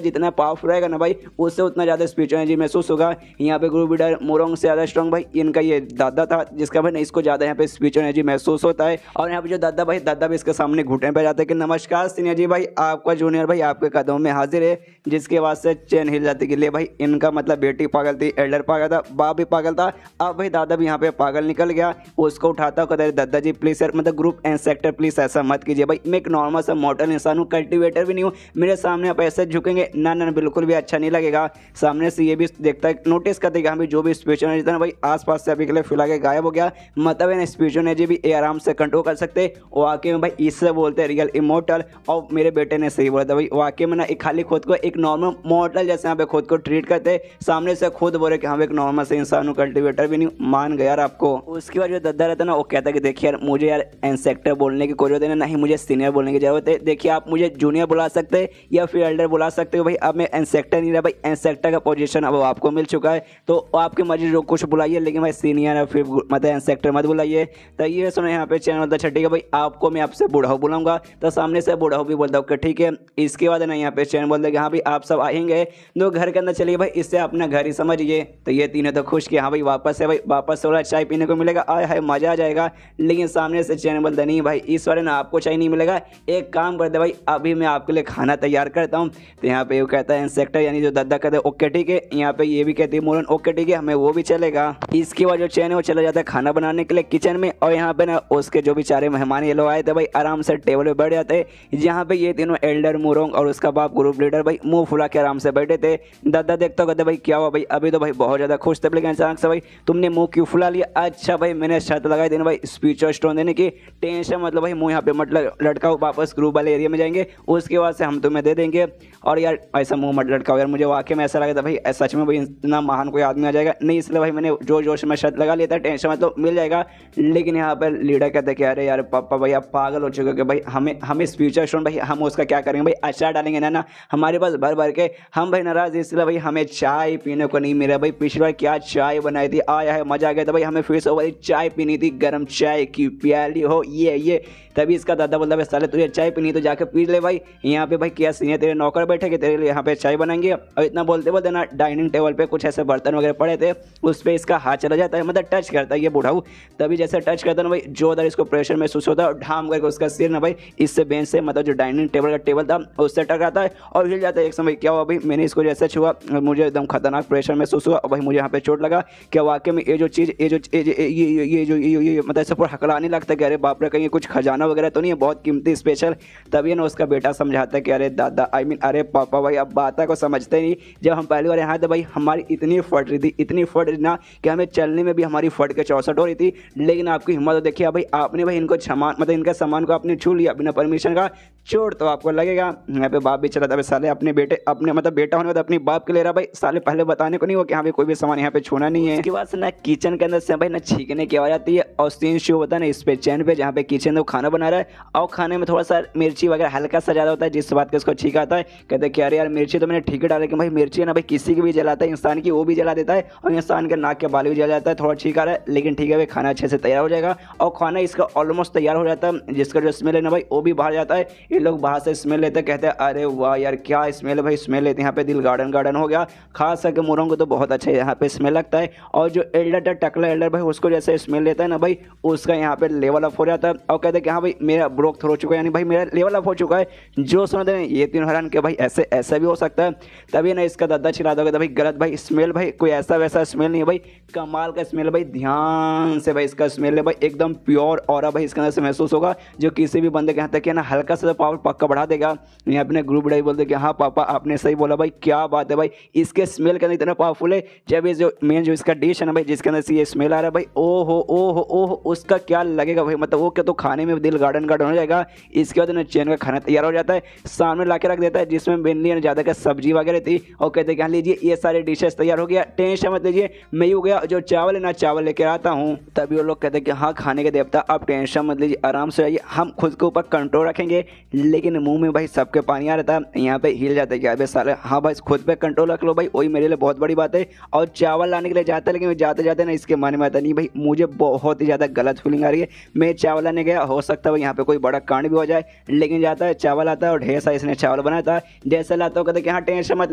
जितना पावरफुल रहेगा ना भाई उससे उतना ज़्यादा स्पीच एनर्जी महसूस होगा। होगा। यहाँ पे ग्रुप लीडर मोरोंग से ज़्यादा स्ट्रॉन्ग भाई इनका ये दादा था, जिसका भाई इसको ज़्यादा यहाँ पे स्पिरिचुअल एनर्जी महसूस होता है। और यहाँ पे जो दादा भी इसके सामने घुटने पे जाते हैं कि नमस्कार सीनियर जी भाई, आपका जूनियर भाई आपके कदमों में हाजिर है। जिसके बाद से चैन हिल जाती कि ले भाई इनका मतलब बेटी पागल थी, एल्डर पागल था, बाप भी पागल था, अब भाई दादा भी यहाँ पे पागल निकल गया। उसको उठाता कहता है दादाजी प्लीज यार मतलब ग्रुप एंड सेक्टर प्लीज ऐसा मत कीजिए भाई, मैं एक नॉर्मल सा मॉडल इंसान हूँ, कल्टिवेटर भी नहीं हूँ, मेरे सामने आप ऐसे झुकेंगे ना ना बिल्कुल भी अच्छा नहीं लगेगा। सामने से ये भी देखता है, नोटिस करते कि हाँ भाई जो भी स्पिरिचुअल एनर्जी था ना भाई आसपास से अभी के लिए फैला के गायब हो गया। मतलब है ना स्पिरिचुअल एनर्जी भी ये आराम से कंट्रोल कर सकते। वाकई में भाई इससे बोलते हैं रियल इमोर्टल। और मेरे बेटे ने सही बोला था भाई, वाकई में ना एक खाली खुद को एक नॉर्मल मॉडल जैसे यहाँ पे खुद को ट्रीट करते, सामने से खुद बोले कि हम एक नॉर्मल से इंसान हूँ, कल्टिवेटर भी नहीं, मान गया यार आपको। उसके बाद जो दादा रहता ना वो कहता है कि देखिए यार मुझे यार एंसेक्टर बोलने की कोई जरूरत है, नहीं मुझे सीनियर बोलने की जरूरत है। देखिए आप मुझे जूनियर बुला सकते हैं या फिर एल्डर बुला सकते हो भाई, अब मैं एंसेक्टर नहीं रहा भाई, एंसेक्टर का पोजीशन अब आपको मिल चुका है, तो आपकी मर्जी जो कुछ बुलाइए, लेकिन भाई सीनियर या फिर मतलब एंसेक्टर मत बुलाइए। तो ये सुनो यहाँ पे चैनल बोलता छठी का भाई आपको मैं आपसे बूढ़ाऊ बुलाऊंगा, तो सामने से बूढ़ाऊ भी बोलता हूँ ठीक है। इसके बाद ना यहाँ पे चैनल बोलता है कि हाँ भाई आप सब आएंगे तो घर के अंदर चलिए भाई, इससे अपना घर ही समझिए। तो ये तीनों तो खुश कि हाँ भाई वापस है भाई, वापस थोड़ा चाय पीने को मिलेगा, आय हाय मजा आ जाएगा। लेकिन सामने से चैनल बोलता नहीं भाई इस बार ना आपको चाय नहीं मिलेगा, एक काम कर दे भाई अभी मैं आपके लिए खाना तैयार करता हूँ। तो यहाँ पे वो कहता है इंसेक्टर यानी जो दादा कहते हैं ओके ठीक है, यहाँ पे ये भी कहती है मोरन ओके ठीक है हमें वो भी चलेगा। इसके बाद जो चैन है वो चला जाता है खाना बनाने के लिए किचन में। और यहाँ पे ना उसके जो भी सारे मेहमान ये लोग आए थे भाई आराम से टेबल पे बैठ जाते, जहाँ पे ये तीनों एल्डर मोरोंग और उसका बाप ग्रुप लीडर भाई मुंह फुला के आराम से बैठे थे। दादा देखता कहते भाई क्या हुआ भाई, अभी तो भाई बहुत ज़्यादा खुश थे, लेकिन अचानक से भाई तुमने मुंह क्यों फुला लिया। अच्छा भाई मैंने शर्त लगाई देना भाई स्पिरिचुअल स्टोन देने की, टेंशन मतलब भाई मुंह यहाँ पे मत लटकाओ, वापस ग्रुप वाले एरिया में जाएंगे उसके बाद से हम तुम्हें दे देंगे। और यार ऐसा मुंह मत लटकाओ यार, मुझे वाकई में ऐसा लगा था भाई सच में भाई इतना महान कोई आदमी आ जाएगा नहीं, इसलिए भाई मैंने जोश में शर्त लगा लिया था, टेंशन मतलब मिल जाएगा। लेकिन यहाँ पर लीडर कहते कि अरे यार पापा भाई आप पागल हो चुके हो कि भाई हमें स्पिरिचुअल स्टोन भाई हम उसका क्या करेंगे भाई, अचार डालेंगे ना हमारे पास भर भर के, हम भाई नाराज इसलिए भाई हमें चाय पीने को नहीं मिला भाई। पिछली बार क्या चाय बनाई थी, आया है मजा आ गया था भाई, हमें फिर से भाई चाय पीनी थी, गर्म चाय की प्याली हो ये। तभी इसका दादा बोलता है साले तुझे चाय पीनी तो जाके पी ले भाई, यहाँ पे भाई क्या सीनियर तेरे नौकर बैठे के तेरे लिए यहाँ पे चाय बनाएंगे। और इतना बोलते बोलते ना डाइनिंग टेबल पे कुछ ऐसे बर्तन वगैरह पड़े थे, उस पर इसका हाथ चला जाता है, मतलब टच करता है ये बूढ़ाऊ। तभी जैसे टच करता है ना भाई जोरदार इसको प्रेशर महसूस होता है और ढाम करके उसका सिर ना भाई इससे बेंच से मतलब जो डाइनिंग टेबल का टेबल था उससे टकराता है और हिल जाता है। एक समय क्या हुआ भाई, मैंने इसको जैसे छुआ मुझे एकदम खतरनाक प्रेशर महसूस हुआ और भाई मुझे यहाँ पे चोट लगा। क्या वाकई में ये जो चीज़ ये मतलब ऐसे पूरा हकलाने लगता है कि अरे बाप रे कहीं कुछ खजाना वगैरह तो नहीं है बहुत कीमती स्पेशल। तभी ना उसका बेटा समझाता है कि अरे दादा अरे पापा भाई अब बात को समझते नहीं, जब हम पहली बार यहाँ थे भाई हमारी इतनी फट रही थी ना कि हमें चलने में भी हमारी फट के 64 हो रही थी। लेकिन आपकी हिम्मत तो देखिए भाई आपने भाई इनको सामान मतलब इनका सामान को आपने छू लिया बिना परमिशन का, चोट तो आपको लगेगा। यहाँ पे बाप भी चला था भाई साले अपने बेटे अपने मतलब बेटा होने के बाद अपनी बाप के ले रहा भाई, साले पहले बताने को नहीं हो कि हाँ भाई कोई भी सामान यहाँ पे छूना नहीं है। उसके बाद से ना किचन के अंदर से भाई ना छींकने की आवाज आती है और सीन शो होता है ना इस पे चैन पे जहाँ पे किचन में खाना बना रहा है और खाने में थोड़ा सा मिर्ची वगैरह हल्का सा ज़्यादा होता है, जिस बात का इसको छींक आता है। कहते हैं कि अरे यार मिर्ची तो मैंने ठीक है डाला, लेकिन भाई मिर्ची है ना भाई किसी की भी जलाता है, इंसान की वो भी जला देता है और इंसान के नाक के बाल भी जल जाता है, थोड़ा ठीक आ रहा है लेकिन ठीक है भाई खाना अच्छे से तैयार हो जाएगा। और खाना इसका ऑलमोस्ट तैयार हो जाता है, जिसका जो स्मेल है ना भाई वो भी बाहर जाता है। ये लोग बाहर से स्मेल लेते हैं, कहते हैं अरे वाह यार क्या स्मेल है भाई, स्मेल लेते हैं यहाँ पे दिल गार्डन हो गया। खास करके मोरों को तो बहुत अच्छा यहाँ पे स्मेल लगता है। और जो एल्डर टकला एल्डर भाई उसको जैसे स्मेल लेता है ना भाई उसका यहाँ पे लेवल अप हो जाता है और कहते हैं कि हाँ भाई मेरा ब्रोक थ्रो हो चुका है, यानी भाई मेरा लेवल अप हो चुका है। जो सुनते हैं ये तीनों हैरान कि भाई ऐसा भी हो सकता है। तभी ना इसका दादा चिल्ला दोगे भाई गलत भाई स्मेल भाई कोई ऐसा वैसा स्मेल नहीं है भाई, कमाल का स्मेल है भाई, ध्यान से भाई इसका स्मेल है भाई एकदम प्योर और भाई इसके अंदर से महसूस होगा जो किसी भी बंदे के यहाँ तक ना हल्का सा पावर पक्का बढ़ा देगा। यहाँ अपने ग्रुप ढाई बोलते कि हाँ पापा आपने सही बोला भाई, क्या बात है भाई, इसके स्मेल के अंदर इतना पावरफुल है। जब ये जो मेन जो इसका डिश है ना भाई जिसके अंदर से ये स्मेल आ रहा है भाई ओहो उसका क्या लगेगा भाई, मतलब वो क्या तो खाने में दिल गार्डन हो जाएगा। इसके बाद ना चैन का खाना तैयार हो जाता है, सामने ला के रख देता है जिसमें मेनली ज़्यादा का सब्जी वगैरह थी और कहते हैं लीजिए ये सारे डिशेस तैयार हो गया, टेंशन मत लीजिए मैं ही हो गया जो चावल है ना चावल लेकर आता हूँ। तभी वो लोग कहते हैं कि हाँ खाने के देवता आप टेंशन मत लीजिए आराम से आइए, हम खुद के ऊपर कंट्रोल रखेंगे। लेकिन मुंह में भाई सबके पानी आ रहा था, यहाँ पे हिल जाता है कि अबे साले हाँ भाई खुद पे कंट्रोल रख लो भाई, वही मेरे लिए बहुत बड़ी बात है। और चावल लाने के लिए जाता है लेकिन जाते जाते ना इसके मन में आता नहीं भाई मुझे बहुत ही ज़्यादा गलत फीलिंग आ रही है, मैं चावल लाने गया हो सकता है यहाँ पे कोई बड़ा कांड भी हो जाए। लेकिन जाता है चावल आता है और ढेर सारा इसने चावल बनाया था, जैसे लाता हो कहते कि हाँ टेंशन मत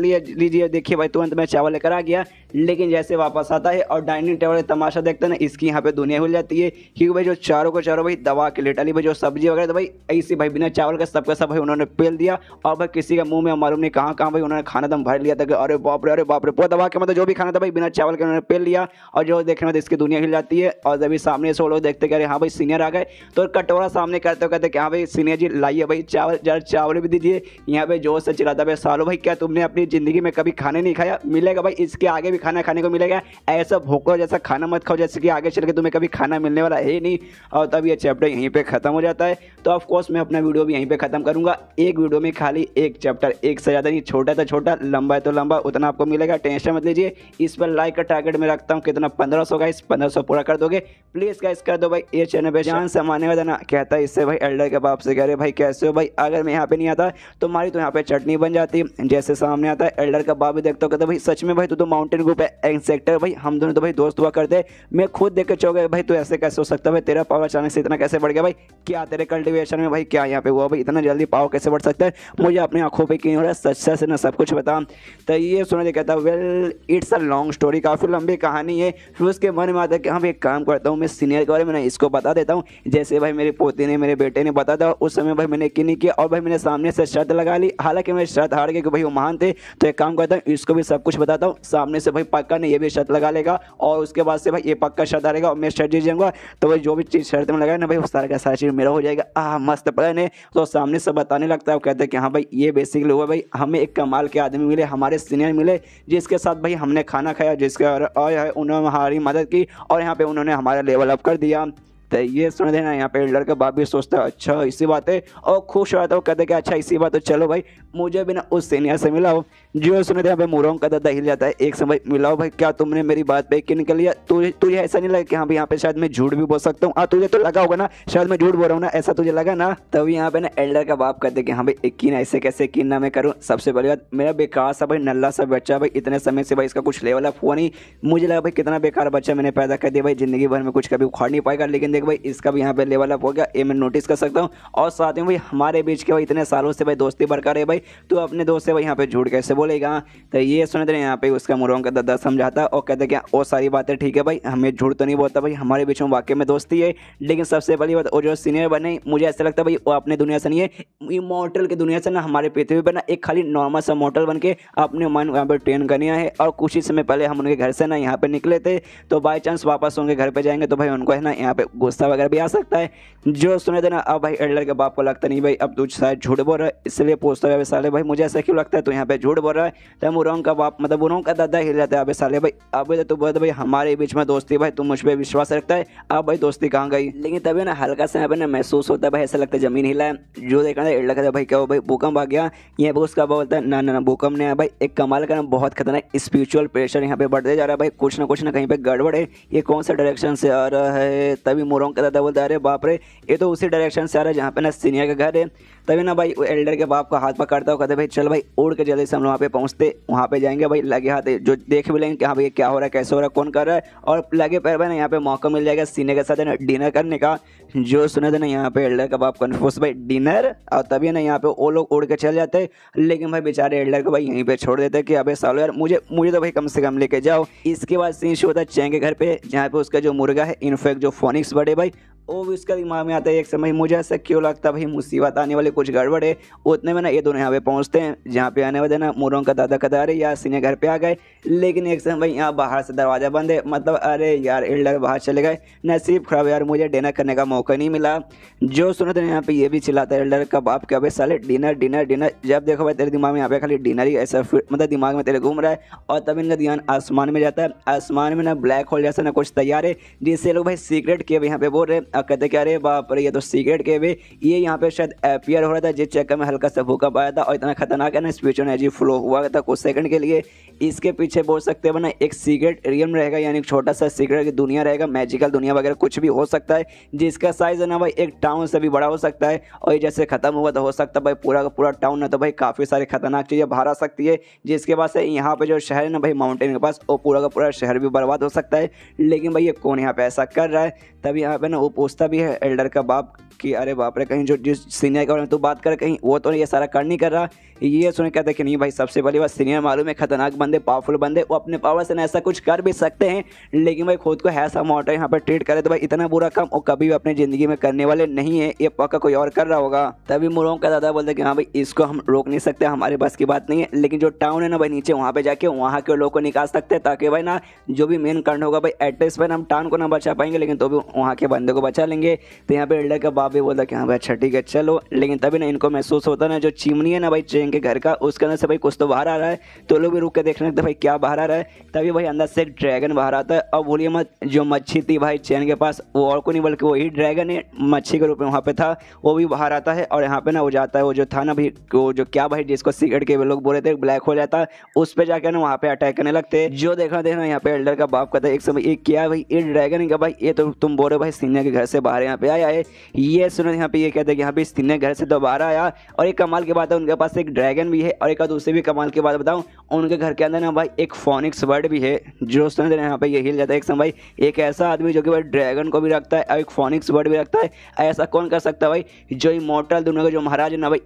लीजिए देखिए भाई तुरंत मैं चावल लेकर आ गया। लेकिन जैसे वापस आता है और डाइनिंग टेबल का तमाशा देखते हैं ना, इसकी यहाँ पे दुनिया हिल जाती है, क्योंकि भाई जो चारों को चारों भाई दबा के लेटा ली भाई, जो सब्जी वगैरह तो भाई ऐसी भाई बिना चावल का सबका सब भाई उन्होंने पेल दिया। और भाई किसी का मुंह में मालूम नहीं कहाँ कहाँ भाई उन्होंने खाना दम भर लिया था कि अरे बाप रे पूरा दबा के मतलब जो भी खाना था भाई बिना चावल के उन्होंने पेल लिया। और जो देखने में इसकी दुनिया हिल जाती है। और जब सामने से वो लोग देखते कि हाँ भाई सीनियर आ गए, तो कटोरा सामने करते कहते कि हाँ भाई सीनियर जी लाइए भाई चावल, जरा चावल भी दीजिए। यहाँ पे जोर से चिल्लाता भाई सालो भाई क्या तुमने अपनी जिंदगी में कभी खाने नहीं खाया, मिलेगा भाई इसके आगे भी खाना खाने को मिलेगा, ऐसा भूखो जैसा खाना मत खाओ जैसे कि आगे चल के तुम्हें कभी खाना मिलने वाला है ही नहीं। और तब ये चैप्टर यहीं पे खत्म हो जाता है। तो ऑफ कोर्स मैं अपना वीडियो भी यहीं पे खत्म करूंगा। एक वीडियो में खाली एक चैप्टर, एक से ज़्यादा नहीं, छोटा तो छोटा, लंबा है तो लंबा, उतना आपको मिलेगा, टेंशन मत लीजिए। इस पर लाइक का टारगेट मैं रखता हूँ कितना, 1500 का, इस 1500 पूरा कर दोगे प्लीज़ गाइस, कर दो भाई। ये चैनल पे जान से माने वाला ना कहता है इससे भाई एल्डर के बाप से कह रहे भाई कैसे हो भाई, अगर मैं यहाँ पे नहीं आता तो हमारी तो यहाँ पे चटनी बन जाती। जैसे सामने आता है एल्डर का बाप भी देखता हो, कहता भाई सच में भाई तू तो माउंटेन ग्रुप है इंसेक्टर भाई, हम दोनों तो भाई दोस्त हुआ करते। मैं खुद देख के चौक गया भाई, तू ऐसे कैसे हो सकता है भाई, तेरा पावर अचानक से इतना कैसे बढ़ गया भाई, क्या तेरे कल्टीवेशन में भाई क्या यहाँ पे हुआ भाई, इतना जल्दी पावर कैसे बढ़ सकता है, मुझे अपनी आंखों पे क्यों हो रहा है, सच से ना सब कुछ बता। तो ये सुना कहता well it's a long story, काफ़ी लंबी कहानी है। फिर उसके मन में आता है कि हाँ भाई एक काम करता हूँ, मैं सीनियर के बारे में ना इसको बता देता हूँ, जैसे भाई मेरी पोती ने मेरे बेटे ने बता था उस समय भाई मैंने यकीन नहीं किया और भाई मैंने सामने से शर्त लगा ली, हालांकि मैं शर्त हार गई कि भाई वो महान थे। तो एक काम करता हूँ इसको भी सब कुछ बताता हूँ, सामने से भाई पक्का ने ये भी शर्त लगा लेगा और उसके बाद से भाई ये पक्का शर्त हारेगा और मैं शर्त जीत जाऊंगा। तो भाई जो भी चीज़ शर्त में लगाए ना भाई वो सारा का सारा चीज़ मेरा हो जाएगा। मस्त प्लान है। तो सामने से बताने लगता है, वो कहते हैं कि हाँ भाई ये बेसिकली हुआ भाई, हमें एक कमाल के आदमी मिले, हमारे सीनियर मिले जिसके साथ भाई हमने खाना खाया, जिसके और उन्होंने हमारी मदद की और यहाँ पे उन्होंने हमारा लेवल अप कर दिया। तो ये सुन देना, यहाँ पे एल्डर का बाप भी सोचता है अच्छा इसी बात है और खुश रहता है, वो कहते हैं कि अच्छा इसी बात है, चलो भाई मुझे भी ना उस सीनियर से मिलाओ। जो सुने थे मुरोंग का दादा हिल जाता है, एक समय मिलाओ भाई, क्या तुमने मेरी बात पे यकीन कर लिया, तुझे ऐसा नहीं लगा कि हाँ भाई यहाँ पे शायद मैं झूठ भी बोल सकता हूँ, तुझे तो लगा होगा ना शायद मैं झूठ बोल रहा हूँ ना, ऐसा तुझे लगा ना। तभी यहाँ पे ना एल्डर का बाप कहते कि हाँ भाई यकीन ऐसे कैसे यकीन ना मैं करूँ, सबसे पहली बात मेरा बेकार सा भाई नल्ला सा बच्चा भाई, इतने समय से भाई इसका कुछ लेवल अप हुआ नहीं, मुझे लगा भाई कितना बेकार बच्चा मैंने पैदा कर दिया भाई, जिंदगी भर में कुछ कभी उखाड़ नहीं पाएगा, लेकिन देख भाई इसका भी यहाँ पे लेवल अप हो गया, ये मैं नोटिस कर सकता हूँ। और साथ में भाई हमारे बीच के भाई इतने सालों से भाई दोस्ती बरकरार है भाई, तो अपने दोस्त से भाई यहाँ पे झूठ कैसे बोलेगा। तो ये सुनते हैं यहाँ पे उसका मुरोंग का दादा समझाता और कहते क्या वो सारी बातें ठीक है भाई, हमें झूठ तो नहीं बोलता भाई, हमारे बीच में वाकई में दोस्ती है, लेकिन सबसे बड़ी बात वो जो सीनियर बने मुझे ऐसा लगता है भाई वो अपने दुनिया से नहीं है, इमॉर्टल की दुनिया से ना हमारे पृथ्वी पर ना एक खाली नॉर्मल सा मॉर्टल बन के अपने मन यहाँ पर ट्रेन करने है। और कुछ ही समय पहले हम उनके घर से ना यहाँ पे निकले थे, तो बाई चांस वापस उनके घर पे जाएंगे तो भाई उनको है ना यहाँ पे गुस्सा वगैरह भी आ सकता है। जो सुने थे ना अब भाई एल्डर के बाप को लगता नहीं भाई अब तू शायद झूठ बोल रहा है, इसलिए पूछता है साले भाई मुझे ऐसा क्यों लगता है तू यहाँ पे झूठ बोल रहा है। तो मुरोंग का बाप मतलब मुरोंग का दादा हिल जाता है, अबे साले भाई अबे तो तू बोलता भाई हमारे बीच में दोस्ती भाई, तू मुझ पर विश्वास रखता है, अब भाई दोस्ती कहाँ गई। लेकिन तभी ना हल्का सा यहाँ पे ना महसूस होता है भाई, ऐसा लगता है जमीन हिला है। जो देखा था एल्डर का भाई क्या हो भाई भूकंप आ गया, यहाँ पे उसका बोलता है ना ना ना भूकंप नहीं है भाई, एक कमाल का ना बहुत खतरनाक स्पिरिचुअल प्रेशर यहाँ पे बढ़ते जा रहा है भाई, कुछ ना कहीं पे गड़बड़ है, ये कौन सा डायरेक्शन से आ रहा है। तभी मुरोंग का दादा बोलता है अरे बाप रे ये तो उसी डायरेक्शन से आ रहा है जहाँ पे ना सीनियर का घर है। तभी ना भाई एल्डर के बाप का हाथ पकड़ता हो, कहते भाई चल भाई उड़ के जल्दी से हम वहाँ पे पहुँचते, वहाँ पे जाएंगे भाई लगे हाथ जो देख भी लेंगे कि हाँ भाई क्या हो रहा है कैसे हो रहा है कौन कर रहा है, और लगे पैर भाई ना यहाँ पे मौका मिल जाएगा सीनियर के साथ ना डिनर करने का। जो सुने थे ना यहाँ पे एल्डर का बाप कन्फ्यूज भाई डिनर, और तभी ना यहाँ पे वो लोग उड़ के चल जाते हैं, लेकिन भाई बेचारे एल्डर को भाई यहीं पे छोड़ देते कि अबे सालो यार मुझे तो भाई कम से कम लेके जाओ। इसके बाद सीन शुरू होता है चैंग के घर पे, जहाँ पे उसका जो मुर्गा है इनफैक्ट जो फोनिक्स बड़े भाई वो भी उसका दिमाग में आता है एक समय, मुझे ऐसा क्यों लगता भाई मुसीबत आने वाली कुछ गड़बड़ है। उतने में ना ये दोनों यहाँ पे पहुँचते हैं, जहाँ पे आने वाले ना मुरोंग का दादा कहता अरे यार सीनियर घर पे आ गए, लेकिन एक समय भाई यहाँ बाहर से दरवाज़ा बंद है, मतलब अरे यार एल्डर बाहर चले गए, नसीब खराब यार मुझे डिनर करने का मौका नहीं मिला। जो सुनो तो यहाँ पे ये भी चिल्लाता है एल्डर का बाप, क्या भाई साले डिनर डिनर डिनर, जब देखो भाई तेरे दिमाग में यहाँ पे खाली डिनर ही ऐसा मतलब दिमाग में तेरे घूम रहा है। और तब इनका ध्यान आसमान में जाता है, आसमान में ना ब्लैक होल जैसा ना कुछ तैयार है, जिससे लोग भाई सीक्रेट के यहाँ पे बोल रहे हैं, कहते कि अरे बाप रे ये तो सीक्रेट के वे ये यहाँ पे शायद अपीयर हो रहा था, जिस चक्कर में हल्का सा भूकंप आया था और इतना खतरनाक है ना स्पिरिचुअल एनर्जी फ्लो हुआ था कुछ सेकंड के लिए। इसके पीछे बोल सकते हैं ना एक सीक्रेट रियम रहेगा, यानी एक छोटा सा सीक्रेट की दुनिया रहेगा, मैजिकल दुनिया वगैरह कुछ भी हो सकता है, जिसका साइज है ना भाई एक टाउन से भी बड़ा हो सकता है। और ये जैसे खत्म हुआ तो हो सकता है भाई पूरा का पूरा टाउन ना तो भाई काफ़ी सारी खतरनाक चीज़ें बाहर आ सकती है, जिसके बाद से यहाँ पे जो शहर है ना भाई माउंटेन के पास वो पूरा का पूरा शहर भी बर्बाद हो सकता है। लेकिन भाई ये कौन यहाँ पे ऐसा कर रहा है। तब यहाँ पे ना वो पूछता भी है एल्डर का बाप कि अरे बाप रे, कहीं जो जिस सीनियर के बारे में तू बात कर कहीं वो तो ये सारा कर नहीं कर रहा। ये सुन कहते कि नहीं भाई, सबसे पहली बात सीनियर मालूम है खतरनाक बंदे, पावरफुल बंदे, वो अपने पावर से ना ऐसा कुछ कर भी सकते हैं, लेकिन भाई खुद को ऐसा मॉडल यहाँ पे ट्रीट करे तो भाई इतना बुरा काम वो कभी भी अपनी ज़िंदगी में करने वाले नहीं है, ये पक्का कोई और कर रहा होगा। तभी मुरों का दादा बोलते कि हाँ भाई इसको हम रोक नहीं सकते, हमारे पास की बात नहीं है, लेकिन जो टाउन है ना भाई नीचे वहाँ पे जाके वहाँ के लोगों को निकाल सकते हैं, ताकि भाई ना जो भी मेन कांड होगा भाई एटलीस्ट भाई हम टाउन को ना बचा पाएंगे लेकिन तो भी वहाँ के बंदे को बचा लेंगे। तो यहाँ पे एल्डर का बाप भी बोलता कि हाँ भाई अच्छा ठीक है चलो, लेकिन तभी ना इनको महसूस होता ना जो चिमनी है ना भाई चेन के घर का, उसके अंदर से भाई कुछ तो बाहर आ रहा है। तो लोग भी रुक के देखने लगते भाई क्या बाहर आ रहा है। तभी भाई अंदर से एक ड्रैगन बाहर आता है, और बोलिए मत जो मच्छी थी भाई चैन के पास वो और को नहीं बल्कि वही ड्रैगन है, मच्छी के रूप में वहाँ पे था, वो भी बाहर आता है। और यहाँ पे ना वो जाता है, वो जो था ना भाई वो जो क्या भाई जिसको सिगरेट के लोग बोले थे ब्लैक हो जाता, उस पे जाकर ना वहाँ पे अटैक करने लगते। जो देखना देखना यहाँ पे एल्डर का बाप कहता है एक समय ये क्या भाई ये ड्रैगन का भाई, ये तो तुम बोल रहे भाई सीनियर के घर से बाहर यहाँ पे आया है। ये सुनो यहाँ पे ये कहते हैं कि यहाँ पे सीनियर घर से दोबारा आया। और एक कमाल की बात है उनके पास एक ड्रैगन भी है, और एक दूसरी भी कमाल की बात बताऊँ, उनके घर के अंदर ना भाई एक फोनिक्स बर्ड भी है जो सुन यहाँ पे ये हिल जाता है। एक समय एक ऐसा आदमी जो कि भाई ड्रैगन को भी रखता है और एक फोनिक्स बर्ड भी रखता है, ऐसा कौन कर सकता है भाई? जो इमोर्टल दुनिया का जो महाराज है ना भाई,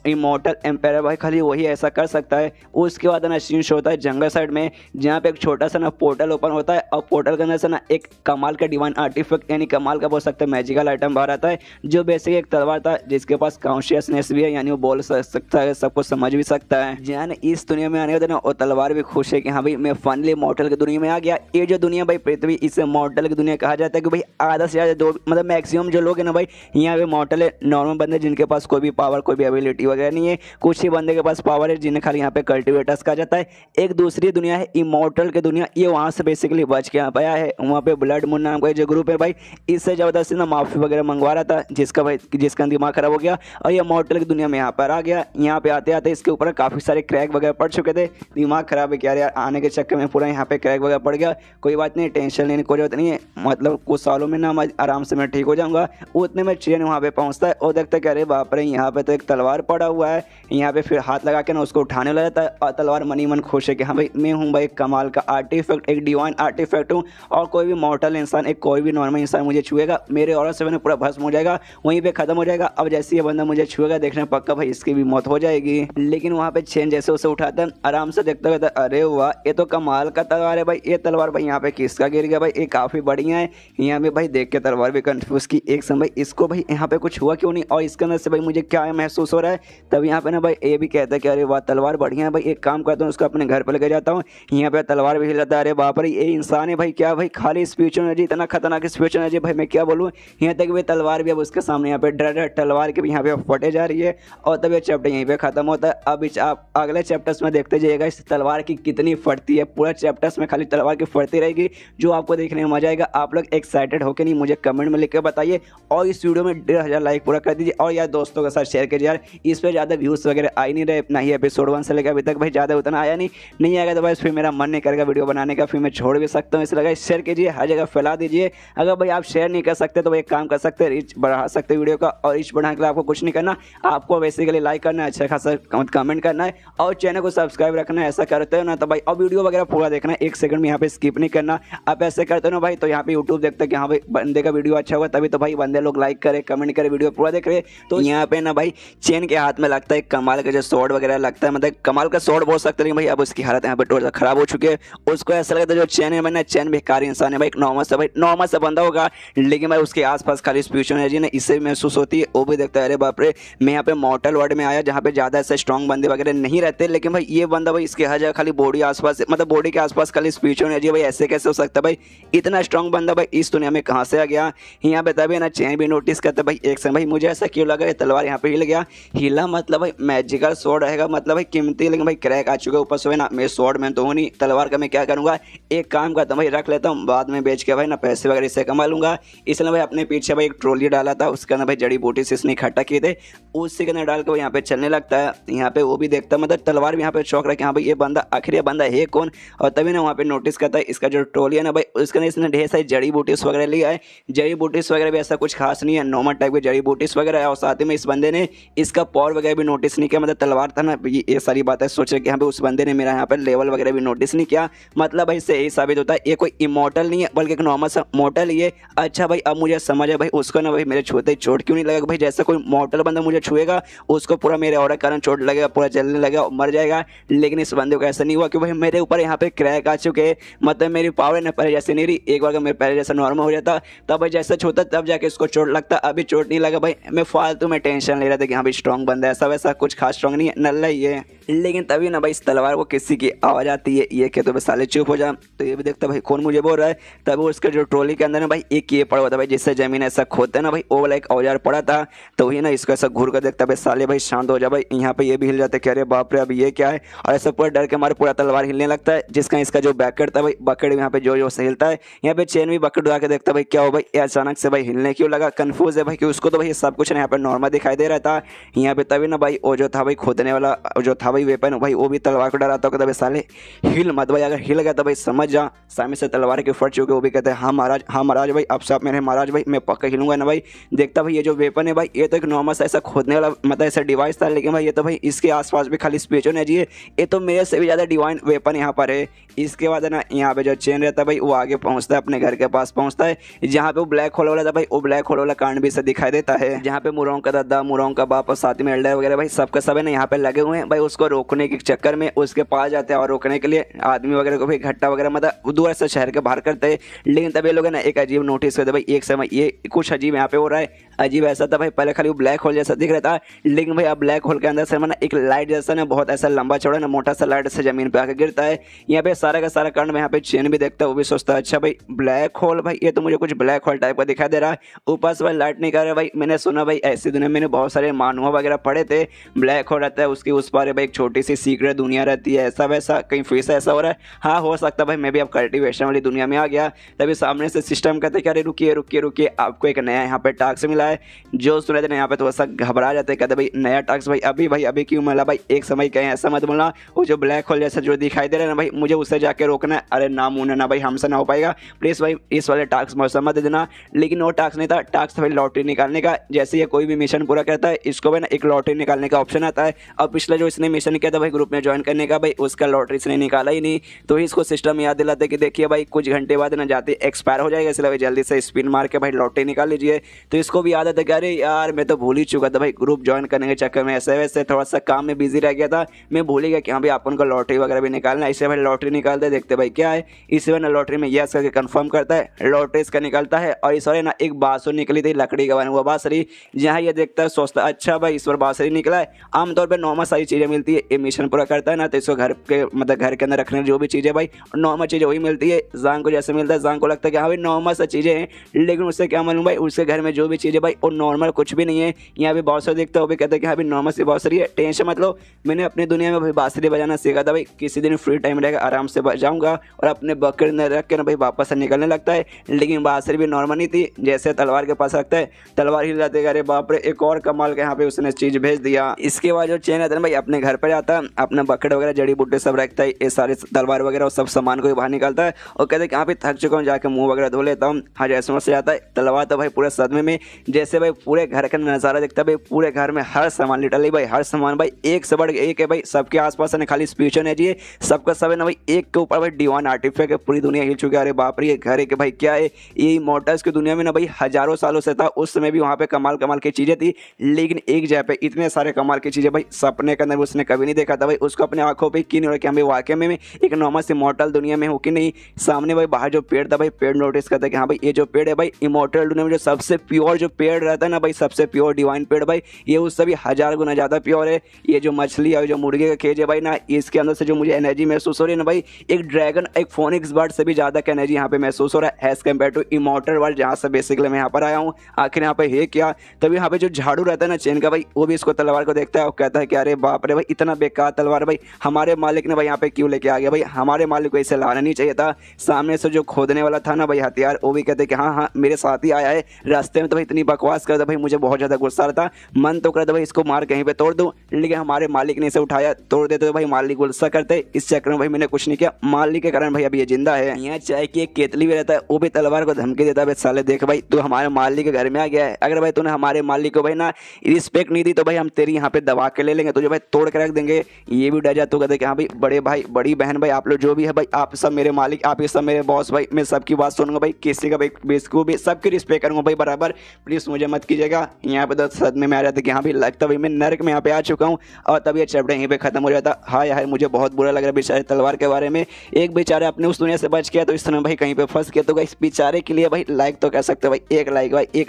इमोर्टल एम्पायर भाई, खाली वही ऐसा कर सकता है। उसके बाद ना सीन शो होता है जंगल साइड में, जहाँ पे एक छोटा सा ना पोर्टल ओपन होता है, और पोर्टल के अंदर से ना एक कमाल का डिवाइन आर्टिफैक्ट यानी कमाल का बोल सकते हैं मैजिकल आइटम बाहर आता है, जो बेसिक एक तलवार था जिसके पास कॉन्शियसनेस भी है, यानी वो बोल सकता है, सबको समझ भी सकता है। जहाँ इस दुनिया में आने होते ना वो तलवार भी खुश है कि हाँ भाई मैं फाइनली मॉर्टल की दुनिया में आ गया। ये जो दुनिया भाई पृथ्वी, इसे मॉर्टल की दुनिया कहा जाता है कि भाई आधा से ज़्यादा दो मतलब मैक्सिमम जो लोग हैं ना भाई यहाँ पे मॉर्टल है, नॉर्मल बंदे जिनके पास कोई भी पावर कोई भी एबिलिटी वगैरह नहीं है। कुछ ही बंदे के पास पावर है जिन्हें खाली यहाँ पे कल्टिवेटर्स कहा जाता है। एक दूसरी दुनिया है इमॉर्टल की दुनिया, ये वहाँ से बेसिकली बच के यहाँ पे आया है। वहाँ पे ब्लड मून नाम का जो ग्रुप है भाई, इससे ज़बरदस्ती ना माफी वगैरह मंगवा रहा था, जिसका दिमाग खराब हो गया और ये मॉर्टल की दुनिया में यहाँ पर आ गया। यहाँ पे आते आते इसके ऊपर काफ़ी सारे क्रैक वगैरह पड़ चुके थे, दिमाग खराब है क्या यार, आने के चक्कर में पूरा यहाँ पे क्रैक वगैरह पड़ गया। कोई बात नहीं, टेंशन लेने की जरूरत नहीं है, मतलब कुछ सालों में ना मैं आराम से मैं ठीक हो जाऊँगा। उतने में ट्रेन वहाँ पे पहुँचता है और देखता है कि अरे बाप रे यहाँ पे तो एक तलवार पड़ा हुआ है। यहाँ पे फिर हाथ लगा के ना उसको उठाने लग जाता है, और तलवार मनी मन खुश है कि हाँ भाई मैं हूँ भाई कमाल का आर्टिफैक्ट, एक डिवाइन आर्टिफैक्ट हूँ, और कोई भी मॉर्टल इंसान, एक कोई भी नॉर्मल इंसान मुझे छुएगा मेरे ऑरा से पूरा भस्म हो जाएगा, वहीं पे खत्म हो जाएगा। अब जैसे ये बंदा मुझे छुएगा देखने पक्का भाई इसकी भी मौत हो जाएगी। लेकिन वहाँ पे चैन जैसे उसे उठाता है आराम से देखता रहता है, अरे वाह ये तो कमाल का तलवार है भाई। ये तलवार भाई यहाँ पे किसका गिर गया भाई, ये काफ़ी बढ़िया है। यहाँ पे भाई देख के तलवार भी कंफ्यूज की, एक समय इसको भाई यहाँ पे कुछ हुआ क्यों नहीं, और इसके अंदर से भाई मुझे क्या महसूस हो रहा है। तब यहाँ पे ना भाई ये भी कहता है कि अरे वाह तलवार बढ़िया है भाई, एक काम करता हूँ उसको अपने घर पर लेके जाता हूँ। यहाँ पे तलवार भी हिल जाता है, अरे बाप रे ये इंसान है भाई, क्या भाई खाली स्पिरिचुअल एनर्जी, इतना खतरनाक स्पिरिचुअल एनर्जी भाई मैं क्या बोलूँ। यहाँ तक भाई तलवार भी अब उसके सामने यहाँ पे डर तलवार के भी यहाँ पे फटे जा रही है, और तब ये चैप्टर यहीं पे खत्म होता है। अब आप अगले चैप्टर्स में देखते जाइएगा इस तलवार की कितनी फटती है, पूरा चैप्टर्स में खाली तलवार की फटती रहेगी, जो आपको देखने में मजा आएगा। आप लोग एक्साइटेड हो के नहीं मुझे कमेंट में लिख के बताइए, और इस वीडियो में 1500 लाइक पूरा कर दीजिए, और यार दोस्तों के साथ शेयर कीजिए यार। इस पर ज़्यादा व्यूज़ वगैरह आ ही नहीं रहे, ना ही एपिसोड 1 से लेकर अभी तक भाई ज़्यादा उतना आया नहीं आएगा तो भाई फिर मेरा मन नहीं करेगा वीडियो बनाने का, फिर मैं छोड़ भी सकता हूँ। इसलिए शेयर कीजिए, हर जगह फैला दीजिए। अगर भाई आप शेयर नहीं कर सकते तो भाई एक काम कर सकते हैं, रीच बढ़ा सकते वीडियो का, और रीच बढ़ाने के लिए आपको कुछ नहीं करना, आपको बेसिकली लाइक करना है, अच्छा खासा कमेंट करना है, और चैनल को सब्सक्राइब रखना है। ऐसा करते हो ना तो भाई और वीडियो वगैरह पूरा देखना है, 1 सेकंड में यहाँ पे स्किप नहीं करना। आप ऐसे करते हो ना भाई तो यहाँ पे यूट्यूब देखते हैं कि हाँ भाई बंदे का वीडियो अच्छा होगा, तभी तो भाई बंदे लोग लाइक करे कमेंट करे वीडियो पूरा देख रहे। तो यहाँ पे ना भाई चैन के हाथ में लगता है कमाल का जो स्वॉर्ड वगैरह लगता है, मतलब कमाल का स्वॉर्ड बोल सकते हैं भाई। अब उसकी हालत यहाँ पे टोटल खराब हो चुकी है, उसको ऐसा लगता है जो चैन है भाई, चैन बेकार इंसान है भाई, नॉर्मल से बंदा होगा, लेकिन भाई उसके आसपास खाली स्पिरिचुअल एनर्जी ने इससे भी महसूस होती है। वो भी देखता है अरे बाप रे मैं यहाँ पे मॉर्टल वर्ल्ड में आया जहाँ पे ज़्यादा ऐसे स्ट्रॉन्ग बंदे वगैरह नहीं रहते, लेकिन भाई ये बंदा भाई इसके हर जगह खाली बॉडी आसपास, मतलब बॉडी के आसपास खाली स्पिरिचुअल एनर्जी। भाई ऐसे कैसे हो सकता है भाई, इतना स्ट्रॉन्ग बंदा भाई इस दुनिया में कहाँ से आ गया। यहाँ पे तभी ना चैन भी नोटिस करता भाई, एक समय भाई मुझे ऐसा क्यों लगा ये तलवार यहाँ पे हिल गया, हिला मतलब भाई मैजिकल स्वॉर्ड रहेगा, मतलब भाई कीमती, लेकिन भाई क्रैक आ चुके ऊपर से ना, मैं स्वॉर्ड मैन तो हूँ नहीं, तलवार का मैं क्या करूँगा, एक काम करता हूँ भाई रख लेता हूँ, बाद में बेच के भाई ना पैसे वगैरह इससे कमा लूँगा। इसलिए भाई अपने पीछे भाई एक ट्रॉली डाला था, उसके अंदर भाई जड़ी बूटी से इसने इकट्ठा किए थे, उसी के अंदर डाल के वो यहाँ पे चलने लगता है। यहाँ पे वो भी देखता है, मतलब तलवार भी यहाँ पे शौक रहा कि हाँ भाई ये बंदा आखिर ये बंदा है कौन, और तभी ना वहाँ पे नोटिस करता है इसका जो ट्रॉली है ना भाई, उसके अंदर इसने ढेर सारी जड़ी बूटीस वगैरह लिया है। जड़ी बूटीस वगैरह भी ऐसा कुछ खास नहीं है, नॉर्मल टाइप की जड़ी बूटीस वगैरह है, और साथ ही में इस बंदे ने इसका पावर वगैरह भी नोटिस नहीं किया, मतलब तलवार था ना ये सारी बातें सोच रहे कि यहाँ पे उस बंदे ने मेरा यहाँ पे लेवल वगैरह भी नोटिस नहीं किया। मतलब भाई इससे यही साबित होता है ये कोई इमॉर्टल नहीं है बल्कि एक नॉर्मल सा मॉर्टल ही है। अच्छा भाई अब मुझे समझ है भाई उसको ना भाई मेरे छूते ही चोट क्यों नहीं लगेगा भाई। जैसे कोई मॉर्टल बंदा मुझे छुएगा उसको पूरा मेरे और कारण चोट लगेगा, पूरा जलने लगेगा, मर जाएगा। लेकिन इस बंदे को ऐसा नहीं हुआ क्योंकि भाई मेरे ऊपर यहाँ पे क्रैक आ चुके हैं, मतलब मेरी पावर ना पहले जैसे नहीं रही। एक बार अगर मेरे पहले जैसा नॉर्मल हो जाता तब भाई जैसा छूता तब जाके इसको चोट लगता, अभी चोट नहीं लगा भाई। मैं फालतू में टेंशन ले रहा था कि हाँ भाई स्ट्रॉन्ग बंदा है, ऐसा वैसा कुछ खास स्ट्रॉन्ग नहीं है, नल्ला ही है। लेकिन तभी ना भाई इस तलवार को किसी की आवाज आती है, ये क्या तो भाई साले चुप हो जा। तो ये भी देखता भाई कौन मुझे बोल रहा है। तब उसके जो ट्रॉली के अंदर ना भाई एक ये पड़ा हुआ था भाई जिससे जमीन ऐसा खोदते ना भाई, वो वाला एक औजार पड़ा था। तो वही ना इसको ऐसा घूर कर देखता भाई साले भाई शांत हो जा भाई। यहाँ पे ये भी हिल जाते कि अरे बाप रे अब ये क्या है, और ऐसा पूरा डर के मारे पूरा तलवार हिलने लगता है। जिसका इसका जो बैकेट था भाई, बकेट यहाँ पे जो से हिलता है, यहाँ पे चेन भी बकेट उड़ा के देखता भाई क्या हो भाई, अचानक से भाई हिलने क्यों लगा। कंफ्यूज है भाई कि उसको तो भाई सब कुछ यहाँ पे नॉर्मल दिखाई दे रहा था। यहाँ पे तभी ना भाई वो जो था भाई खोदने वाला जो था भाई वेपन भाई, वो भी तलवार को डराता होगा भाई साले हिल मत भाई, अगर हिल गया तो भाई समझ जा सामने से तलवार के फट चुके। वो भी कहते हैं हाँ महाराज भाई अब सब मेरे महाराज भाई मैं पक्का हिलूंगा ना भाई। देखता भाई ये जो वेपन है भाई ये तो एक नॉर्मल सा ऐसा खोदने वाला मतलब ऐसा डिवाइस था, लेकिन भाई ये तो भाई इसके आसपास भी खाली स्पेस होना चाहिए, ये तो मेरे से भी ज़्यादा डिवाइन वेपन यहाँ पर है। इसके बाद है ना यहाँ पे जो चेन रहता है भाई वो आगे पहुँचता है, अपने घर के पास पहुँचता है, जहाँ पे वो ब्लैक होल वाला था भाई, वो ब्लैक होल वाला कांड भी से दिखाई देता है, जहाँ पे मुरोंग का दादा, मुरोंग का बाप और साथ में एल्डर वगैरह भाई सबके सब है ना यहाँ पे लगे हुए हैं भाई। उसको रोकने के चक्कर में उसके पास जाते हैं और रोकने के लिए आदमी वगैरह को भी इकट्ठा वगैरह मतलब दूर से शहर के बाहर करते हैं। लेकिन तब ये लोग ना एक अजीब नोटिस करते भाई, एक समय ये कुछ अजीब यहाँ पे हो रहा है। अजीब ऐसा था भाई, पहले खाली वो ब्लैक होल जैसा दिख रहा था, लेकिन भाई अब ब्लैक होल के अंदर से ना एक लाइट जैसा ना बहुत ऐसा लंबा चौड़ा ना मोटा सा लाइट से जमीन पे आके गिरता है। यहाँ पे सारा का सारा कांड में यहाँ पे चेन भी देखता है, वो भी सोचता है अच्छा भाई ब्लैक होल भाई ये तो मुझे कुछ ब्लैक होल टाइप का दिखाई दे रहा है, ऊपर से भाई लाइट नहीं कर रहा भाई। मैंने सुना भाई ऐसी दुनिया मैंने बहुत सारे मानुआ वगैरह पढ़े थे, ब्लैक होल रहता है उसकी उस पार भाई एक छोटी सी सीक्रेट दुनिया रहती है, ऐसा वैसा कहीं फिर से ऐसा हो रहा है। हाँ हो सकता भाई मैं भी अब कल्टिवेशन वाली दुनिया में आ गया। तभी सामने से सिस्टम कहते कि अरे रुकिए रुकिए रुकिए आपको एक नया यहाँ पे टास्क मिला है। जो सुने थे यहाँ पे थोड़ा सा घबरा जाते, कहते भाई नया टास्क भाई अभी क्यों मिला भाई, एक समय कहें ऐसा मत बोलना, वो जो ब्लैक होल जैसा जो दिखाई दे रहा है ना भाई मुझे उससे जाके रोकना है। अरे ना मुन्ना ना भाई हमसे ना हो पाएगा, प्लीज़ भाई इस वाले टास्क में समझ देना। लेकिन वो टास्क नहीं था, टास्क था भाई लॉटरी निकालने का। जैसे ये कोई भी मिशन पूरा करता है इसको भाई ना एक लॉटरी निकालने का ऑप्शन आता है। और पिछला जो इसने मिशन किया था भाई ग्रुप में ज्वाइन करने का भाई, उसका लॉटरी इसने निकाला ही नहीं। तो इसको सिस्टम याद दिलाते कि देखिए भाई कुछ घंटे बाद ना जाते एक्सपायर हो जाएगा, इसलिए भाई जल्दी से स्पिन मार के भाई लॉटरी निकाल लीजिए। तो इसको भी याद आता कि अरे यार मैं तो भूल ही चुका था भाई, ग्रुप ज्वाइन करने के चक्कर में ऐसे वैसे थोड़ा सा काम में बिजी रह गया था, मैं भूल ही गया कि हाँ भाई अपन को लॉटरी वगैरह भी निकालना है। इसे भाई लॉटरी निकालते देखते भाई क्या है, इसे ना लॉटरी में यस करके कंफर्म करता है, लॉटरी इसका निकलता है। और इस बार ना एक बांसुरी निकली थी लकड़ी का बना हुआ बांसुरी, जहाँ ये देखता है सोचता है अच्छा भाई इस बार बांसुरी निकला है। आमतौर पर नॉर्मल सारी चीज़ें मिलती है, ये मिशन पूरा करता है ना तो इसको घर के मतलब घर के अंदर रखने जो भी चीज़ें भाई नॉर्मल चीज़ें वही मिलती है। जांग को जैसे मिलता है, जांग को लगता है कि हाँ भाई नॉर्मल सा चीज़ें हैं, लेकिन उससे क्या मालूम भाई उसके घर में जो भी चीज़ें भाई वो नॉर्मल कुछ भी नहीं है। यहाँ पे बांसुरी देखता है वो भी कहता है कि हाँ भाई नॉर्मल सी बांसुरी है, टेंशन मत लो, मैंने अपनी दुनिया में भाई बांसुरी बजाना सीखा था भाई, किसी दिन फ्री टाइम रहेगा आराम से बजाऊंगा। और अपने बकेट में रख के ना भाई वापस से निकलने लगता है। लेकिन बांसुरी भी नॉर्मल नहीं थी, जैसे तलवार के पास रखता है तलवार हिल जाती है, अरे बाप रे एक और कमाल के यहाँ पे उसने चीज़ भेज दिया। इसके बाद जो चेन रहता है ना भाई अपने घर पर जाता है, अपना बकेट वगैरह जड़ी बूटे सब रखता है, ये सारे तलवार वगैरह और सब सामान को बाहर निकालता है और कहते हैं कि यहाँ पे थक चुका हूँ जाके मुँह वगैरह धो लेता हूँ। हाँ जैसे से जाता है तलवार तो भाई पूरे सदमे में, जैसे भाई पूरे घर का नज़ारा देखता है भाई, पूरे घर में हर सामान लिटरली भाई हर सामान भाई एक से बढ़ एक है भाई, सबके आसपास है खाली स्पीच होना चाहिए, सबका सब है ना भाई एक के ऊपर भाई डिवाइन आर्टिफैक्ट है, पूरी दुनिया हिल चुकी है। अरे बाप रे ये घर है कि भाई क्या है, ये इमॉर्टल्स की दुनिया में ना भाई हजारों सालों से था, उस समय भी वहाँ पे कमाल कमाल की चीज़ें थी। लेकिन एक जगह पे इतने सारे कमाल की चीज़ें भाई सपने के अंदर उसने कभी नहीं देखा था भाई, उसको अपने आंखों पे की नहीं हो रहा कि हम वाकई में एक नॉर्मल सी इमॉर्टल दुनिया में हो कि नहीं। सामने भाई बाहर जो पेड़ था भाई, पेड़ नोटिस करता है कि हाँ भाई ये जो पेड़ है भाई इमॉर्टल दुनिया में जो सबसे प्योर जो पेड़ रहता है ना भाई, सबसे प्योर डिवाइन पेड़ भाई, ये उससे भी 1000 गुना ज़्यादा प्योर है। ये जो मछली है जो मुर्गे का केज है भाई ना, इसके अंदर से जो मुझे एनर्जी महसूस हो रही है ना भाई, एक ड्रैगन एक फोनिक्स बर्ड से भी ज़्यादा का एनर्जी यहाँ पे महसूस हो रहा है as compare to immortal world, जहाँ से बेसिकली मैं यहाँ पर आया हूँ। आखिर यहाँ पे है क्या, तभी यहाँ पे जो झाड़ू रहता है ना चेन का भाई, वो भी इसको तलवार को देखता है और कहता है कि अरे बाप रे भाई इतना बेकार तलवार भाई हमारे मालिक ने भाई यहाँ पे क्यों लेके आ गया भाई, हमारे मालिक को इसे लाना नहीं चाहिए था। सामने से जो खोदने वाला था ना भाई हथियार, वो भी कहते कि हाँ हाँ मेरे साथ ही आया है, रास्ते में तो भाई इतनी बकवास कर दो भाई, मुझे बहुत ज़्यादा गुस्सा आ रहा था। मन तो कर दो भाई इसको मार कहीं पे तोड़ दूँ, लेकिन हमारे मालिक ने इसे उठाया, तोड़ देते तो भाई मालिक गुस्सा करते। इस चक्कर में भाई मैंने कुछ नहीं किया, मालिक के कारण भाई अभी ये जिंदा है। यहाँ चाय की एक केतली भी रहता है, वो भी तलवार को धमकी देता है, भाई साले देख भाई तू हमारे मालिक के घर में आ गया है, अगर भाई तूने हमारे मालिक को भाई ना रिस्पेक्ट नहीं दी तो भाई हम तेरी यहाँ पे दबा के ले लेंगे, तुझे भाई तोड़ के रख देंगे। ये भी डर जाता कहते कि हाँ भाई बड़े भाई बड़ी बहन भाई आप लोग जो भी है भाई, आप सब मेरे मालिक, आप ये सब मेरे बॉस भाई, मैं सबकी बात सुनूंगा भाई, किसी का भाई बेसको भी सबकी रिस्पेक्ट करूंगा भाई बराबर, प्लीज़ मुझे मत कीजिएगा। यहाँ पे तो सदमे में आ जाता कि हाँ भाई लगता भाई मैं नर्क में यहाँ पे आ चुका हूँ, और तब ये चैप्टर यहीं पे खत्म हो जाता। हाय हाय मुझे बहुत बुरा लग रहा है बेचारे तलवार के बारे में, एक बेचारे अपने उस दुनिया से बच गया तो इस तरह भाई कहीं पे फंस गया, तो इस बेचारे के लिए भाई लाइक तो कह सकते हो भाई, एक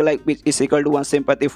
like is equal to 1 sympathy.